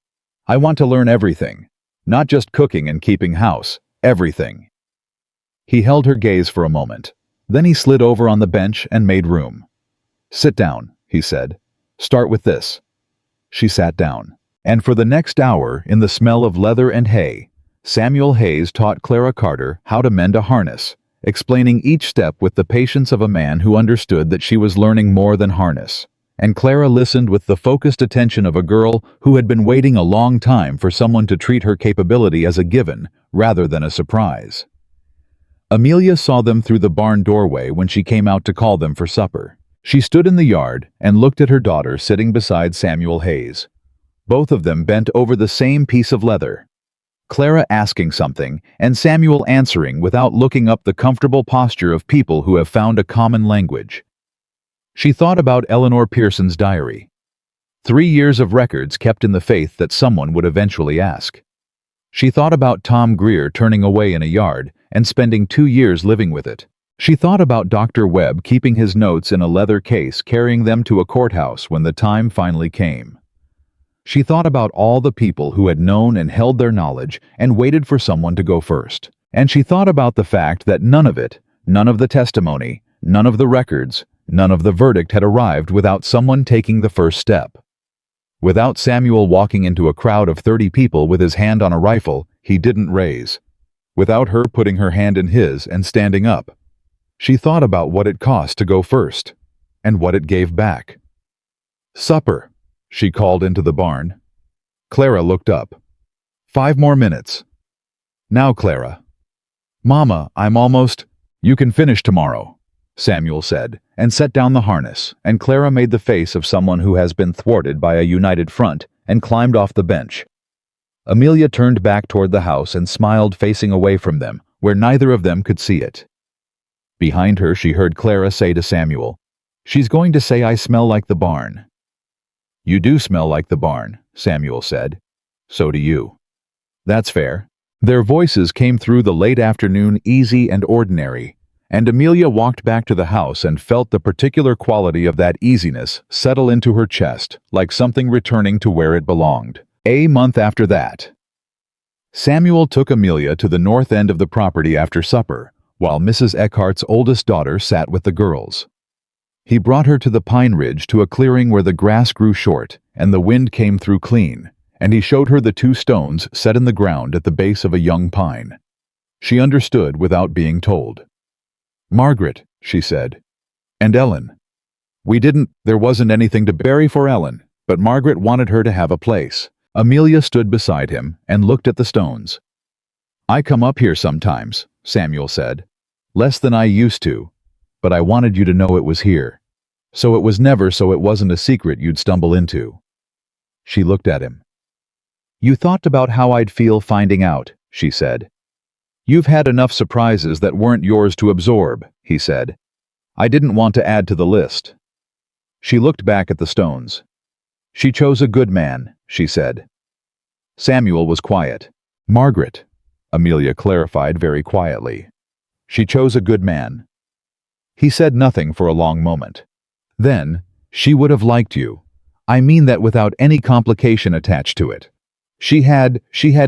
I want to learn everything. Not just cooking and keeping house. Everything. He held her gaze for a moment. Then he slid over on the bench and made room. Sit down, he said. Start with this. She sat down. And for the next hour, in the smell of leather and hay, Samuel Hayes taught Clara Carter how to mend a harness, explaining each step with the patience of a man who understood that she was learning more than harness. And Clara listened with the focused attention of a girl who had been waiting a long time for someone to treat her capability as a given rather than a surprise. Amelia saw them through the barn doorway when she came out to call them for supper. She stood in the yard and looked at her daughter sitting beside Samuel Hayes. Both of them bent over the same piece of leather. Clara asking something and Samuel answering without looking up, the comfortable posture of people who have found a common language. She thought about Eleanor Pearson's diary. 3 years of records kept in the faith that someone would eventually ask. She thought about Tom Greer turning away in a yard and spending 2 years living with it. She thought about Dr. Webb keeping his notes in a leather case, carrying them to a courthouse when the time finally came. She thought about all the people who had known and held their knowledge and waited for someone to go first. And she thought about the fact that none of it, none of the testimony, none of the records, none of the verdict had arrived without someone taking the first step. Without Samuel walking into a crowd of 30 people with his hand on a rifle he didn't raise. Without her putting her hand in his and standing up. She thought about what it cost to go first, and what it gave back. Supper, she called into the barn. Clara looked up. 5 more minutes. Now, Clara. Mama, I'm almost... You can finish tomorrow, Samuel said, and set down the harness, and Clara made the face of someone who has been thwarted by a united front and climbed off the bench. Amelia turned back toward the house and smiled, facing away from them, where neither of them could see it. Behind her she heard Clara say to Samuel, "She's going to say I smell like the barn." "You do smell like the barn," Samuel said. "So do you." "That's fair." Their voices came through the late afternoon, easy and ordinary, and Amelia walked back to the house and felt the particular quality of that easiness settle into her chest, like something returning to where it belonged. A month after that, Samuel took Amelia to the north end of the property after supper, while Mrs. Eckhart's oldest daughter sat with the girls. He brought her to the pine ridge, to a clearing where the grass grew short and the wind came through clean, and he showed her the 2 stones set in the ground at the base of a young pine. She understood without being told. "Margaret," she said. "And Ellen. There wasn't anything to bury for Ellen, but Margaret wanted her to have a place." Amelia stood beside him and looked at the stones. "I come up here sometimes," Samuel said. "Less than I used to, but I wanted you to know it was here. So it wasn't a secret you'd stumble into." She looked at him. "You thought about how I'd feel finding out," she said. "You've had enough surprises that weren't yours to absorb," he said. "I didn't want to add to the list." She looked back at the stones. "She chose a good man," she said. Samuel was quiet. "Margaret," Amelia clarified very quietly. "She chose a good man." He said nothing for a long moment. Then, "She would have liked you. I mean that without any complication attached to it. She had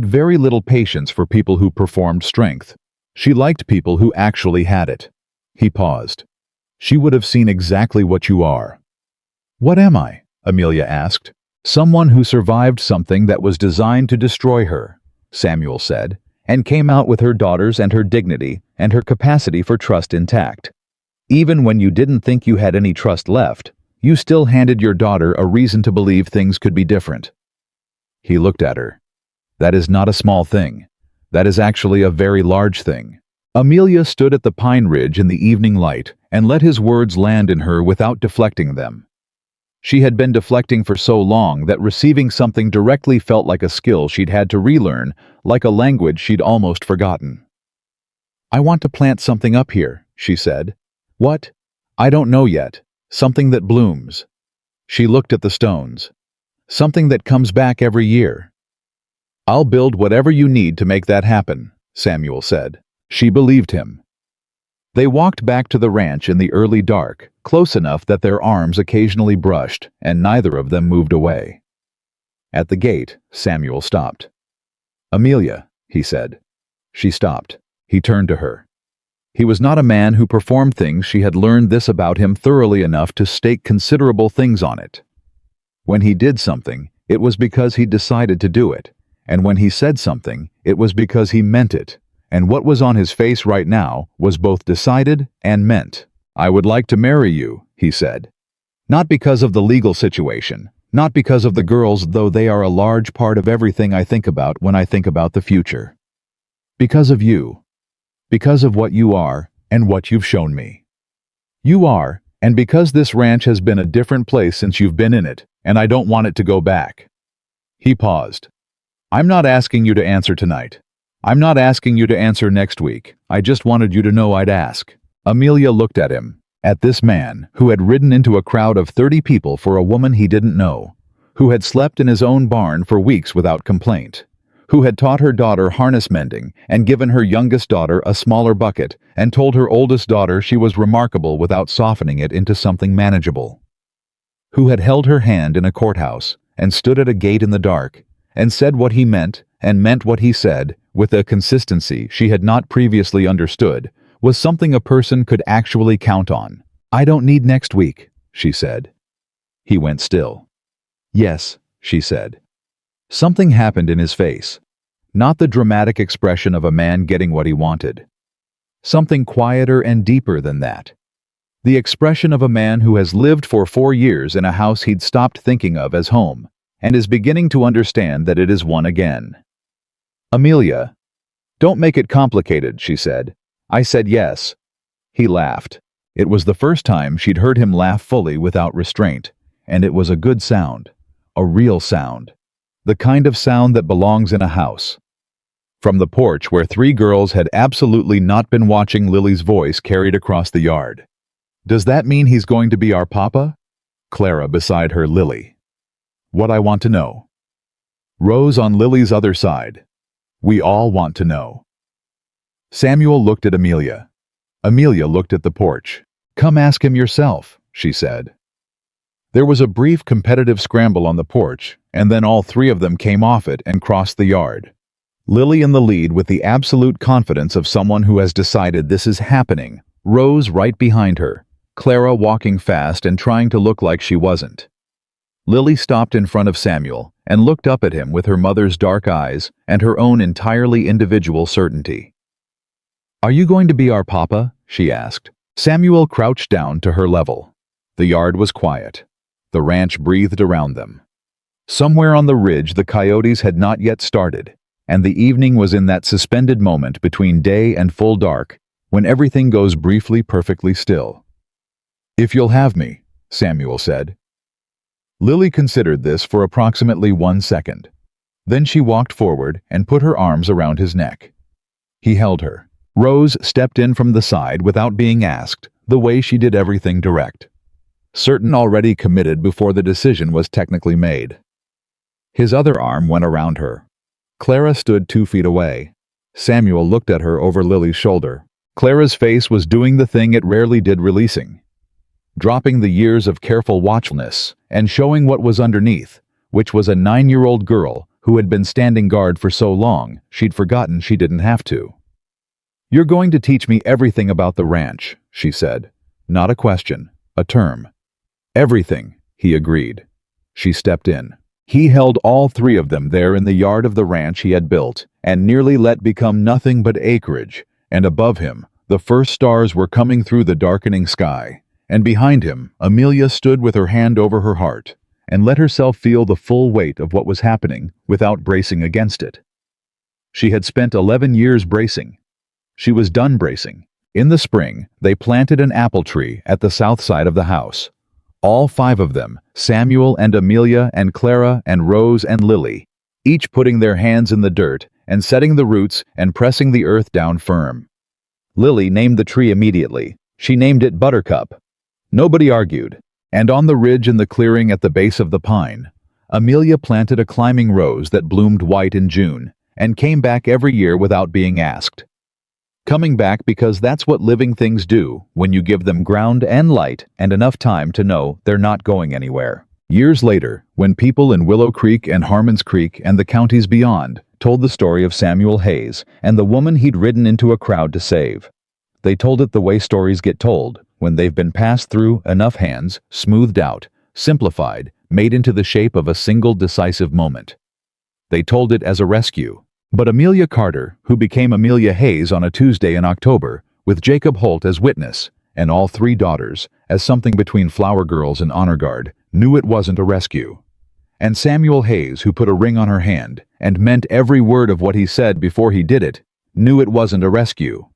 very little patience for people who performed strength. She liked people who actually had it. He paused. She would have seen exactly what you are. What am I? Amelia asked. Someone who survived something that was designed to destroy her, Samuel said, and came out with her daughters and her dignity and her capacity for trust intact. Even when you didn't think you had any trust left, you still handed your daughter a reason to believe things could be different. He looked at her. That is not a small thing. That is actually a very large thing. Amelia stood at the pine ridge in the evening light and let his words land in her without deflecting them. She had been deflecting for so long that receiving something directly felt like a skill she'd had to relearn, like a language she'd almost forgotten. I want to plant something up here, she said. What? I don't know yet. Something that blooms. She looked at the stones. Something that comes back every year. I'll build whatever you need to make that happen, Samuel said. She believed him. They walked back to the ranch in the early dark, close enough that their arms occasionally brushed, and neither of them moved away. At the gate, Samuel stopped. Amelia, he said. She stopped. He turned to her. He was not a man who performed things. She had learned this about him thoroughly enough to stake considerable things on it. When he did something, it was because he decided to do it, and when he said something, it was because he meant it, and what was on his face right now was both decided and meant. I would like to marry you, he said. Not because of the legal situation, not because of the girls, though they are a large part of everything I think about when I think about the future. Because of you. Because of what you are and what you've shown me. You are, and because this ranch has been a different place since you've been in it, and I don't want it to go back. He paused. I'm not asking you to answer tonight. I'm not asking you to answer next week. I just wanted you to know I'd ask. Amelia looked at him, at this man who had ridden into a crowd of 30 people for a woman he didn't know, who had slept in his own barn for weeks without complaint, who had taught her daughter harness mending and given her youngest daughter a smaller bucket and told her oldest daughter she was remarkable without softening it into something manageable, who had held her hand in a courthouse and stood at a gate in the dark and said what he meant and meant what he said with a consistency she had not previously understood, was something a person could actually count on. I don't need next week, she said. He went still. Yes, she said. Something happened in his face. Not the dramatic expression of a man getting what he wanted. Something quieter and deeper than that. The expression of a man who has lived for 4 years in a house he'd stopped thinking of as home, and is beginning to understand that it is one again. Amelia. Don't make it complicated, she said. I said yes. He laughed. It was the first time she'd heard him laugh fully without restraint, and it was a good sound. A real sound. The kind of sound that belongs in a house. From the porch where 3 girls had absolutely not been watching, Lily's voice carried across the yard. Does that mean he's going to be our papa? Clara beside her, Lily. What I want to know. Rose on Lily's other side. We all want to know. Samuel looked at Amelia. Amelia looked at the porch. Come ask him yourself, she said. There was a brief competitive scramble on the porch, and then all 3 of them came off it and crossed the yard. Lily in the lead with the absolute confidence of someone who has decided this is happening, Rose right behind her, Clara walking fast and trying to look like she wasn't. Lily stopped in front of Samuel and looked up at him with her mother's dark eyes and her own entirely individual certainty. Are you going to be our papa? She asked. Samuel crouched down to her level. The yard was quiet. The ranch breathed around them. Somewhere on the ridge the coyotes had not yet started, and the evening was in that suspended moment between day and full dark when everything goes briefly perfectly still. If you'll have me, Samuel said. Lily considered this for approximately 1 second. Then she walked forward and put her arms around his neck. He held her. Rose stepped in from the side without being asked, the way she did everything direct. Certain already committed before the decision was technically made. His other arm went around her. Clara stood 2 feet away. Samuel looked at her over Lily's shoulder. Clara's face was doing the thing it rarely did, releasing. Dropping the years of careful watchfulness and showing what was underneath, which was a 9-year-old girl who had been standing guard for so long she'd forgotten she didn't have to. "You're going to teach me everything about the ranch," she said. "Not a question, a term." "Everything," he agreed. She stepped in. He held all three of them there in the yard of the ranch he had built, and nearly let become nothing but acreage, and above him, the first stars were coming through the darkening sky, and behind him, Amelia stood with her hand over her heart, and let herself feel the full weight of what was happening without bracing against it. She had spent 11 years bracing. She was done bracing. In the spring, they planted an apple tree at the south side of the house. All five of them, Samuel and Amelia and Clara and Rose and Lily, each putting their hands in the dirt and setting the roots and pressing the earth down firm. Lily named the tree immediately. She named it Buttercup. Nobody argued, and on the ridge in the clearing at the base of the pine, Amelia planted a climbing rose that bloomed white in June and came back every year without being asked. Coming back because that's what living things do when you give them ground and light and enough time to know they're not going anywhere. Years later, when people in Willow Creek and Harmons Creek and the counties beyond told the story of Samuel Hayes and the woman he'd ridden into a crowd to save, they told it the way stories get told, when they've been passed through enough hands, smoothed out, simplified, made into the shape of a single decisive moment. They told it as a rescue. But Amelia Carter, who became Amelia Hayes on a Tuesday in October, with Jacob Holt as witness, and all three daughters, as something between flower girls and honor guard, knew it wasn't a rescue. And Samuel Hayes, who put a ring on her hand, and meant every word of what he said before he did it, knew it wasn't a rescue.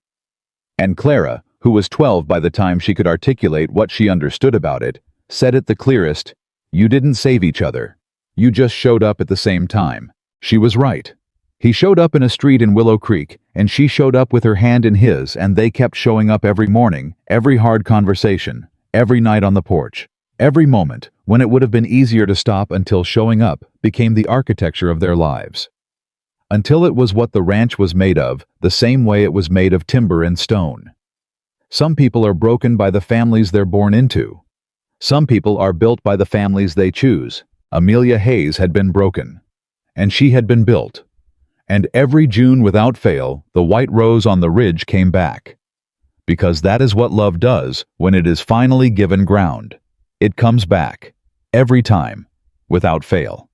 And Clara, who was 12 by the time she could articulate what she understood about it, said it the clearest: "You didn't save each other. You just showed up at the same time." She was right. He showed up in a street in Willow Creek, and she showed up with her hand in his, and they kept showing up every morning, every hard conversation, every night on the porch, every moment when it would have been easier to stop, until showing up became the architecture of their lives. Until it was what the ranch was made of, the same way it was made of timber and stone. Some people are broken by the families they're born into. Some people are built by the families they choose. Amelia Hayes had been broken, and she had been built. And every June without fail, the white rose on the ridge came back. Because that is what love does when it is finally given ground. It comes back, every time, without fail.